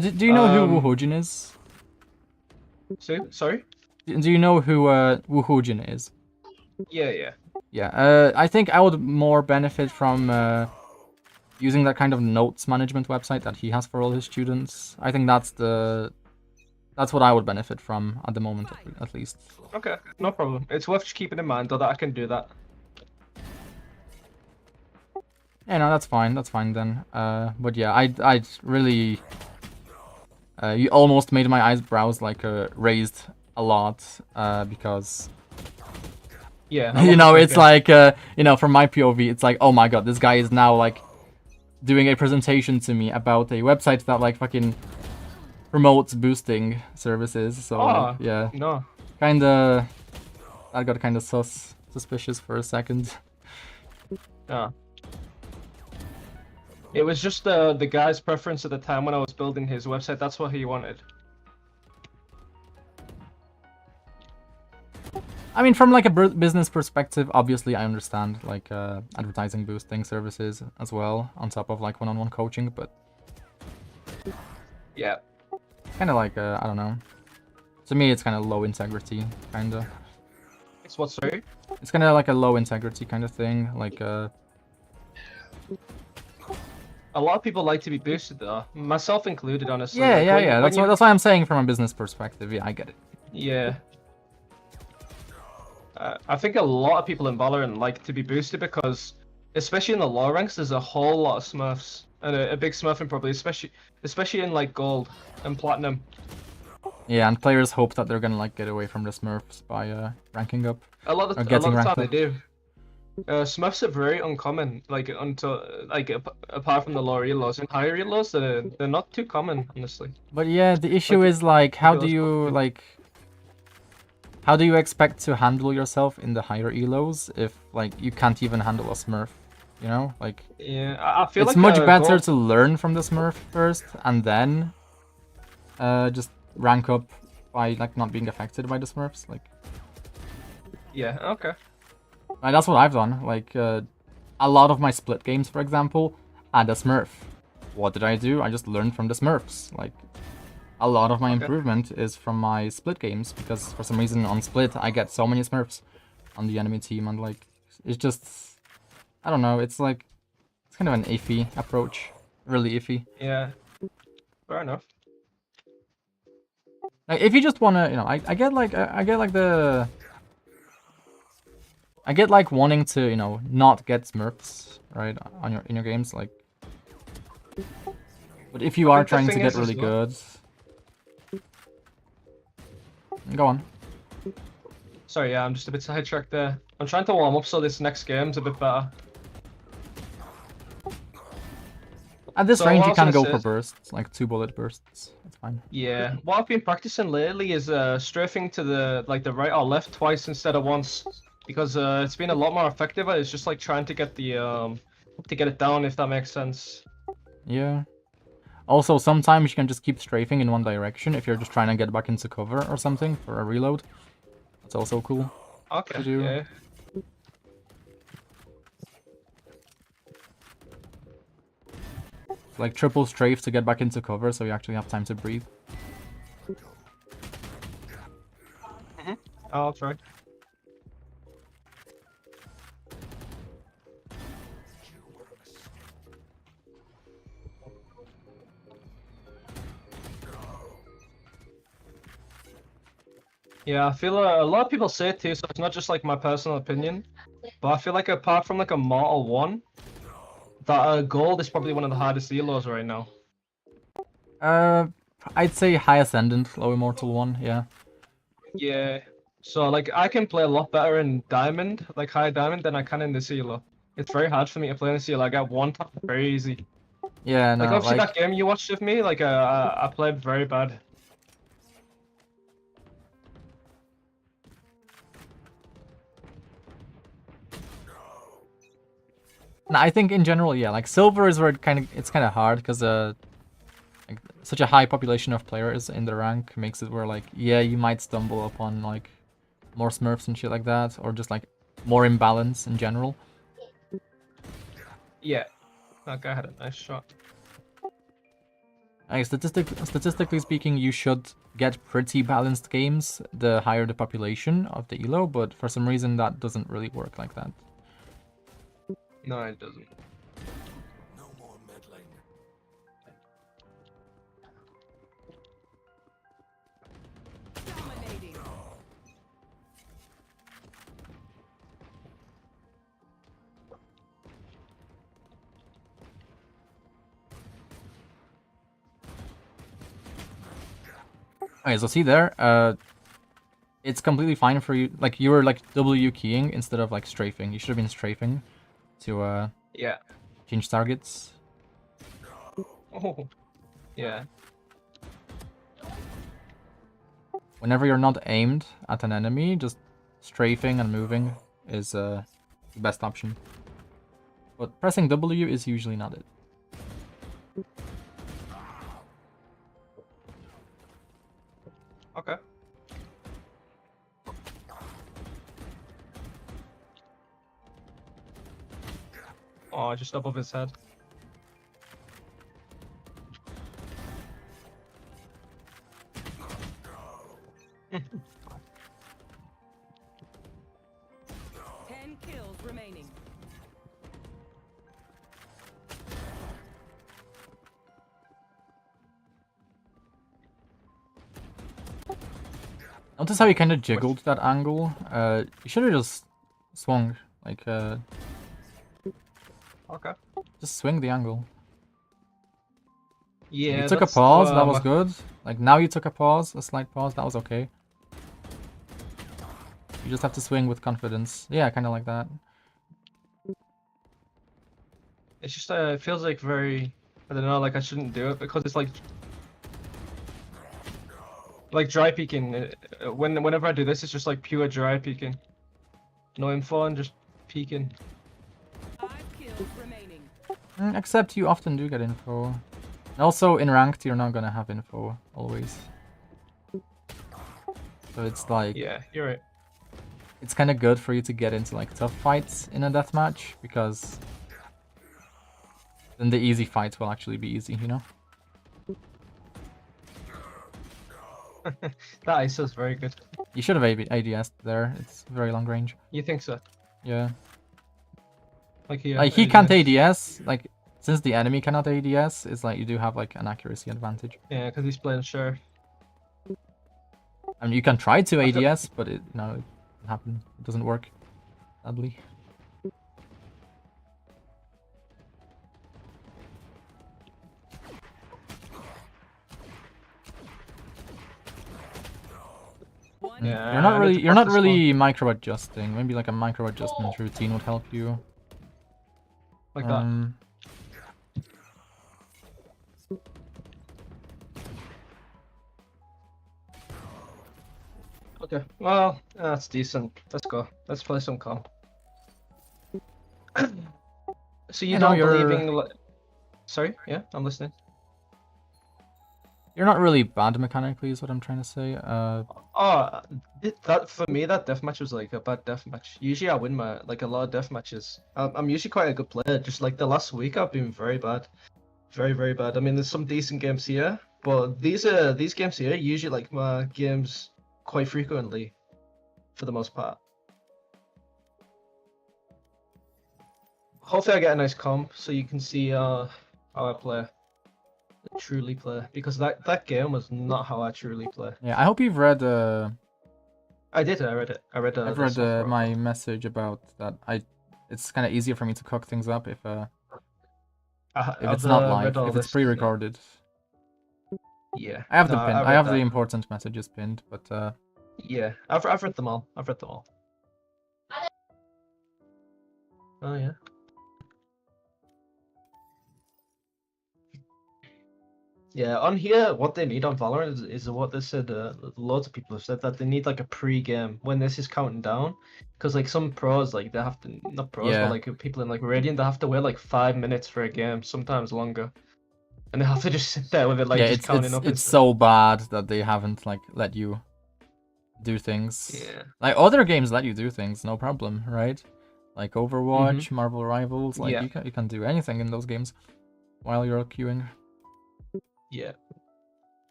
Do you know who Wuhujin is? Sorry? Do you know who Wuhujin is? Yeah. Yeah, I think I would more benefit from using that kind of notes management website that he has for all his students. I think that's what I would benefit from at the moment, at least. Okay, no problem. It's worth just keeping in mind though that I can do that. Yeah, no, that's fine then. But yeah, I really, you almost made my eyebrows like raised a lot because. Yeah. You know, it's like you know, from my POV, it's like, oh my god, this guy is now like doing a presentation to me about a website that like fucking promotes boosting services. So yeah, no, kinda, I got kinda suspicious for a second. Yeah. It was just the guy's preference at the time when I was building his website. That's what he wanted. I mean, from like a business perspective, obviously I understand like advertising boosting services as well on top of like one-on-one coaching, but yeah, kind of like I don't know. To me, it's kind of low integrity, kind of. It's what, sorry? It's kind of like a low integrity kind of thing, like A lot of people like to be boosted though, myself included, honestly. Yeah, Like, yeah, when you- yeah. when That's you- that's why I'm saying from a business perspective. Yeah, I get it. Yeah. I think a lot of people in Valorant like to be boosted because, especially in the lower ranks, there's a whole lot of smurfs and a big smurfing probably, especially in like gold and platinum. Yeah, and players hope that they're gonna like get away from the Smurfs by ranking up A lot or of getting the ranked time up. they do. Smurfs are very uncommon, like until like apart from the lower elos and higher elos, they're not too common, honestly. But yeah, the issue Like, is like, how do Elos you probably. like? How do you expect to handle yourself in the higher elos if like you can't even handle a Smurf? You know, like Yeah, I feel it's like much better gold. to learn from the Smurf first and then just rank up by like not being affected by the Smurfs. Yeah, okay. Like that's what I've done. Like a lot of my split games, for example, had a Smurf. What did I do? I just learned from the Smurfs. Like a lot of my Okay. improvement is from my split games because for some reason on split I get so many Smurfs on the enemy team and like it's just I don't know. It's like it's kind of an iffy approach. Really iffy. Yeah, fair enough. Like if you just wanna, you know, I get like I get like the I get like wanting to, you know, not get Smurfs, right, on in your games, like. But if you I are think the trying to thing get is as really well- good, go on. Sorry, yeah, I'm just a bit sidetracked there. I'm trying to warm up so this next game's a bit better. At this So range, what I you was can gonna go say for is- bursts, like 2-bullet bursts. That's fine. Yeah, what I've been practicing lately is strafing to the right or left twice instead of once, because it's been a lot more effective. It's just like trying to get the to get it down, if that makes sense. Yeah. Also, sometimes you can just keep strafing in one direction if you're just trying to get back into cover or something for a reload. That's also cool. Okay. To do. Yeah. Like triple strafe to get back into cover, so you actually have time to breathe. I'll try. Yeah, I feel a lot of people say it too, so it's not just like my personal opinion. But I feel like apart from like Immortal 1, that gold is probably one of the hardest elos right now. I'd say high ascendant, low immortal 1, yeah. Yeah. So like I can play a lot better in diamond, like high diamond, than I can in this elo. It's very hard for me to play in this elo. I get one tap very easy. Yeah, no, Like obviously like that game you watched of me, like I played very bad. no, I think in general, yeah, like silver is where it's kind of hard because like such a high population of players in the rank makes it where like yeah, you might stumble upon like more Smurfs and shit like that, or just like more imbalance in general. Yeah. That guy had a nice shot. Like, statistically speaking, you should get pretty balanced games the higher the population of the elo, but for some reason that doesn't really work like that. No, it doesn't. Dominating. Okay, so see there, it's completely fine for you. Like you were like W keying instead of like strafing. You should have been strafing to Yeah. change targets. Oh. Yeah. Whenever you're not aimed at an enemy, just strafing and moving is the best option. But pressing W is usually not it. Okay. Oh, just above his head. Ten kills remaining. Notice how he kind of jiggled that angle? You should have just swung. Like, Okay. just swing the angle. Yeah. You took a that's pause, what, that was good. Like, now you took a pause, a slight pause, that was okay. You just have to swing with confidence. Yeah, kind of like that. It's just it feels like very, I don't know, like I shouldn't do it because it's like dry peeking. Whenever I do this, it's just like pure dry peeking. No info and just peeking. 5 kills remaining. Except you often do get info. And also in ranked, you're not gonna have info always. So it's like, Yeah, you're right. it's kind of good for you to get into like tough fights in a deathmatch because then the easy fights will actually be easy, you know? That ISO is very good. You should have ADS there. It's very long range. You think so? Yeah. Like he. Like he can't ADS. Like since the enemy cannot ADS, it's like you do have like an accuracy advantage. Yeah, because he's playing sure. I mean, you can try to ADS, but it no, it doesn't happen. It doesn't work. Sadly. One Yeah. You're not really micro adjusting. Maybe like a micro adjustment routine would help you. Like that. Okay. Well, that's decent. Let's go. Let's play some comp. So you I know don't believe you're- in? Sorry. Yeah, I'm listening. You're not really bad mechanically, is what I'm trying to say. Oh, that for me, that deathmatch was like a bad deathmatch. Usually, I win like a lot of deathmatches. I'm usually quite a good player. Just like the last week, I've been very bad, very very bad. I mean, there's some decent games here, but these games here usually like my games quite frequently, for the most part. Hopefully, I get a nice comp so you can see how I play. Truly play, because that game was not how I truly play. Yeah, I hope you've read. I did. I read it. I read. I've the read software. my message about that. It's kind of easier for me to cook things up if it's not live, if it's pre-recorded. Yeah. I have No, the pin. I read have the that. important messages pinned, but Yeah, I've read them all. I've read them all. Oh yeah. Yeah, on here, what they need on Valorant is what they said. Loads of people have said that they need like a pre-game when this is counting down, because like some pros, like they have to, not pros, Yeah. but like people in like Radiant, they have to wait like 5 minutes for a game, sometimes longer, and they have to just sit there with it like yeah, just counting up. it's so bad that they haven't like let you do things. Yeah. Like other games let you do things, no problem, right? Like Overwatch, Marvel Rivals, like Yeah. you can do anything in those games while you're queuing. Yeah.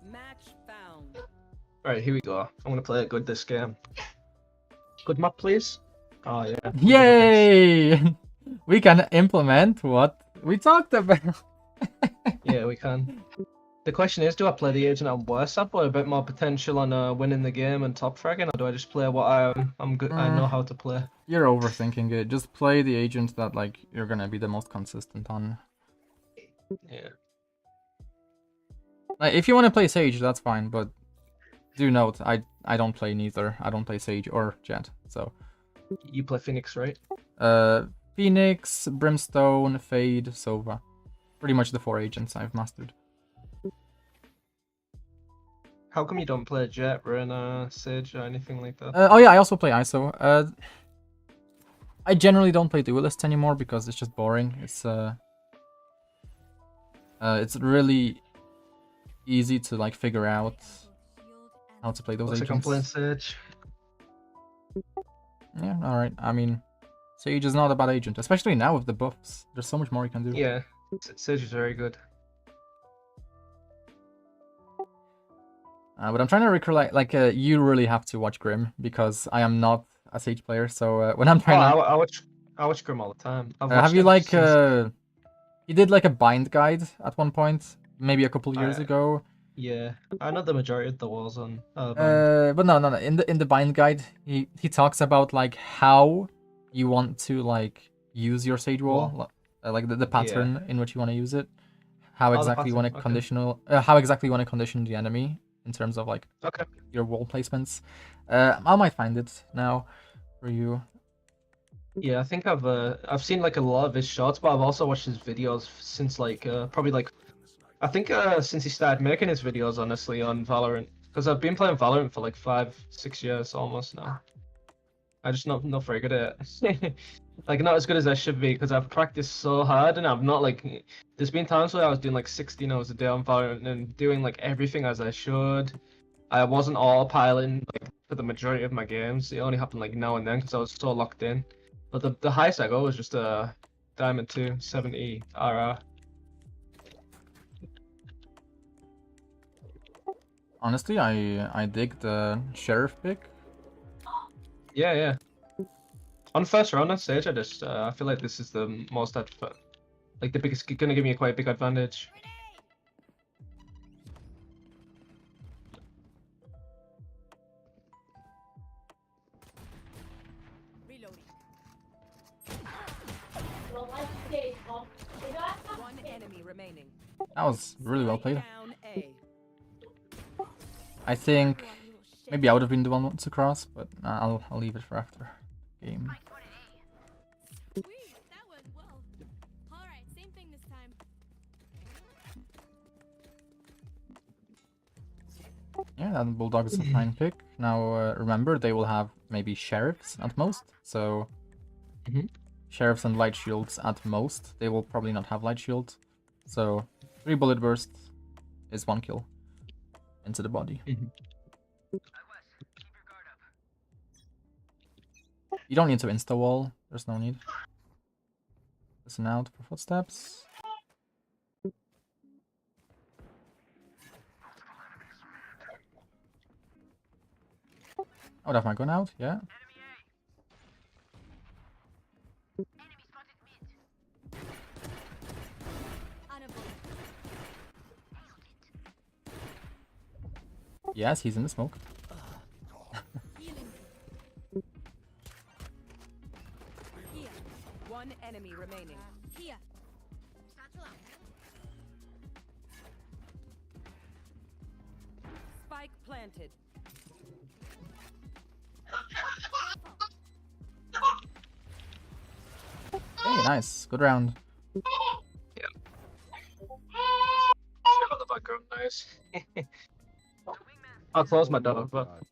match found. All right, here we go. I'm gonna play it good this game. Good map, please. Oh yeah. Yay! We can implement what we talked about. Yeah, we can. The question is, do I play the agent on worse up or a bit more potential on winning the game and top fragging, or do I just play what I'm good? I know how to play. You're overthinking it. Just play the agent that like you're gonna be the most consistent on. Yeah. Like if you want to play Sage, that's fine, but do note I don't play neither. I don't play Sage or Jett. So You play Phoenix, right? Phoenix, Brimstone, Fade, Sova. Pretty much the 4 agents I've mastered. How come you don't play Jett, Reyna, Sage, or anything like that? Oh yeah, I also play ISO. I generally don't play Duelist anymore because it's just boring. It's really easy to like figure out how to play those Looks like I'm agents. playing Sage. Yeah, alright. I mean, Sage is not a bad agent, especially now with the buffs. There's so much more you can do. Yeah, Sage is very good. But I'm trying to recollect, like, you really have to watch Grim, because I am not a Sage player, so when I'm trying to... I watch Grim all the time. have you, like, he did, like, a bind guide at one point, maybe a couple years ago, Yeah, I know the majority of the walls on Bind. But no. In the bind guide, he talks about like how you want to like use your sage wall, like the pattern in which you want to use it, how Oh, the exactly you want to pattern, okay. how exactly you want to condition the enemy in terms of like Okay. your wall placements. I might find it now for you. Yeah, I think I've seen like a lot of his shorts, but I've also watched his videos since like probably like I think since he started making his videos, honestly, on Valorant, because I've been playing Valorant for like 5, 6 years almost now. I just not very good at it. Like not as good as I should be because I've practiced so hard and I'm not like. There's been times where I was doing like 16 hours a day on Valorant and doing like everything as I should. I wasn't all piling like for the majority of my games. It only happened like now and then because I was so locked in. But the highest I got was just a Diamond 2 70 RR. Honestly, I dig the sheriff pick. Yeah, yeah. On first round on stage, I feel like this is the most like the biggest, gonna give me a quite big advantage. Reloading. One enemy remaining. That was really well played. Down A. I think maybe I would have been the one to cross, but I'll leave it for after game. Sweet, that went well. Alright, same thing this time. Yeah, that bulldog is a fine pick. Now remember, they will have maybe sheriffs at most, so sheriffs and light shields at most. They will probably not have light shield, so 3 bullet bursts is 1 kill into the body. You don't need to insta wall. There's no need. Listen out for footsteps. I would have my gun out, yeah. Yes, he's in the smoke. Here. One enemy remaining. Here. Spike planted. Hey, nice. Good round. Yeah. Sorry about the background noise. I'll close my door, but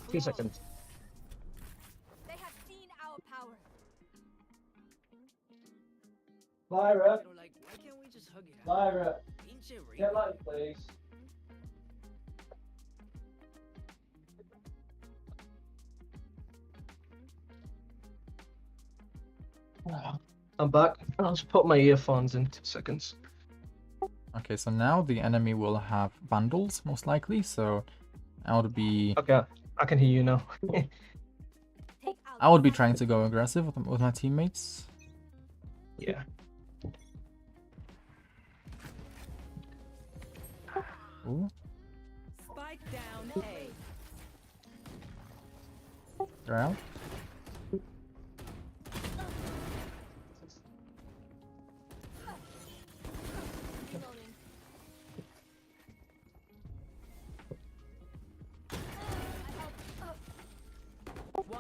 2 seconds. They have seen our power. Lyra, Like, why can't we just hug it out? Lyra, Pinche Rico. get light, please. I'm back. I'll just put my earphones in 2 seconds. Okay, so now the enemy will have bundles, most likely, so I would be... Okay, I can hear you now. Take out I would be trying to go aggressive with my teammates. Yeah. Ooh, Spike down A. they're out. reloading.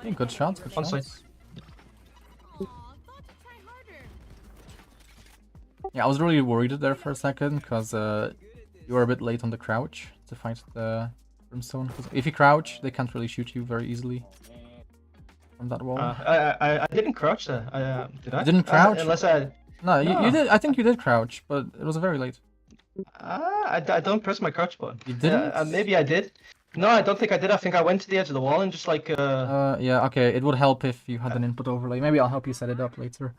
Hey, good shots, good One shots. side. Aw, thought to try harder. Yeah, I was really worried there for a second, because you were a bit late on the crouch to fight the brimstone. 'Cause if you crouch, they can't really shoot you very easily from that wall. I didn't crouch there. Did I? You didn't crouch? Unless I. No, you No. did. I think you did crouch, but it was very late. I don't press my crouch button. You didn't? Maybe I did. No, I don't think I did. I think I went to the edge of the wall and just like Yeah, okay. It would help if you had an input overlay. Maybe I'll help you set it up later.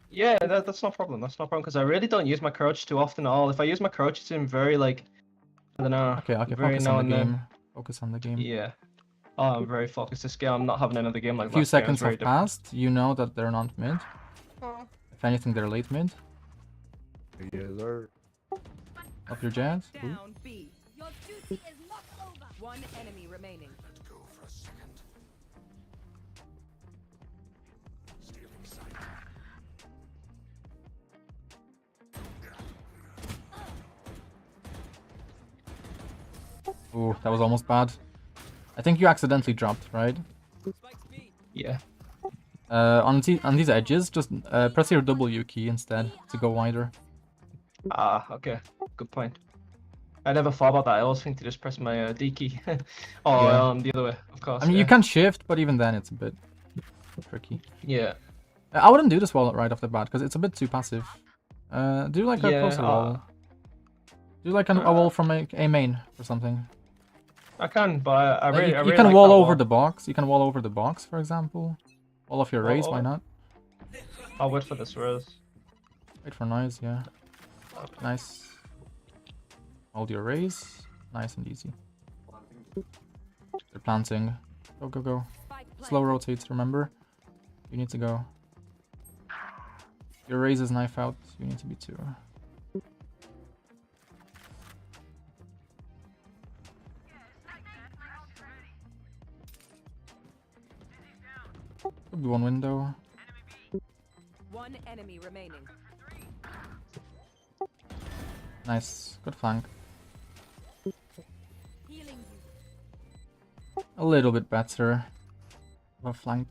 Yeah, that's no problem. That's no problem because I really don't use my crouch too often at all. If I use my crouch, it's in very like I don't know. Okay, very focus now on the and then. game. Focus on the game. Yeah. Oh, I'm very focused this game. I'm not having another game like A few last game. It's seconds very have different. passed. You know that they're not mid. If anything, they're late mid. Yes, sir. Up your Jett. Ooh. Down B. You're Easy is not over. One enemy remaining. Ooh, that was almost bad. I think you accidentally dropped, right? Yeah. On these edges, just press your W key instead to go wider. Ah, okay. Good point. I never thought about that. I always think to just press my D key. Or Yeah. the other way, of course. I mean, yeah. you can shift, but even then it's a bit tricky. Yeah. I wouldn't do this wall right off the bat because it's a bit too passive. Do like a Yeah, closer wall. Do like a wall from a main or something. I can, but I really, you I really can like wall that over the box. You can wall over the box, for example. Wall off your Wall raise, why over. not? I'll wait for this rose. Wait for noise, yeah. Nice. Hold your raise. Nice and easy. They're planting. Go, go, go. Slow rotates, remember? You need to go. Your raise is knife out. You need to be too. Could be one window. One enemy remaining. Nice. Good flank. Healing you. A little bit better. Of a flank.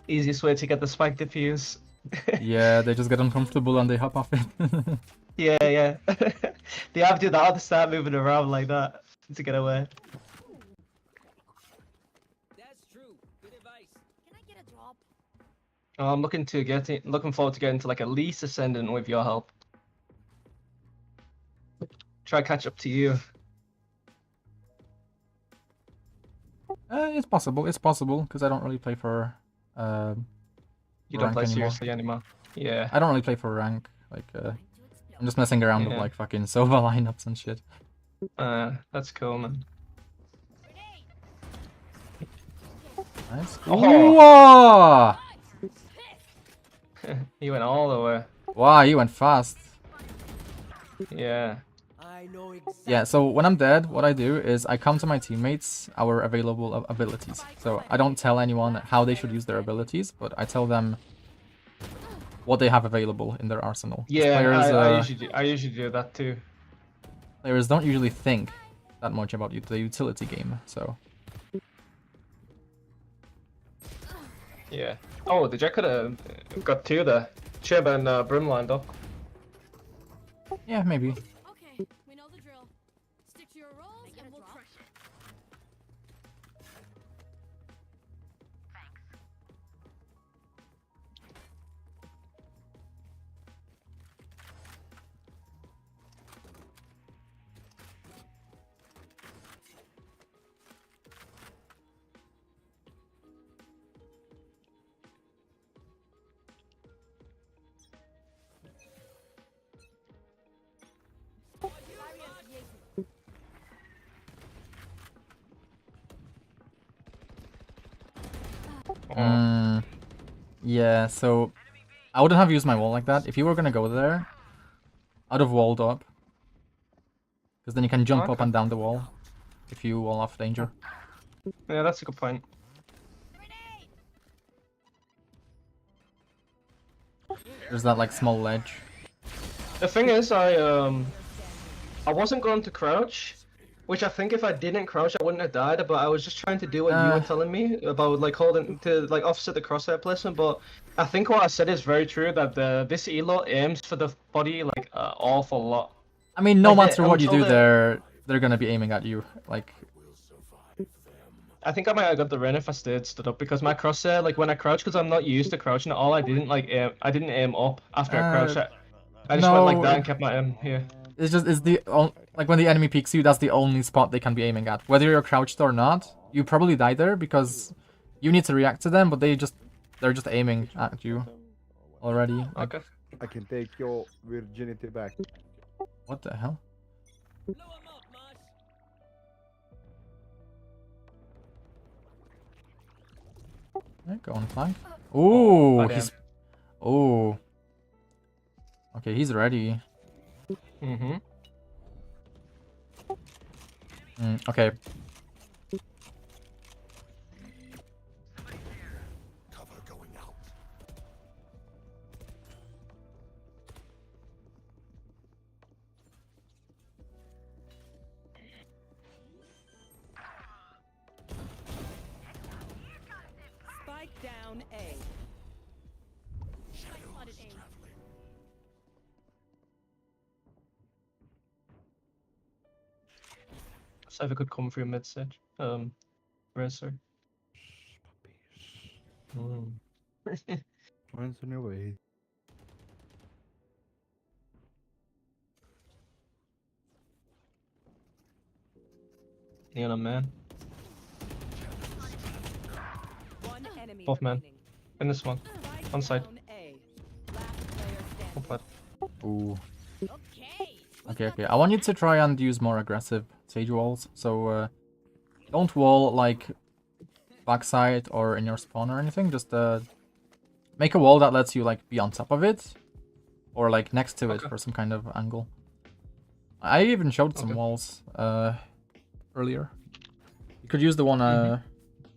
Easiest way to get the spike defuse. Yeah, they just get uncomfortable and they hop off it. Yeah, yeah. They have to do that to start moving around like that to get away. That's true. Good advice. Can I get a drop? Oh, I'm looking forward to getting to like at least ascendant with your help. Try catch up to you. It's possible, because I don't really play for You don't rank play anymore. seriously anymore. Yeah. I don't really play for rank, like I'm just messing around with Yeah. like fucking Sova lineups and shit. That's cool, man. Nice. Oh. Whoa! He went all the way. Wow, you went fast. Yeah. I know exactly. Yeah, so when I'm dead, what I do is I come to my teammates our available abilities. So I don't tell anyone how they should use their abilities, but I tell them what they have available in their arsenal. 'Cause Yeah, players, I usually do that too. players don't usually think that much about the utility game, so... Yeah. Oh, the Jett could have got two there. Chib and Brim lined up. Yeah, maybe. Okay, we know the drill. Stick to your roles and we'll crush it. Yeah, so... I wouldn't have used my wall like that. If you were gonna go there, I'd have walled up. Because then you can jump up Okay. and down the wall if you wall off danger. Yeah, that's a good point. There's that like small ledge. The thing is, I wasn't going to crouch, which I think if I didn't crouch, I wouldn't have died. But I was just trying to do what you were telling me about like holding to like offset the crosshair placement. But I think what I said is very true. That this elo aims for the body like an awful lot. I mean, no Like, matter what you until do there, they're gonna be aiming at you. Like, I think I might have got the Ren if I stood up because my crosshair, like when I crouch, because I'm not used to crouching at all. I didn't aim up after I crouched. I just went like that and kept my aim here. it's just like when the enemy peeks you, that's the only spot they can be aiming at. Whether you're crouched or not, you probably die there because you need to react to them, but they're just aiming at you already. Like, Okay. I can take your virginity back. what the hell? Blow 'em up, Mosh. Okay, go on flank. Ooh, goddamn. he's... Ooh. Okay, he's ready. Mm-hmm. Okay. Spike down A. Spotted A. Cypher could come through mid stage. Razor. Once on your way. Neon on man. One enemy Both men. remaining. In this one. Spike On side. down A. Last player standing. Upward. Ooh. Okay. Okay. I want you to try and use more aggressive sage walls. So don't wall like backside or in your spawn or anything. Just make a wall that lets you like be on top of it, or like next to it Okay. for some kind of angle. I even showed some Okay. walls earlier. You could use the one that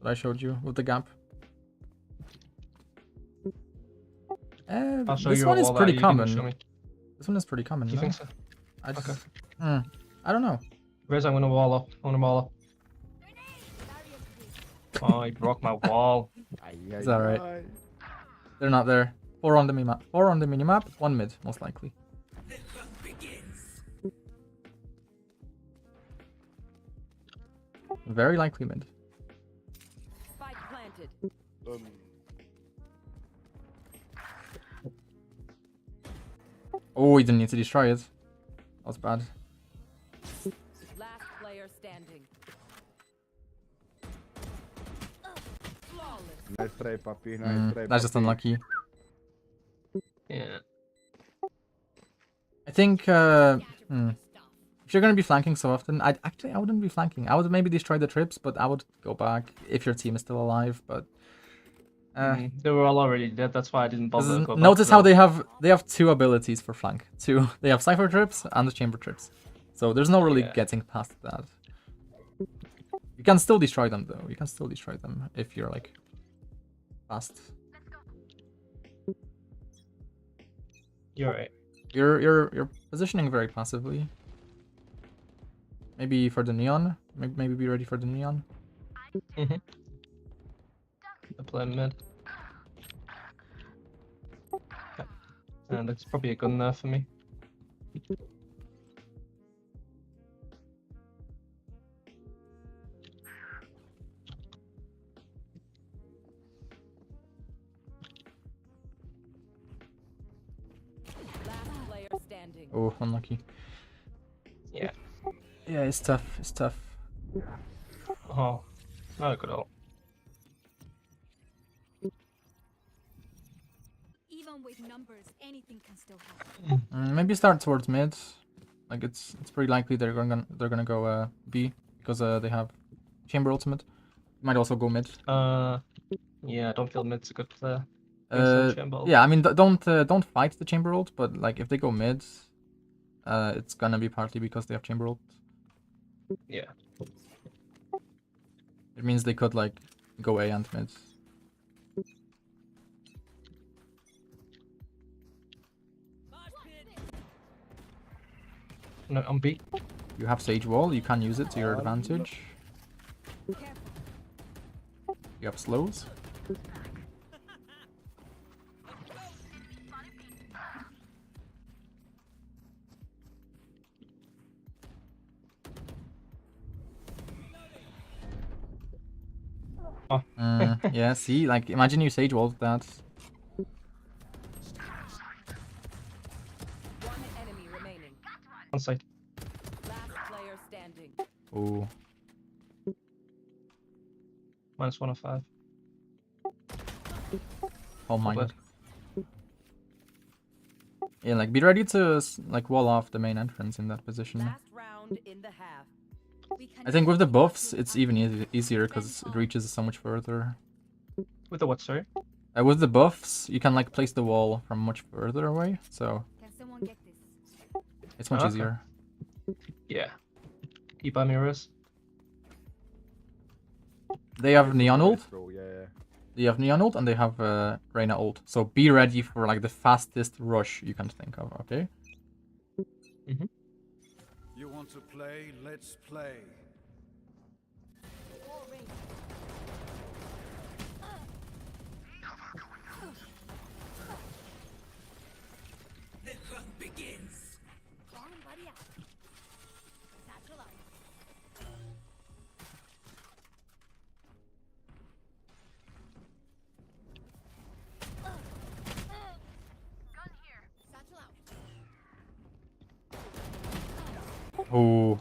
I showed you with the gap. I'll show This you one a is wall pretty that you can show common. me. This one is pretty common. You no? think so? I just, Okay. I don't know. Riz, I'm gonna wall up. I'm gonna wall up. Oh, he broke my wall. It's alright. They're not there. 4 on the minimap. 4 on the minimap. 1 mid, most likely. Very likely mid. Spike planted. Oh, he didn't need to destroy it. That was bad. Last player standing. Flawless. Nice try, puppy. Nice try. That's just puppy. unlucky. Yeah. I think if you're gonna be flanking so often, I wouldn't be flanking. I would maybe destroy the trips, but I would go back if your team is still alive. But They were all already dead. That's why I didn't bother. to go back notice to how that. they have 2 abilities for flank. They have cipher trips and the chamber trips. So there's no really Yeah. getting past that. You can still destroy them though. You can still destroy them if you're like fast. You're right. You're positioning very passively. Maybe for the neon. Maybe be ready for the neon. I play mid. Okay. And that's probably a gun there for me. Last player standing. Oh, unlucky. Yeah. Yeah, it's tough. It's tough. Oh, not a good ult. Even with numbers, anything can still happen. Maybe start towards mid. Like it's pretty likely they're gonna go B because they have chamber ultimate. Might also go mid. Yeah, I don't feel mid's a good player. against some chamber ult. Yeah, I mean don't fight the chamber ult, but like if they go mid, it's gonna be partly because they have chamber ult. Yeah. It means they could like go A and mid. No, on B. You have Sage Wall, you can use it to your advantage. You have slows. Oh. Yeah, see, like imagine you Sage Walled that. One enemy remaining. On site. Last player standing. Oh. -1 of 5. Oh my Not god. Yeah, like be ready to like wall off the main entrance in that position. Last round in the half. We can I think with the take buffs, this it's one. even easier because it reaches so much further. With the what, sorry? With the buffs, you can like place the wall from much further away, so Can someone get this? it's much Okay. easier. Yeah. You buy me a Riz? They have Neon ult. Bro, yeah. They have Neon ult and they have Reyna ult. So be ready for like the fastest rush you can think of, okay? You want to play? Let's play. The hunt begins. Come on, buddy. Satchel out. Gun here. Satchel out. Ooh.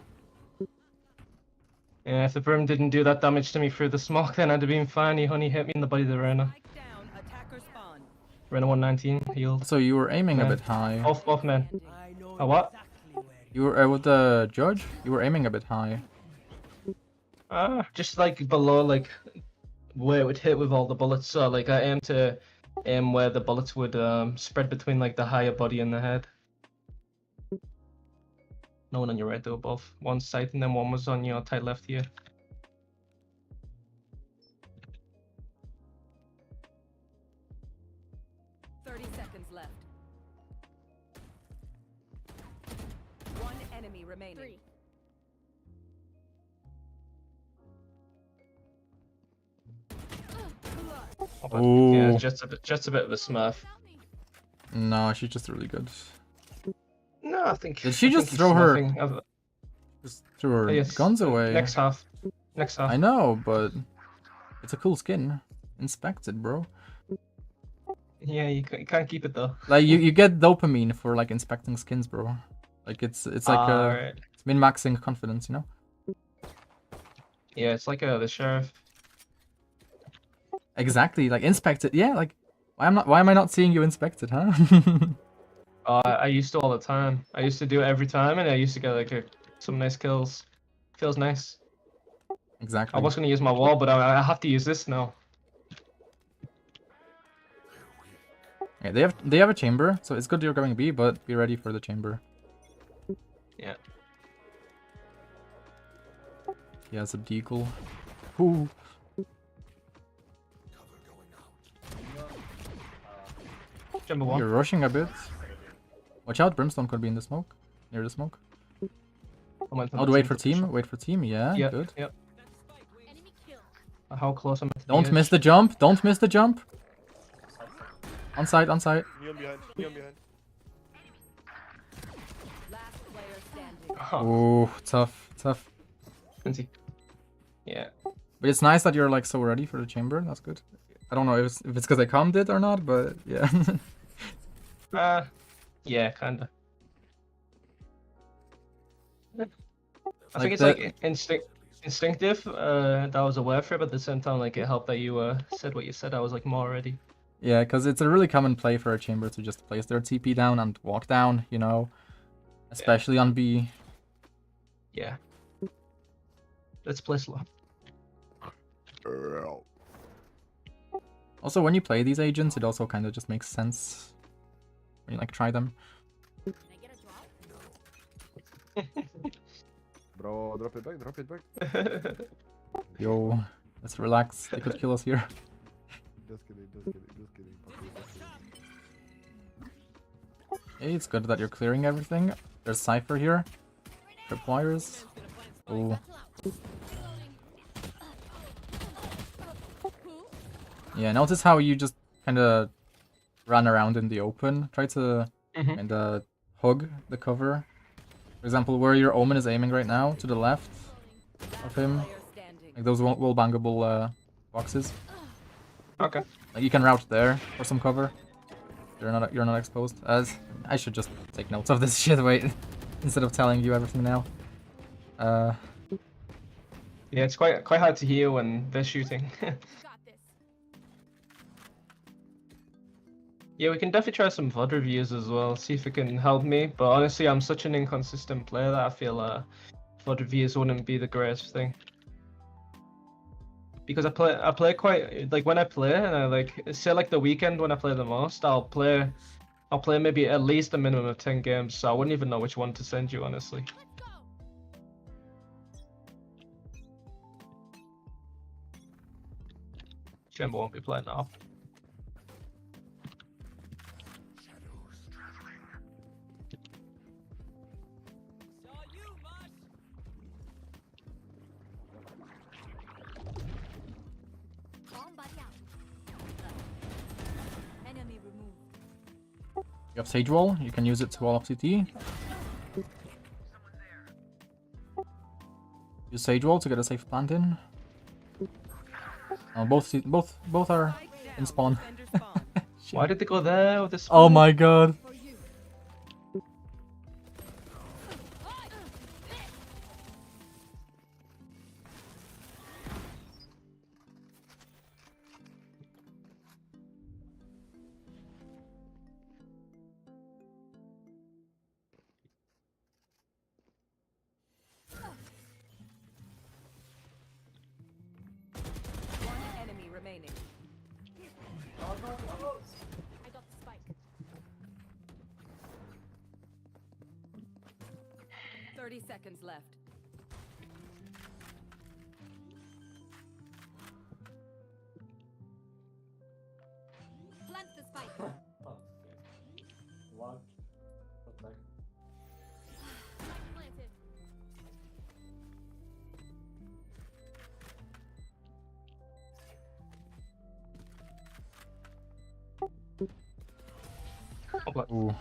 Yeah, if the Brim didn't do that damage to me through the smoke, then I'd have been fine. He only hit me in the body of the Reyna. Strike down. Attacker spawn. Reyna 119 healed. So you were aiming a Yeah. bit high. Both men. Standing. A what? You were with the judge? You were aiming a bit high. Just like below, like where it would hit with all the bullets. So like I aim to aim where the bullets would spread between like the higher body and the head. No one on your right, they were both one side, and then one was on your tight left here. Seconds left. One enemy remaining. 3. Ooh. Yeah, just a bit of a smurf. Without me. No, she's just really good. No, I think. Did she I just think he's throw her- smurfing. Just threw her Yes, guns away. Next half. Next half. I know, but it's a cool skin. Inspect it, bro. Yeah, you can't keep it though. Like you get dopamine for like inspecting skins, bro. Like it's like Right. it's min-maxing confidence, you know? Yeah, it's like the sheriff. Exactly, like inspect it. Yeah, like why am I not seeing you inspect it, huh? I used to all the time. I used to do it every time, and I used to get like some nice kills. Feels nice. Exactly. I was gonna use my wall, but I have to use this now. Yeah, they have a chamber, so it's good you're going B, but be ready for the chamber. Yeah. He has a deagle. Ooh. Chamber one. You're rushing a bit. Watch out, Brimstone could be in the smoke. Near the smoke. Oh, wait for team. Wait for team. Yeah, Yeah. good. Yep. Enemy kill. How close am I? To the Don't edge? miss the jump. Don't miss the jump. On site, on site. Neon behind. Neon behind. Last player standing. Oh, Ooh, tough, tough. 20. Yeah. But it's nice that you're like so ready for the chamber. That's good. I don't know if it's because I calmed it or not, but yeah. Yeah, kinda. I Like think it's that- like instinctive. That I was aware for it, but at the same time, like it helped that you said what you said. I was like more ready. Yeah, because it's a really common play for a chamber to just place their TP down and walk down, you know, especially on B. Yeah. Let's play slow. Also, when you play these agents, it also kind of just makes sense when you like try them. Can I get a drop? Bro, drop it back, drop it back. Yo, let's relax. They could kill us here. Just kidding, just kidding, just kidding. Hey, it's good that you're clearing everything. There's Cypher here. Tripwires. Oh, yeah. Notice how you just kind of run around in the open. Try to Mhm. kind of hug the cover. For example, where your Omen is aiming right now, to the left of him. Player standing. Like those wall bangable boxes. Okay. Like you can route there for some cover. You're not exposed. As I should just take notes of this shit. Wait, instead of telling you everything now. Yeah, it's quite hard to hear when they're shooting. You got this. Yeah, we can definitely try some VOD reviews as well. See if it can help me. But honestly, I'm such an inconsistent player that I feel VOD reviews wouldn't be the greatest thing. Because I play quite like when I play and I like say like the weekend when I play the most, I'll play maybe at least a minimum of 10 games. So I wouldn't even know which one to send you, honestly. Let's go. Chamber won't be playing now. Saw you, Mosh. Bomb buddy out. Enemy removed. You have Sage Wall, you can use it to wall up CT. Use Sage Wall to get a safe plant in. Oh, both are Spike down, in spawn. defender spawn. Why did they go there with this? Oh my god. For you. One enemy remaining. I got the spike. 30 seconds left. Plant the spike. Spike planted. Oh, but Ooh.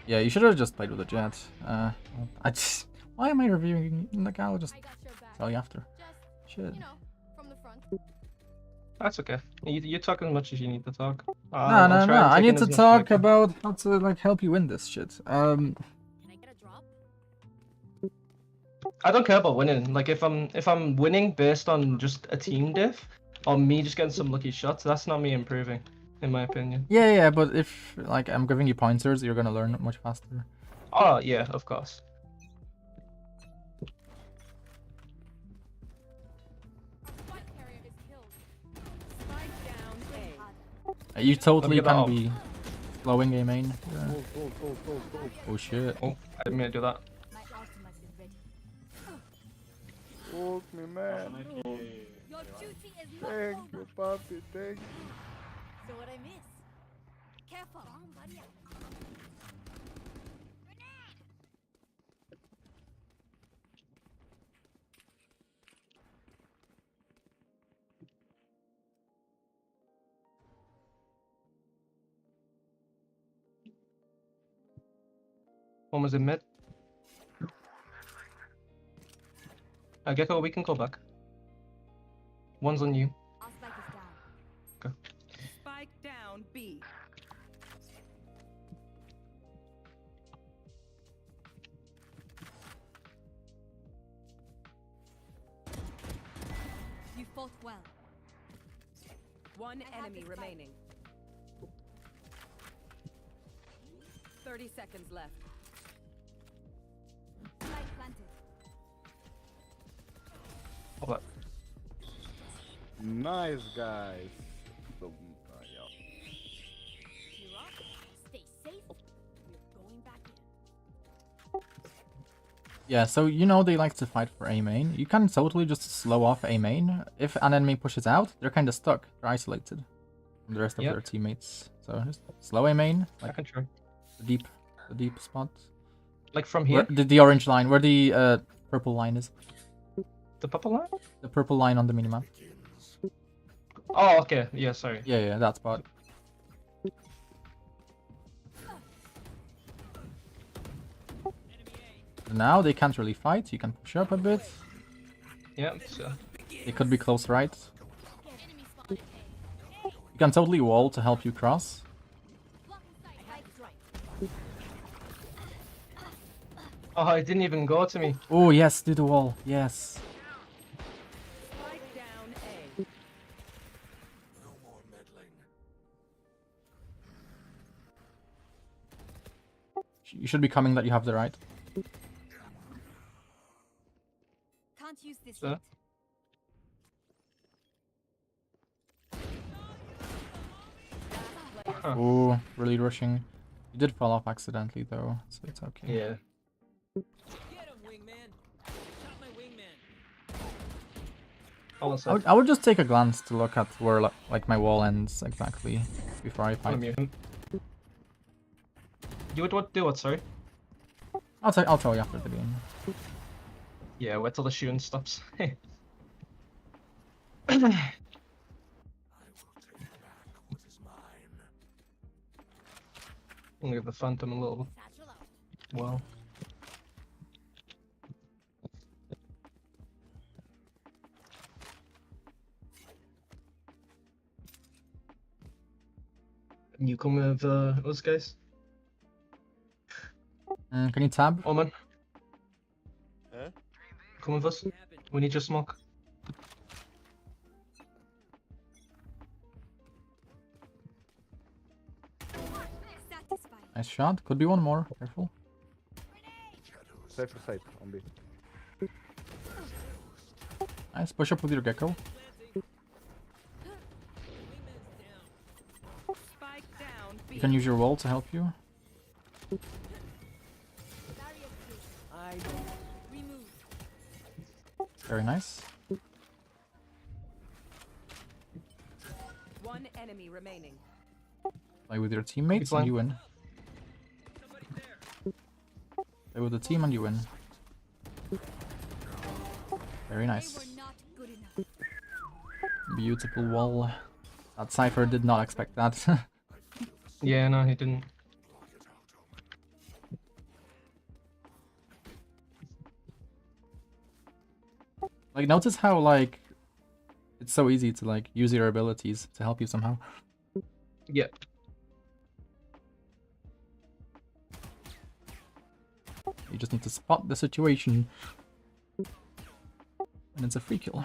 Yeah, you should have just played with a Jett. I just... Why am I reviewing? Like, I'll just I got your back. tell you after. Just, Shit. you know, from the front. that's okay. You talk as much as you need to talk. No, I'll no, try no. and I take need in to as much as I talk can. about how to, like, help you win this shit. Can I get a drop? I don't care about winning. Like if I'm winning based on just a team diff or me just getting some lucky shots, that's not me improving, in my opinion. Yeah, but if, like, I'm giving you pointers, you're gonna learn much faster. Oh yeah, of course. Spike carrier is killed. Spike down A. You totally Look at can that. be slowing a main. Yeah. Go. Oh shit. Oh, I didn't mean to do that. My ultimate is ready. Hook me, man. Your duty is not Thank over. you, papi. Thank you. So what I miss? Careful. Bomb buddy out. One was in mid. Gecko, we can go back. One's on you. Our spike is down. Spike down B. You fought well. One I have enemy the spike. remaining. 30 seconds left. Spike planted. Hold up. Nice, guys. You're up. Stay safe. We're going back in. Yeah, so you know they like to fight for A main. You can totally just slow off A main. If an enemy pushes out, they're kind of stuck. They're isolated from the rest of Yep. their teammates. So just slow A main, I like can try. the deep spot. Like from Where, here, the orange line, where the purple line is. the purple line. The purple line on the minimap. Oh, okay. Yeah, sorry. Yeah, that spot. Now they can't really fight. You can push up a bit. Yeah. So. It could be close right. Enemy spotted. You can totally wall to help you cross. Blocking sight. I have the strike. Oh, it didn't even go to me. Oh yes, do the wall. Yes. Spike down A. You should be coming that you have the right. Can't use this Sir? yet. Huh. Oh, really rushing. You did fall off accidentally though, so it's okay. Yeah. Get him, wingman. Shot my wingman. Hold on a I sec. would just take a glance to look at where like my wall ends exactly before I I'm gonna fight. mute him. You would do what, sorry? I'll tell you after the game. Yeah, wait till the shooting stops. I'm gonna give the Phantom a little Satchel out. well. You come with us guys? Can you tab? Omen, Huh? come with us. We need your smoke. Satisfied. Nice shot. Could be one more. Careful. Safer side on B. Nice. Push up with your gecko. Spike down B. You can use your wall to help you. Remove. Very nice. One enemy remaining. Play with your teammates and fine. you win. Play with the team and you win. Very They nice. were not good enough. Beautiful wall. That Cypher did not expect that. Yeah, no, he didn't. Like, notice how, like, it's so easy to, like, use your abilities to help you somehow. Yeah. You just need to spot the situation. And it's a free kill.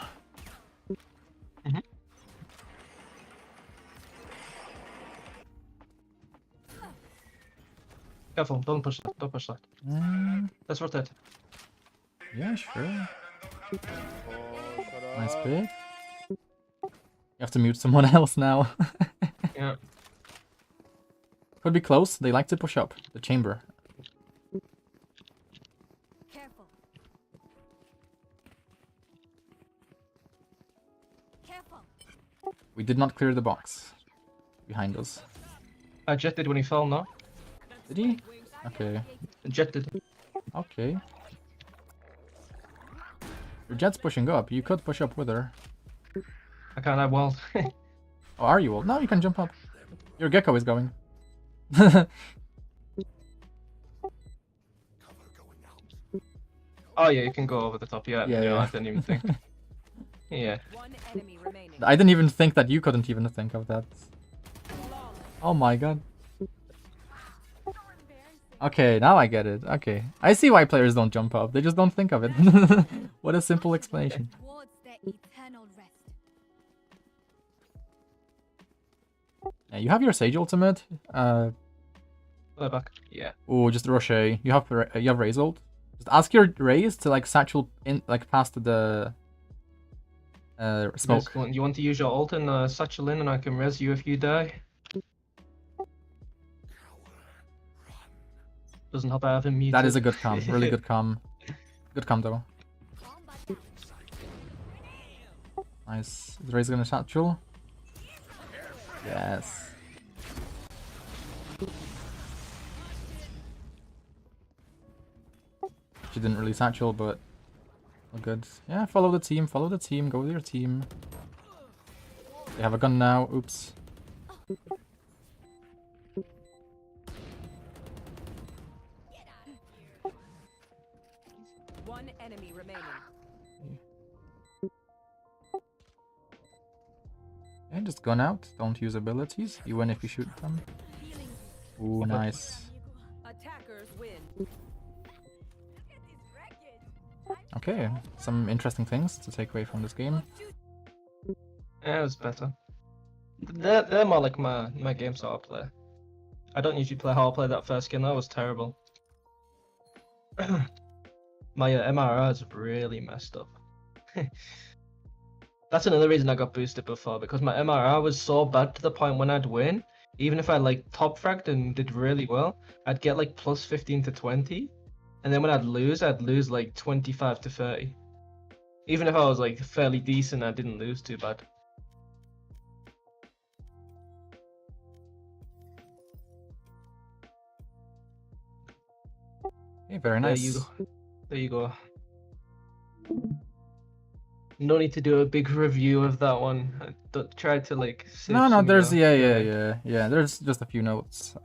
Careful, don't push that, don't push that. Mm, Let's rotate. yeah, sure. Oh, shut Nice up. pick. You have to mute someone else now. Yeah. Could be close. They like to push up the chamber. Careful. Careful. We did not clear the box behind us. Jett did when he fell, no? Did he? Okay. Jett did. Okay. Your Jett's pushing up. You could push up with her. I can't have walled. Oh, are you? Well, no, you can jump up. Your gecko is going. Oh yeah, you can go over the top. Yeah, Yeah, no, yeah. I didn't even think. Yeah. One enemy remaining. I didn't even think that you couldn't even think of that. Oh my god. Okay, now I get it. Okay. I see why players don't jump up. They just don't think of it. What a simple explanation. Towards their eternal rest. Yeah, you have your Sage ultimate. Play back. Yeah. Oh, just Rocher. You have Raze ult. Just ask your Raze to like satchel in like past the smoke. You want to use your ult and satchel in, and I can res you if you die. Doesn't help I have him muted. That is a good comm. Really good comm. Good comm though. Nice. Is Raze gonna satchel? Yes. She didn't really satchel, but all good. Yeah, follow the team, go with your team. They have a gun now, oops. One enemy remaining. Yeah, just gun out, don't use abilities. You win if you shoot them. Ooh, nice. Attackers win. Okay, some interesting things to take away from this game. Yeah, it was better. They're more like my game sort of play. I don't usually play how I play that first game. That was terrible. My MRR is really messed up. That's another reason I got boosted before, because my MRR was so bad to the point when I'd win, even if I like top fragged and did really well, I'd get like plus 15 to 20, and then when I'd lose like 25 to 30. Even if I was like fairly decent, I didn't lose too bad. Okay, very There nice. you go. There you go. No need to do a big review of that one. I try to like. Save No, some of there's your- yeah. There's just a few notes.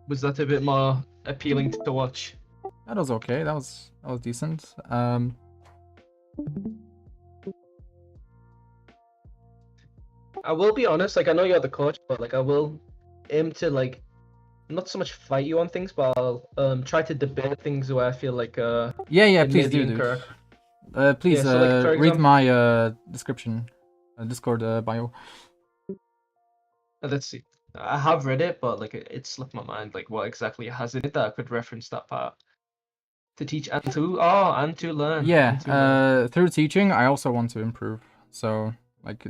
Was that a bit more appealing to watch? That was okay. That was decent. I will be honest. Like I know you're the coach, but like I will aim to like not so much fight you on things, but I'll try to debate things where I feel like Yeah, it may please be do, dude. incorrect. Please Yeah, so, like, for read example- my description, Discord bio. Let's see. I have read it, but like it slipped my mind. Like what exactly it has in it that I could reference that part to teach and to learn. Yeah, and to learn. through teaching, I also want to improve. So like,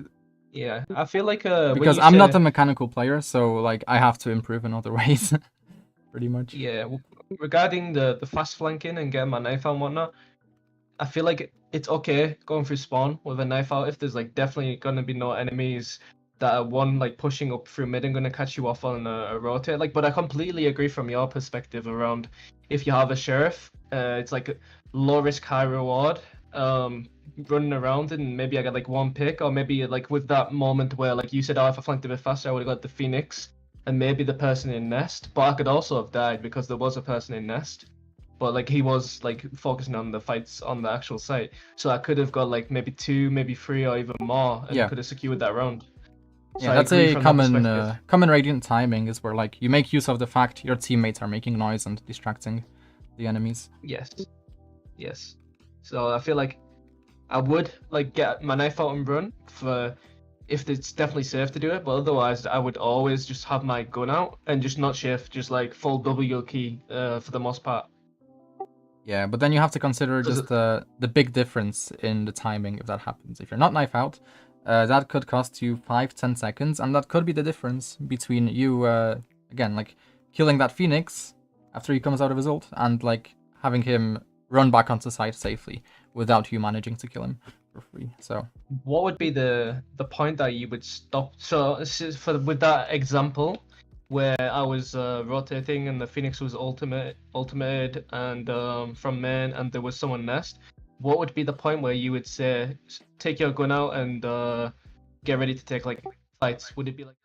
Yeah, I feel like when because you I'm not say- a mechanical player, so like I have to improve in other ways, pretty much. Yeah, regarding the fast flanking and getting my knife out and whatnot, I feel like it's okay going through spawn with a knife out if there's like definitely gonna be no enemies that are like pushing up through mid and gonna catch you off on a rotate. Like, but I completely agree from your perspective around if you have a sheriff, it's like low risk, high reward. Running around and maybe I got like one pick, or maybe like with that moment where like you said, oh, if I flanked a bit faster, I would have got the Phoenix and maybe the person in nest. But I could also have died because there was a person in nest. But like he was like focusing on the fights on the actual site, so I could have got like maybe 2, maybe 3, or even more, and could have secured that round. So Yeah, I that's agree a from that common perspective. common Radiant timing is where like you make use of the fact your teammates are making noise and distracting the enemies. Yes. So I feel like I would like get my knife out and run for if it's definitely safe to do it, but otherwise I would always just have my gun out and just not shift, just like full W key for the most part. Yeah, but then you have to consider 'Cause just the big difference in the timing if that happens. If you're not knife out, that could cost you 5-10 seconds, and that could be the difference between you again like killing that Phoenix after he comes out of his ult and like having him run back onto site safely without you managing to kill him for free. So what would be the point that you would stop? So with that example where I was rotating and the Phoenix was ultimated and from main and there was someone nest, what would be the point where you would say take your gun out and get ready to take like fights? Would it be like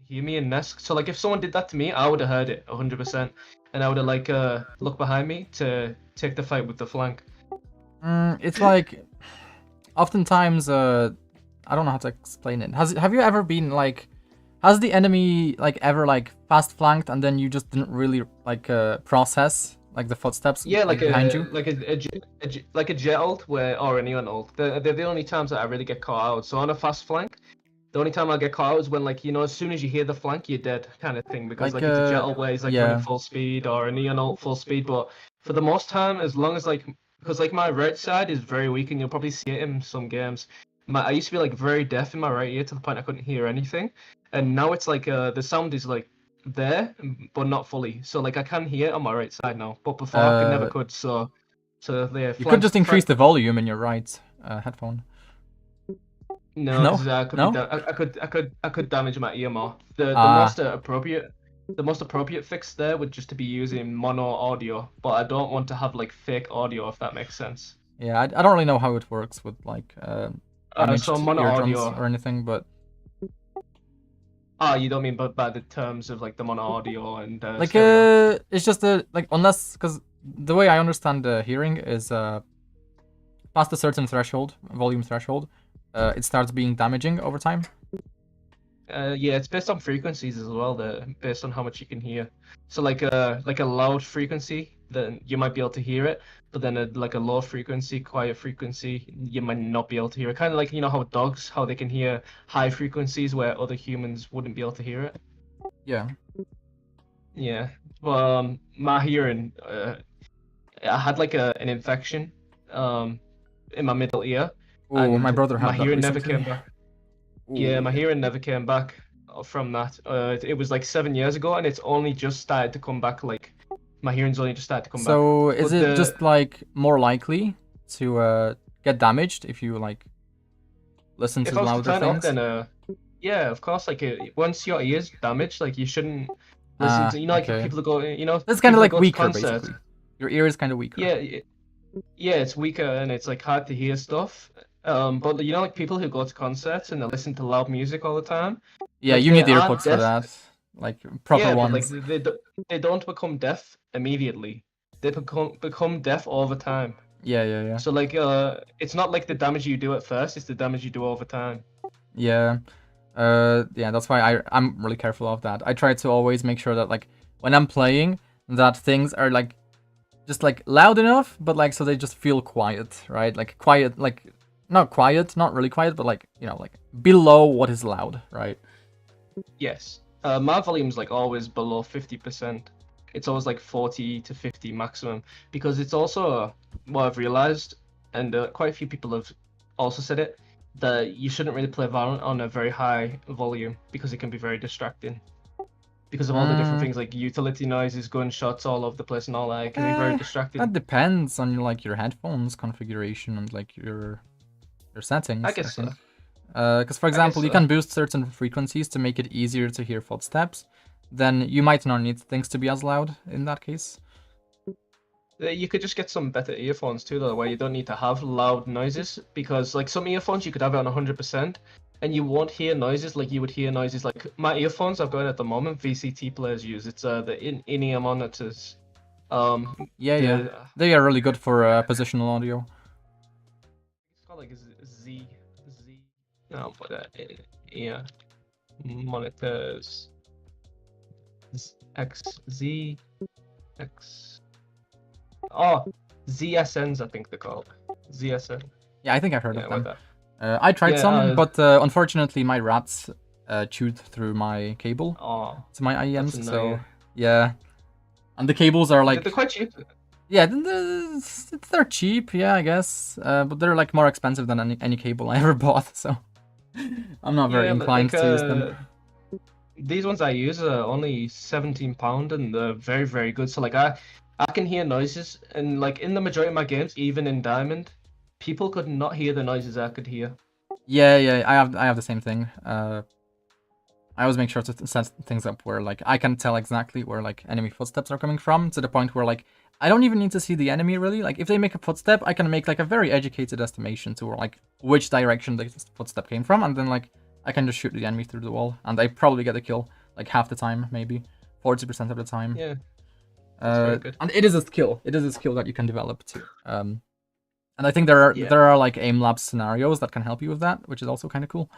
hear me in nest? So like if someone did that to me, I would have heard it 100%, and I would have like looked behind me to take the fight with the flank. it's like oftentimes I don't know how to explain it. Have you ever been like, has the enemy like ever like fast flanked and then you just didn't really like process like the footsteps behind you? like a Jett ult or a Neon ult. They're the only times that I really get caught out. So on a fast flank, the only time I get caught out is when like, you know, as soon as you hear the flank, you're dead kind of thing, because like it's a Jett ult where he's like running full speed, or a Neon ult full speed. But for the most time, as long as like, because like my right side is very weak, and you'll probably see it in some games. I used to be like very deaf in my right ear to the point I couldn't hear anything, and now it's like the sound is like there but not fully, so like I can hear it on my right side now, but before I never could. So yeah, you could just increase the volume in your right headphone. No, No? 'cause I could damage my ear more. The most appropriate fix there would just to be using mono audio, but I don't want to have like fake audio, if that makes sense. Yeah, I don't really know how it works with like damaged so mono eardrums audio or anything, but you don't mean by the terms of like the mono audio and like stereo. it's just like, unless, because the way I understand hearing is past a certain threshold, volume threshold, it starts being damaging over time. Yeah, it's based on frequencies as well, based on how much you can hear. So like a loud frequency, then you might be able to hear it, but then like a low frequency, quiet frequency, you might not be able to hear it. Kind of like, you know, how dogs, how they can hear high frequencies where other humans wouldn't be able to hear it. Yeah. Yeah, but my hearing, I had like an infection in my middle ear. Oh, my brother had my that hearing never recently. came back. Yeah, my hearing never came back from that. It was like 7 years ago, and it's only just started to come back. Like my hearing's only just started to come back. So is But it just like more likely to get damaged if you like listen if to I was to louder turn it off, things? then yeah, of course. Like once your ears damaged, like you shouldn't listen to like Okay. people that go, It's kind people of that like go to weaker, concerts. basically. Your ear is kind of weaker. Yeah, it's weaker and it's like hard to hear stuff. But like people who go to concerts and they listen to loud music all the time. Yeah, Like you they need aren't earpods for deaf. that, like proper Yeah, but like ones. they don't become deaf immediately. They become deaf over time. Yeah. So like it's not like the damage you do at first, it's the damage you do over time. Yeah. Yeah, that's why I'm really careful of that. I try to always make sure that like when I'm playing that things are like just like loud enough, but like so they just feel quiet, right? Like quiet, like not quiet, not really quiet, but like like below what is loud, right? Yes. My volume's like always below 50%. It's always like 40 to 50 maximum because it's also what I've realized, and quite a few people have also said it, that you shouldn't really play Valorant on a very high volume because it can be very distracting. Because of all the different things like utility noises, gunshots all over the place and all that, it can be very distracting. That depends on like your headphones configuration and like your settings. I guess so. think. Because for example, you can boost certain frequencies to make it easier to hear footsteps. Then you might not need things to be as loud in that case. You could just get some better earphones too, though, where you don't need to have loud noises. Because like some earphones, you could have it on 100%, and you won't hear noises like you would hear noises like my earphones I've got at the moment. VCT players use it's the in-ear monitors. Yeah. They are really good for positional audio. It's called like Z. No, but ear monitors. XZ. Oh, ZSNs, I think they're called. ZSN. Yeah, I think I've heard of them. Like I tried some, but unfortunately my rats chewed through my cable to my IEMs, so yeah. And the cables are like... They're quite cheap. Yeah, they're cheap, yeah, I guess. But they're like more expensive than any cable I ever bought, so I'm not very inclined to use them. These ones I use are only £17 and they're very, very good. So like I can hear noises, and like in the majority of my games, even in Diamond, people could not hear the noises I could hear. Yeah, I have the same thing. I always make sure to set things up where like I can tell exactly where like enemy footsteps are coming from, to the point where like I don't even need to see the enemy really. Like if they make a footstep, I can make like a very educated estimation to like which direction the footstep came from, and then like I can just shoot the enemy through the wall, and I probably get a kill like half the time, maybe 40% of the time. Yeah. That's very good. And it is a skill. It is a skill that you can develop too. And I think there are like aim labs scenarios that can help you with that, which is also kind of cool.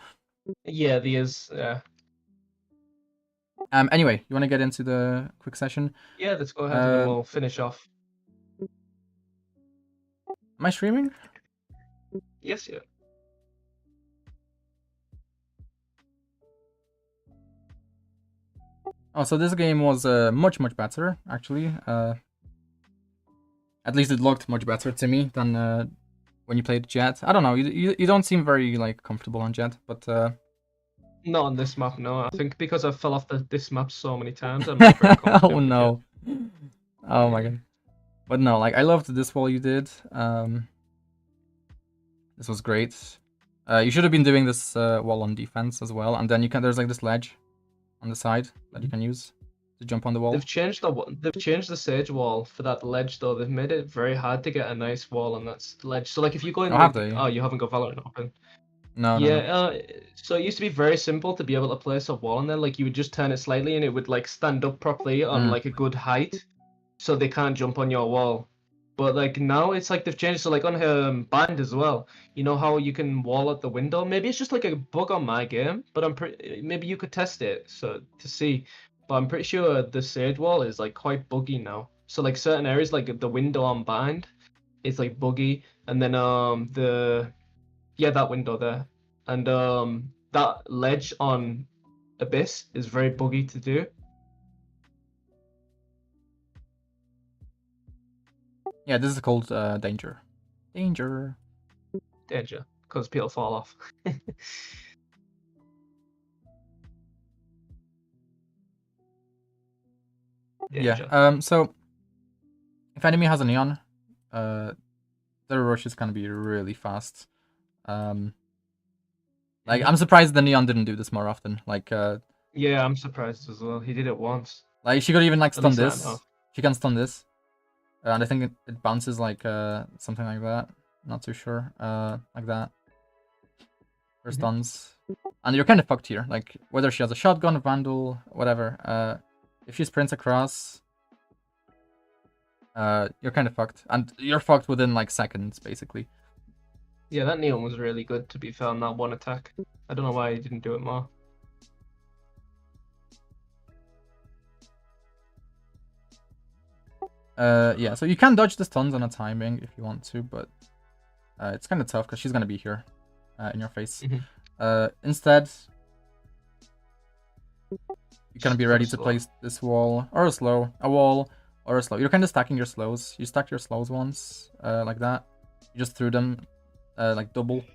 Yeah, there is. Yeah. Anyway, you want to get into the quick session? Yeah, let's go ahead and then we'll finish off. Am I streaming? Yes, yeah. Oh, so this game was much better, actually. At least it looked much better to me than when you played Jett. I don't know, you don't seem very like comfortable on Jett, but... Not on this map, no. I think because I fell off this map so many times, I'm not very confident. Oh no. Oh my god. But no, like I loved this wall you did. This was great. You should have been doing this wall on defense as well, and then there's like this ledge on the side that you can use to jump on the wall. They've changed the sage wall for that ledge though. They've made it very hard to get a nice wall on that ledge. So like if you go in, oh, you haven't got Valorant open. No. So it used to be very simple to be able to place a wall on there. Like you would just turn it slightly and it would like stand up properly on like a good height, so they can't jump on your wall. But like now it's like they've changed. So like on Bind as well, you know how you can wall at the window. Maybe it's just like a bug on my game, but maybe you could test it to see. But I'm pretty sure the Sage wall is like quite buggy now. So like certain areas, like the window on Bind, it's like buggy, and then that window there, and that ledge on Abyss is very buggy to do. Yeah, this is called danger. Danger, because people fall off. Yeah. Jett. So if enemy has a neon, their rush is gonna be really fast. Like I'm surprised the neon didn't do this more often. Like Yeah, I'm surprised as well. He did it once. like she could even like At stun least I this. know. She can stun this, and I think it bounces like something like that. Not too sure. Like that. Her stuns, and you're kind of fucked here. Like whether she has a shotgun, a vandal, whatever. If she sprints across, you're kind of fucked, and you're fucked within like seconds, basically. Yeah, that neon was really good to be fair on that one attack. I don't know why he didn't do it more. Yeah, so you can dodge the stuns on a timing if you want to, but it's kind of tough because she's gonna be here in your face. Instead, you're gonna be ready to place this wall or a wall or a slow. You're kind of stacking your slows. You stacked your slows once, like that. You just threw them like double,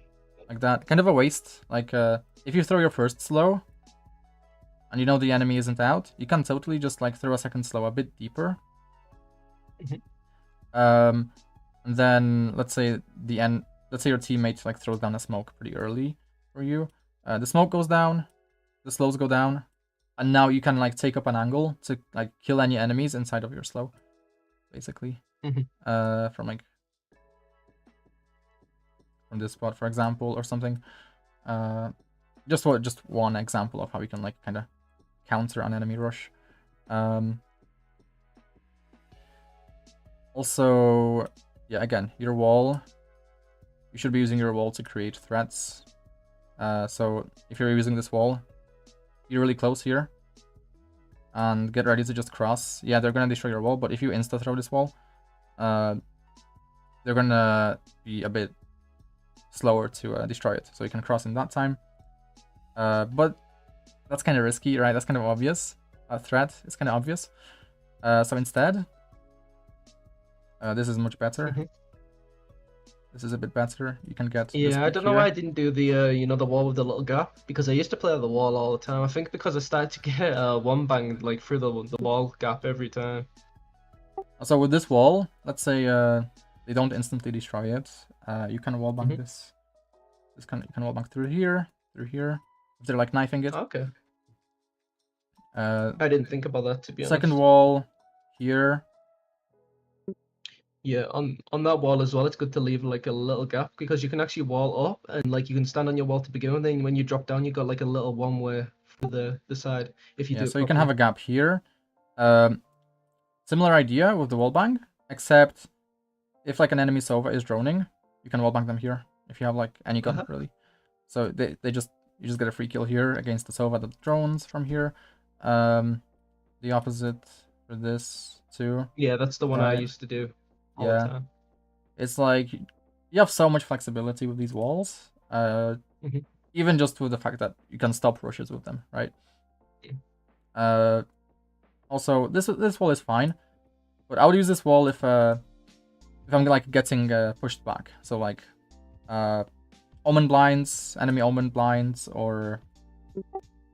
like that. Kind of a waste. Like if you throw your first slow and you know the enemy isn't out, you can totally just like throw a second slow a bit deeper. And then let's say your teammate like throws down a smoke pretty early for you. The smoke goes down, the slows go down, and now you can like take up an angle to like kill any enemies inside of your slow, basically. From this spot, for example, or something. Just one example of how you can like kind of counter an enemy rush. Also, yeah, again, your wall. You should be using your wall to create threats. So if you're using this wall, you're really close here. And get ready to just cross. Yeah, they're gonna destroy your wall, but if you insta throw this wall, they're gonna be a bit slower to destroy it. So you can cross in that time. But that's kind of risky, right? That's kind of obvious. A threat is kind of obvious. So instead, this is much better. This is a bit better. You can get. Yeah, I don't know why I didn't do the the wall with the little gap, because I used to play on the wall all the time. I think because I started to get one banged like through the wall gap every time. So with this wall, let's say they don't instantly destroy it. You can wall bang this. You can wall bang through here. If they're like knifing it. Okay. I didn't think about that, to be honest. Second wall here. Yeah, on that wall as well, it's good to leave like a little gap, because you can actually wall up and like you can stand on your wall to begin with, and when you drop down, you got like a little one way for the side if you do. So you can have a gap here. Similar idea with the wall bang, except if like an enemy Sova is droning, you can wall bang them here if you have like any gun really. So you just get a free kill here against the Sova that drones from here. The opposite for this too. Yeah, that's the one I used to do. All the time. It's like you have so much flexibility with these walls. Even just with the fact that you can stop rushes with them, right? Also, this wall is fine, but I would use this wall if I'm like getting pushed back. So like omen blinds, enemy omen blinds, or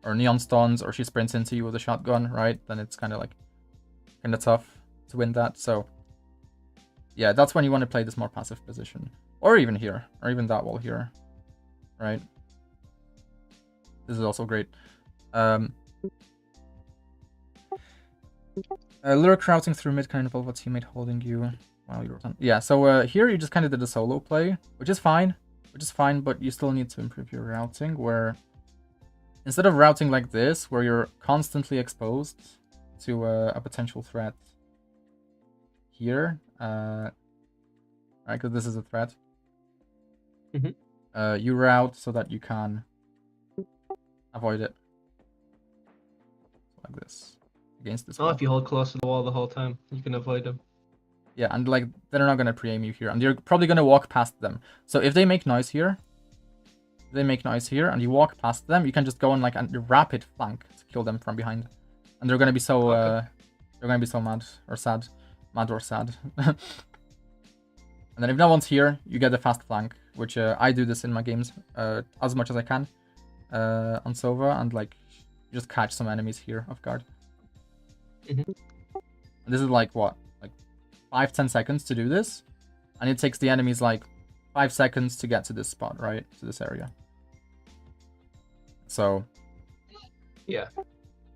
neon stuns, or she sprints into you with a shotgun, right? Then it's kind of tough to win that. So yeah, that's when you want to play this more passive position, or even here, or even that wall here, right? This is also great. Lurk routing through mid can involve a teammate holding you while you're on. Yeah, so here you just kind of did a solo play, which is fine, but you still need to improve your routing, where instead of routing like this, where you're constantly exposed to a potential threat here, right, because this is a threat. You route so that you can avoid it, like this, against this wall. If you hold close to the wall the whole time, you can avoid them. Yeah, and like they're not gonna pre-aim you here, and you're probably gonna walk past them. So if they make noise here, and you walk past them, you can just go on like a rapid flank to kill them from behind, and they're gonna be so mad or sad. And then if no one's here, you get a fast flank, which I do this in my games as much as I can on Sova, and like just catch some enemies here off guard. This is like what? Like 5-10 seconds to do this. And it takes the enemies like 5 seconds to get to this spot, right? To this area. So Yeah.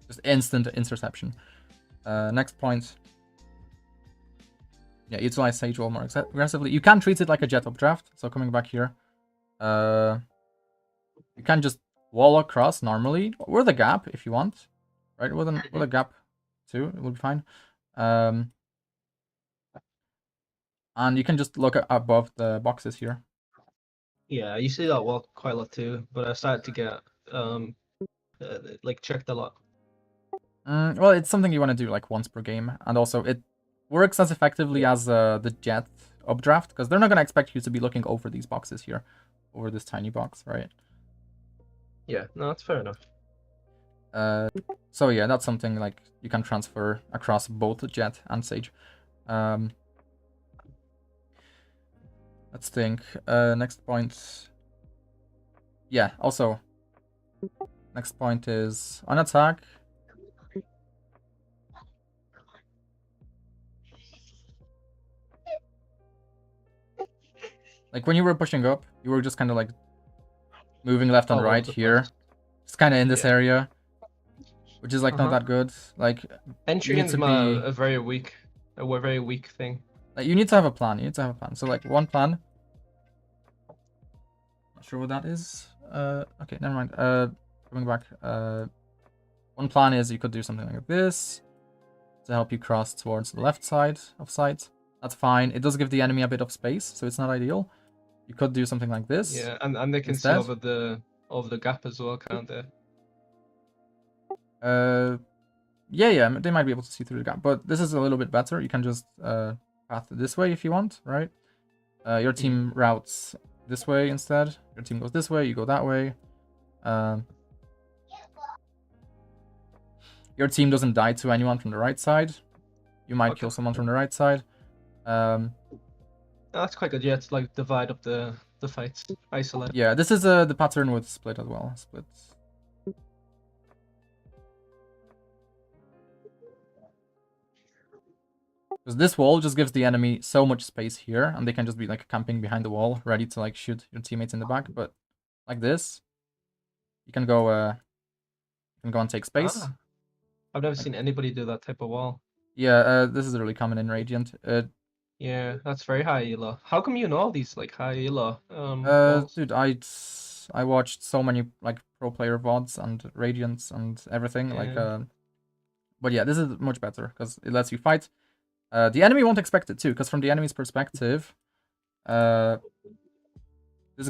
just instant interception. Next point. Yeah, utilize Sage Wall more aggressively. You can treat it like a Jett updraft. So coming back here. You can just wall across normally. With a gap if you want. Right? With a gap too. It will be fine. And you can just look above the boxes here. Yeah, you see that wall quite a lot too, but I started to get like checked a lot. Well, it's something you want to do like once per game, and also it works as effectively as the Jett updraft, because they're not gonna expect you to be looking over these boxes here, over this tiny box, right? Yeah, no, that's fair enough. So yeah, that's something like you can transfer across both Jett and Sage. Let's think. Next point. Yeah, also. Next point is on attack. Like when you were pushing up, you were just kind of like moving left and All right over the here. place. Just kind of in this Yeah. area. Which is like not that good. Like Entry you need is to a be very weak, very weak thing. like you need to have a plan. You need to have a plan. So like one plan. Not sure what that is. Okay, never mind. Coming back. One plan is you could do something like this to help you cross towards the left side of sight. That's fine. It does give the enemy a bit of space, so it's not ideal. You could do something like this. Yeah, and they can instead. see over the gap as well, can't they? Yeah, they might be able to see through the gap, but this is a little bit better. You can just path this way if you want, right? Your team routes this way instead. Your team goes this way, you go that way. Your team doesn't die to anyone from the right side. You might kill someone from the right side. That's quite good. Yeah, it's like divide up the fights, isolate. Yeah, this is the pattern with split as well. Split. Because this wall just gives the enemy so much space here, and they can just be like camping behind the wall, ready to like shoot your teammates in the back. But like this, you can go and take space. I've never seen anybody do that type of wall. Yeah, this is really common in Radiant. Yeah, that's very high elo. How come you know all these like high elo walls? Dude, I watched so many like pro player VODs and Radiants and everything. Like, but yeah, this is much better because it lets you fight. The enemy won't expect it too, because from the enemy's perspective, this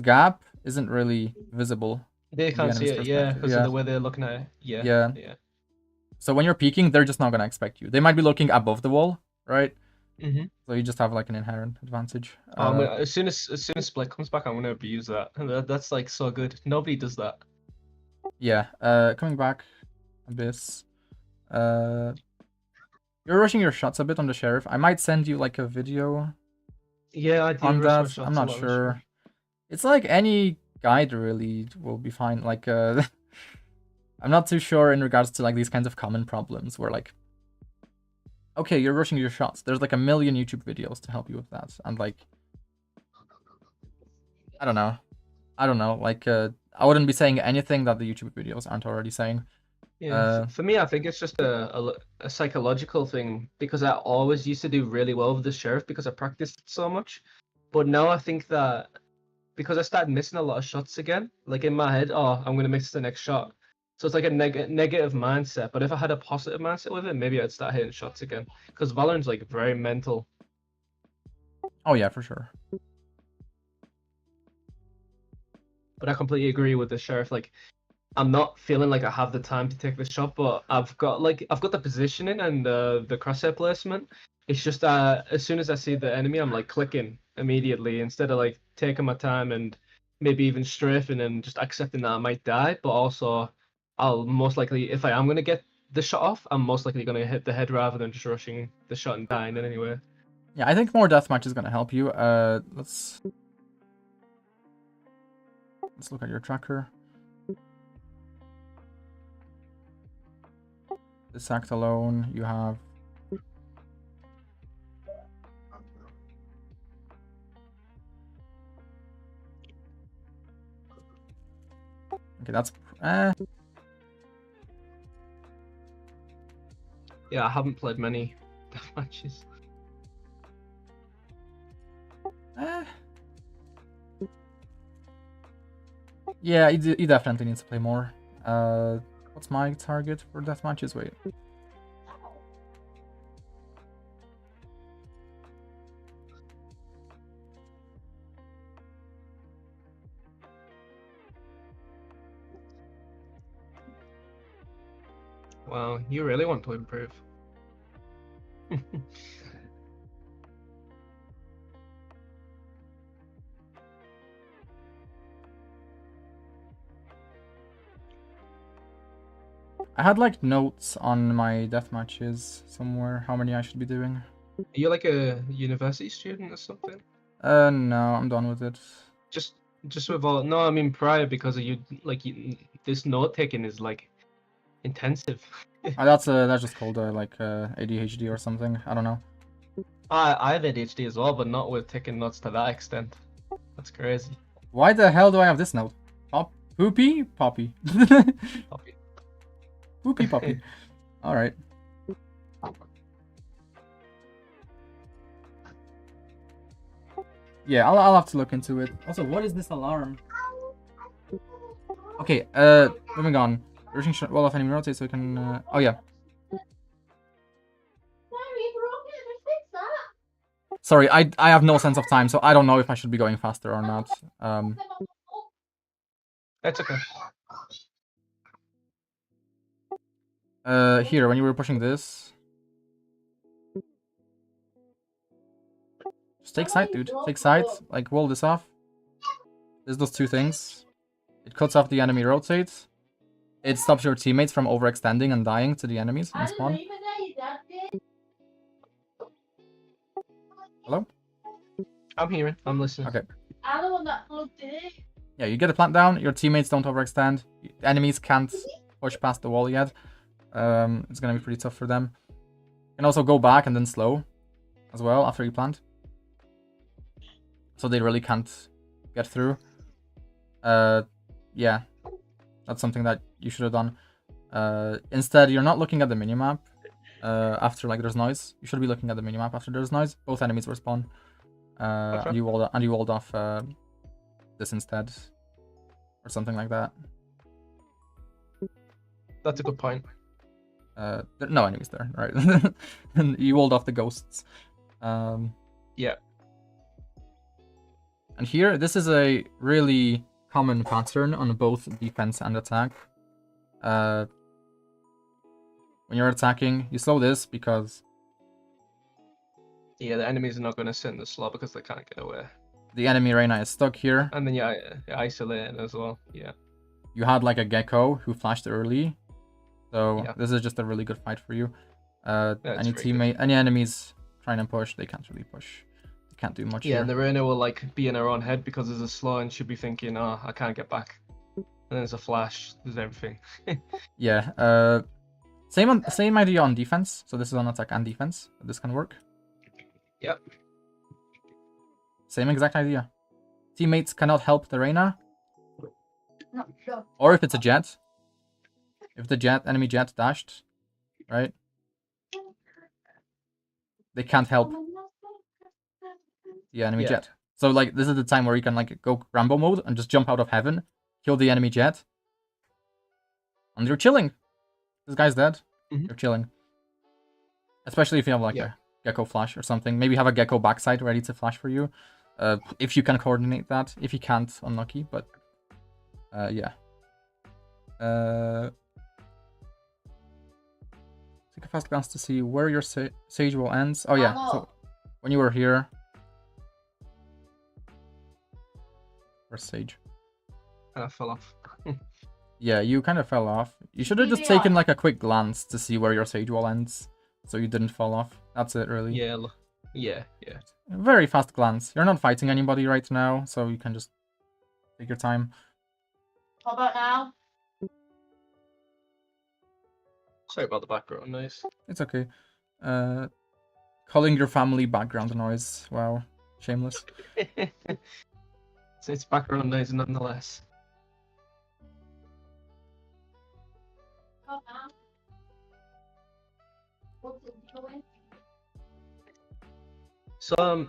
gap isn't really visible. They from the can't see enemy's it, yeah, perspective. because of the way they're looking at it. Yeah. So when you're peeking, they're just not gonna expect you. They might be looking above the wall, right? So you just have like an inherent advantage. As soon as split comes back, I'm gonna abuse that. That's like so good. Nobody does that. Yeah. Coming back, Abyss. You're rushing your shots a bit on the sheriff. I might send you like a video. Yeah, I do. On rush my that, shots I'm a not lot, sure. It's like any guide really will be fine. Like, I'm not too sure in regards to like these kinds of common problems where like, okay, you're rushing your shots. There's like a million YouTube videos to help you with that, and like, I don't know. Like, I wouldn't be saying anything that the YouTube videos aren't already saying. Yeah, for me, I think it's just a psychological thing, because I always used to do really well with the sheriff because I practiced it so much. But now I think that because I started missing a lot of shots again, like in my head, oh, I'm gonna miss the next shot. So it's like a negative mindset. But if I had a positive mindset with it, maybe I'd start hitting shots again. Because Valorant's like very mental. Oh yeah, for sure. But I completely agree with the sheriff. Like, I'm not feeling like I have the time to take the shot, but I've got the positioning and the crosshair placement. It's just as soon as I see the enemy, I'm like clicking immediately instead of like taking my time and maybe even strafing and just accepting that I might die. But also, I'll most likely, if I am gonna get the shot off, I'm most likely gonna hit the head rather than just rushing the shot and dying in any way. Yeah, I think more deathmatch is gonna help you. Let's look at your tracker. This act alone, you have Okay, that's... Yeah, I haven't played many death matches. Yeah, he definitely needs to play more. What's my target for death matches? Wait. Wow, you really want to improve. I had like notes on my death matches somewhere, how many I should be doing. Are you like a university student or something? No, I'm done with it. Just with all, no, I mean prior, because of you, like this note taking is like intensive. That's just called like ADHD or something. I don't know. I have ADHD as well, but not with taking notes to that extent. That's crazy. Why the hell do I have this note? Poopy? Poppy. Poppy. Poopy Poppy. Alright. Yeah, I'll have to look into it. Also, what is this alarm? Okay, moving on. Rushing wall of enemy rotate so we can... Oh, yeah. Sorry, I have no sense of time, so I don't know if I should be going faster or not. That's okay. Here, when you were pushing this... Just take side, dude. Take side, like, wall this off. This does two things. It cuts off the enemy rotate. It stops your teammates from overextending and dying to the enemies in spawn. Hello? I'm hearing. I'm listening. Okay. Yeah, you get the plant down, your teammates don't overextend. Enemies can't push past the wall yet. It's gonna be pretty tough for them. You can also go back and then slow as well after you plant. So they really can't get through. Yeah. That's something that you should have done. Instead, you're not looking at the minimap after like there's noise. You should be looking at the minimap after there's noise. Both enemies were spawned. And you walled off this instead. Or something like that. That's a good point. There are no enemies there, right? And you walled off the ghosts. Yeah. And here, this is a really common pattern on both defense and attack. When you're attacking, you slow this because... Yeah, the enemies are not going to sit in the slot because they can't get away. The enemy Reyna is stuck here. And then you're isolated as well, yeah. You had like a Gecko who flashed early. So Yeah. this is just a really good fight for you. That's Any very teammate, any enemies trying to push, they can't really push. They can't do much Yeah, here. and the Reyna will like be in her own head because there's a slow and she'll be thinking, oh, I can't get back. And then there's a flash, there's everything. Yeah, same idea on defense. So this is on attack and defense. This can work. Yep. Same exact idea. Teammates cannot help the Reyna. Or if it's a Jett. If the enemy Jett dashed, right? They can't help the enemy Jett. So like this is the time where you can like go Rambo mode and just jump out of heaven, kill the enemy Jett, and you're chilling. This guy's dead. You're chilling. Especially if you have like a Gecko flash or something. Maybe have a Gecko backside ready to flash for you. If you can coordinate that. If you can't, unlucky. But yeah. Take a fast glance to see where your sage wall ends. Oh yeah. So when you were here. Where's sage? And I fell off. Yeah, you kind of fell off. You should have just taken like a quick glance to see where your sage wall ends, so you didn't fall off. That's it, really. Yeah. Very fast glance. You're not fighting anybody right now, so you can just take your time. How about now? Sorry about the background noise. It's okay. Calling your family background noise. Wow, shameless. So it's background noise nonetheless. So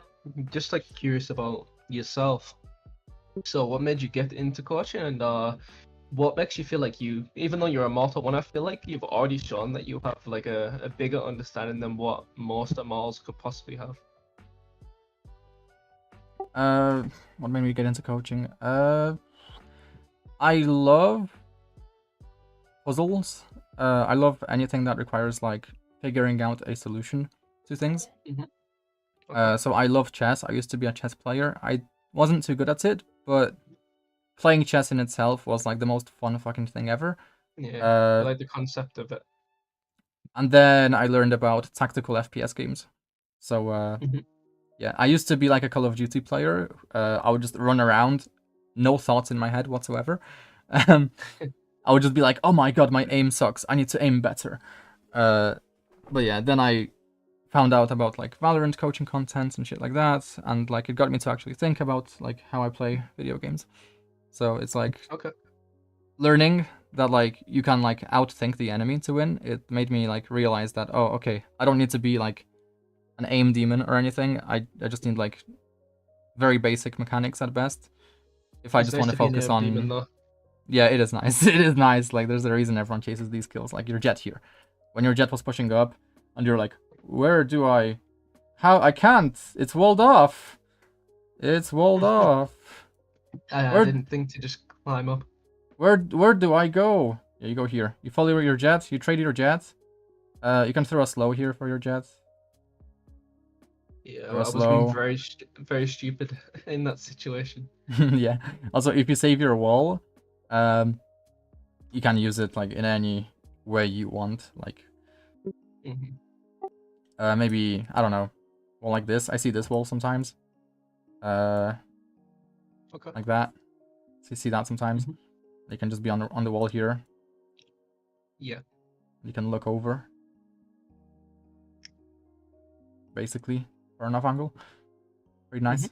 just like curious about yourself. So what made you get into coaching, and what makes you feel like you, even though you're a mortal one, I feel like you've already shown that you have like a bigger understanding than what most immortals could possibly have. What made me get into coaching? I love puzzles. I love anything that requires like figuring out a solution to things. So I love chess. I used to be a chess player. I wasn't too good at it, but playing chess in itself was like the most fun fucking thing ever. Yeah, I like the concept of it. And then I learned about tactical FPS games. So yeah, I used to be like a Call of Duty player. I would just run around, no thoughts in my head whatsoever. I would just be like, oh my god, my aim sucks. I need to aim better. But yeah, then I found out about like Valorant coaching content and shit like that, and like it got me to actually think about like how I play video games. So it's like learning that like you can like outthink the enemy to win. It made me like realize that, oh okay, I don't need to be like an aim demon or anything. I just need like very basic mechanics at best. If I just want to focus on yeah, it is nice. It is nice. Like there's a reason everyone chases these kills. Like your Jett here. When your Jett was pushing up and you're like, where do I I can't. It's walled off. It's walled off. I didn't think to just climb up. Where do I go? Yeah, you go here. You follow your Jett. You trade your Jett. You can throw a slow here for your Jett. Yeah, I was being very stupid in that situation. Yeah. Also, if you save your wall, you can use it like in any way you want. Like, maybe I don't know, wall like this. I see this wall sometimes. Like that. So you see that sometimes. You can just be on the wall here. Yeah. You can look over. Basically, for an off angle. Pretty nice.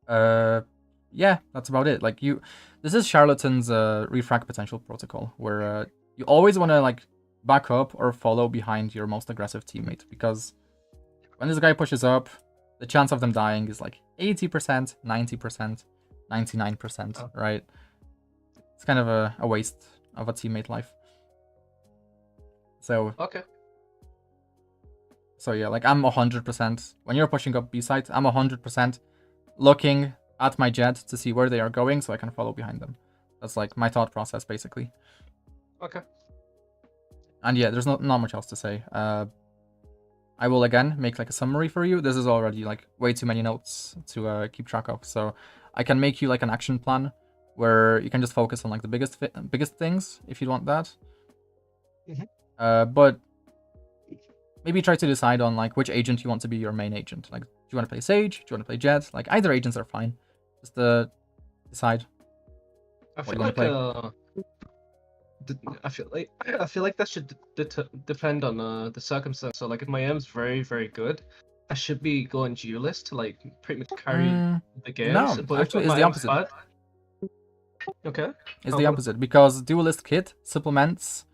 Yeah, that's about it. Like this is Charlatan's refrag potential protocol, where you always want to like back up or follow behind your most aggressive teammate, because when this guy pushes up, the chance of them dying is like 80%, 90%, 99%, right? It's kind of a waste of a teammate life. So So yeah, like I'm 100%, when you're pushing up B site, I'm 100% looking at my Jett to see where they are going so I can follow behind them. That's like my thought process, basically. And yeah, there's not much else to say. I will again make like a summary for you. This is already like way too many notes to keep track of. So I can make you like an action plan where you can just focus on like the biggest things if you want that. But maybe try to decide on like which agent you want to be your main agent. Like, do you want to play Sage? Do you want to play Jett? Like either agents are fine. Just decide. I feel like I feel like that should depend on the circumstance. So like if my aim's very good, I should be going Duelist to like pretty much carry the games. No, but actually it's the opposite. It's the opposite, because Duelist kit supplements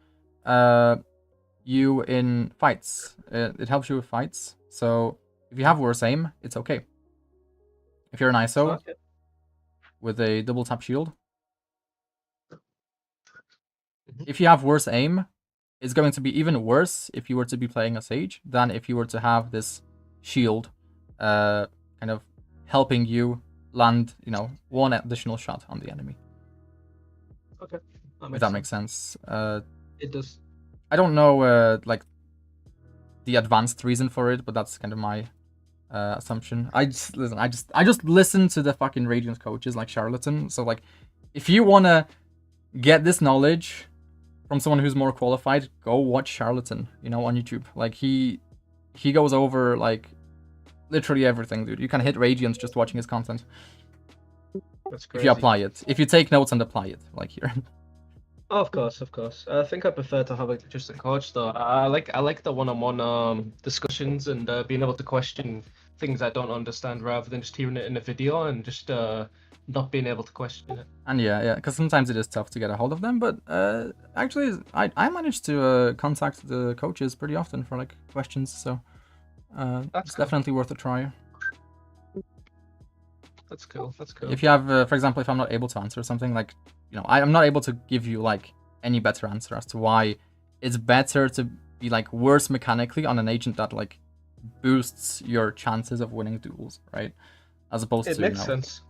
you in fights. It helps you with fights. So if you have worse aim, it's okay. If you're an ISO with a double tap shield, if you have worse aim, it's going to be even worse if you were to be playing a Sage than if you were to have this shield kind of helping you land, you know, one additional shot on the enemy. If that makes sense. It does. I don't know like the advanced reason for it, but that's kind of my assumption. I just listen to the fucking Radiant coaches like Charlatan. So like, if you wanna get this knowledge from someone who's more qualified, go watch Charlatan, you know, on YouTube. Like he goes over like literally everything, dude. You can hit Radiant just watching his content. That's crazy. If you apply it, if you take notes and apply it, like here. Oh, of course. I think I prefer to have like just a coach though. I like the one-on-one discussions and being able to question things I don't understand rather than just hearing it in a video and just not being able to question it. And yeah, because sometimes it is tough to get a hold of them. But actually, I managed to contact the coaches pretty often for like questions. So it's cool. definitely worth a try. That's cool. That's cool. If you have, for example, if I'm not able to answer something, like, you know, I'm not able to give you like any better answer as to why it's better to be like worse mechanically on an agent that like boosts your chances of winning duels, right? As opposed It to, makes you know, sense.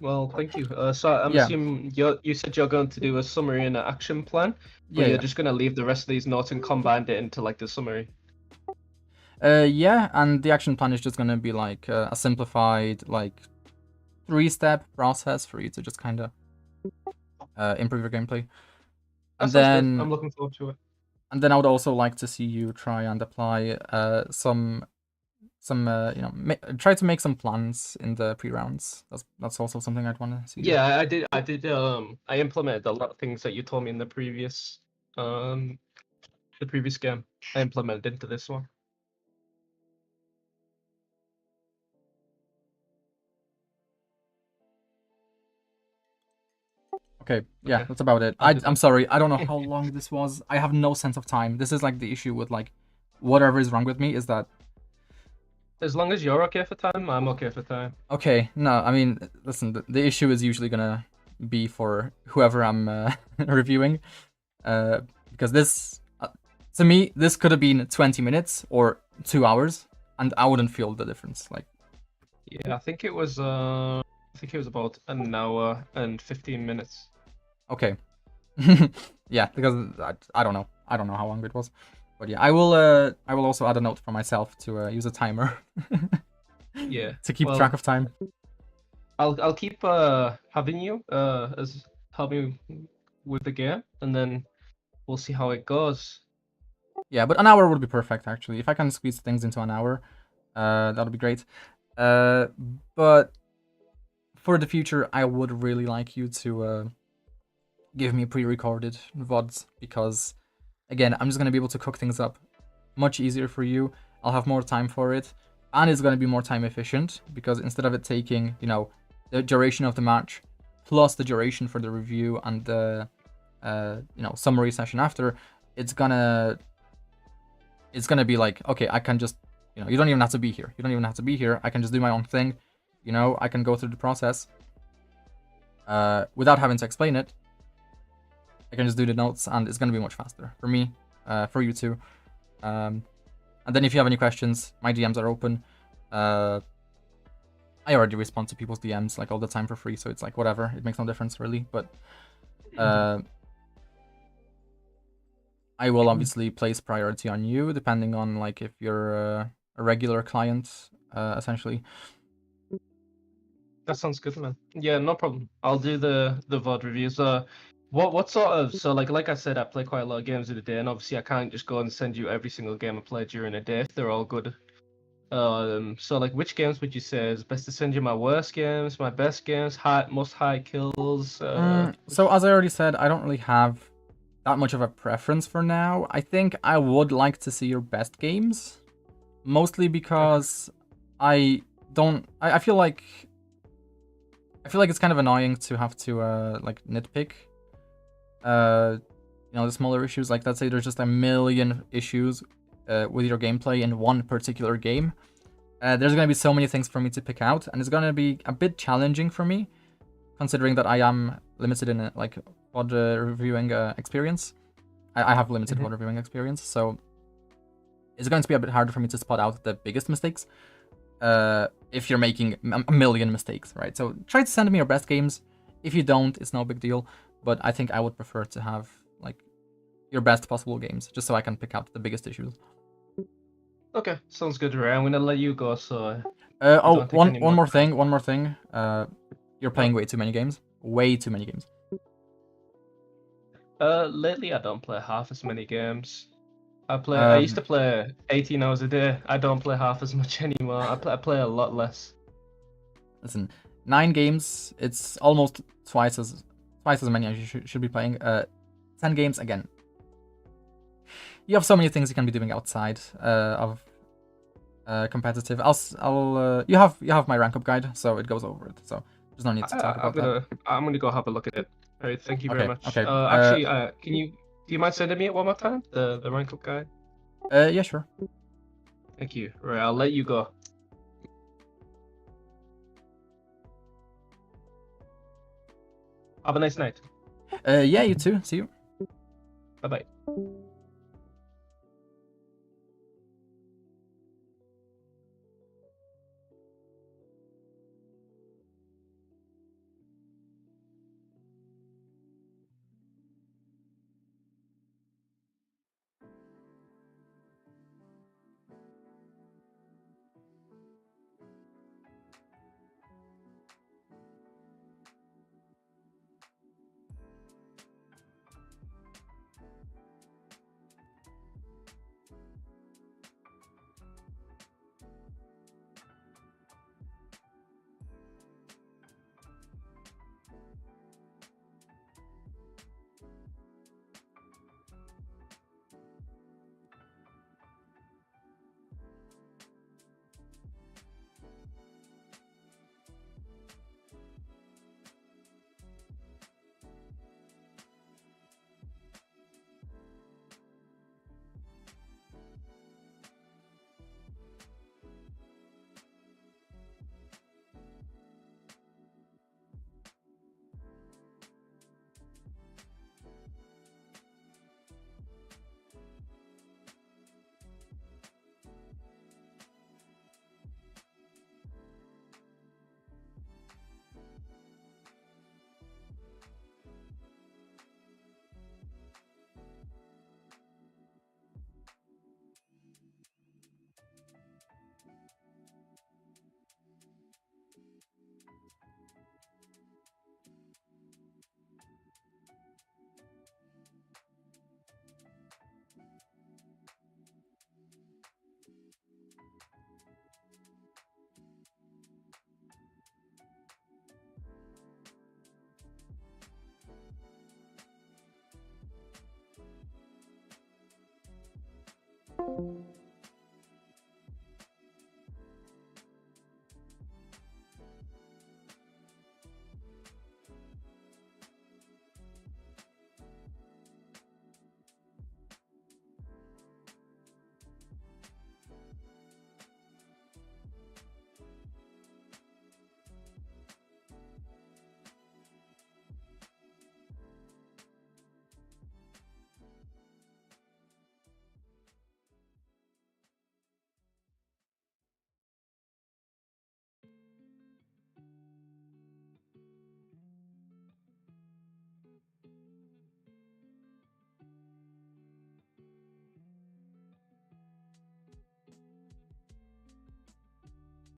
Well, thank you. So I'm Yeah. assuming you said you're going to do a summary and an action plan, but Yeah, you're yeah. just going to leave the rest of these notes and combine it into like the summary. Yeah, and the action plan is just gonna be like a simplified like 3-step process for you to just kind of improve your gameplay. And That sounds good. then I'm looking forward to it. And then I would also like to see you try and apply some you know, try to make some plans in the pre-rounds. That's also something I'd want to see. Yeah, I did. I implemented a lot of things that you told me in the previous game. I implemented into this one. Okay, yeah, Okay. that's about it. I'll do I'm that. sorry, I don't know how long this was. I have no sense of time. This is like the issue with like whatever is wrong with me is that. As long as you're okay for time, I'm okay for time. Okay, no, I mean, listen, the issue is usually gonna be for whoever I'm reviewing, because this, to me, this could have been 20 minutes or 2 hours, and I wouldn't feel the difference. Like, Yeah, I think it was about an hour and 15 minutes. okay, yeah, because I don't know how long it was, but yeah, I will also add a note for myself to use a timer. Yeah. To keep track of time. I'll keep having you as help me with the game, and then we'll see how it goes. Yeah, but an hour would be perfect actually. If I can squeeze things into an hour, that would be great. But for the future, I would really like you to give me pre-recorded VODs, because again, I'm just gonna be able to cook things up much easier for you. I'll have more time for it, and it's gonna be more time efficient, because instead of it taking, you know, the duration of the match plus the duration for the review and the you know, summary session after, it's gonna be like, okay, I can just, you know, you don't even have to be here. I can just do my own thing. You know, I can go through the process without having to explain it. I can just do the notes, and it's gonna be much faster for me, for you too. And then if you have any questions, my DMs are open. I already respond to people's DMs like all the time for free, so it's like whatever. It makes no difference really. But I will obviously place priority on you, depending on like if you're a regular client, essentially. That sounds good, man. Yeah, no problem. I'll do the VOD reviews. What sort of, so like I said, I play quite a lot of games in a day, and obviously I can't just go and send you every single game I play during a day if they're all good. So like, which games would you say is best to send you? My worst games, my best games, most high kills? So as I already said, I don't really have that much of a preference for now. I think I would like to see your best games, mostly because I feel like it's kind of annoying to have to like nitpick you know, the smaller issues. Like, let's say there's just a million issues with your gameplay in one particular game. There's gonna be so many things for me to pick out, and it's gonna be a bit challenging for me, considering that I am limited in like VOD reviewing experience. I have limited VOD reviewing experience, so it's going to be a bit harder for me to spot out the biggest mistakes if you're making a million mistakes, right? So try to send me your best games. If you don't, it's no big deal, but I think I would prefer to have like your best possible games, just so I can pick out the biggest issues. Okay, sounds good, Ray. I'm gonna let you go. So. One more thing. You're playing way too many games. Way too many games. Lately I don't play half as many games. I used to play 18 hours a day. I don't play half as much anymore. I play a lot less. Listen, 9 games. It's almost twice as many as you should be playing. 10 games again. You have so many things you can be doing outside of competitive. You have my rank up guide, so it goes over it. So there's no need to talk about that. I'm gonna go have a look at it. All right, thank you very Okay, much. okay, Actually, do you mind sending me it one more time? The rank up guide. Yeah, sure. Thank you. Right, I'll let you go. Have a nice night. Yeah, you too. See you. Bye bye.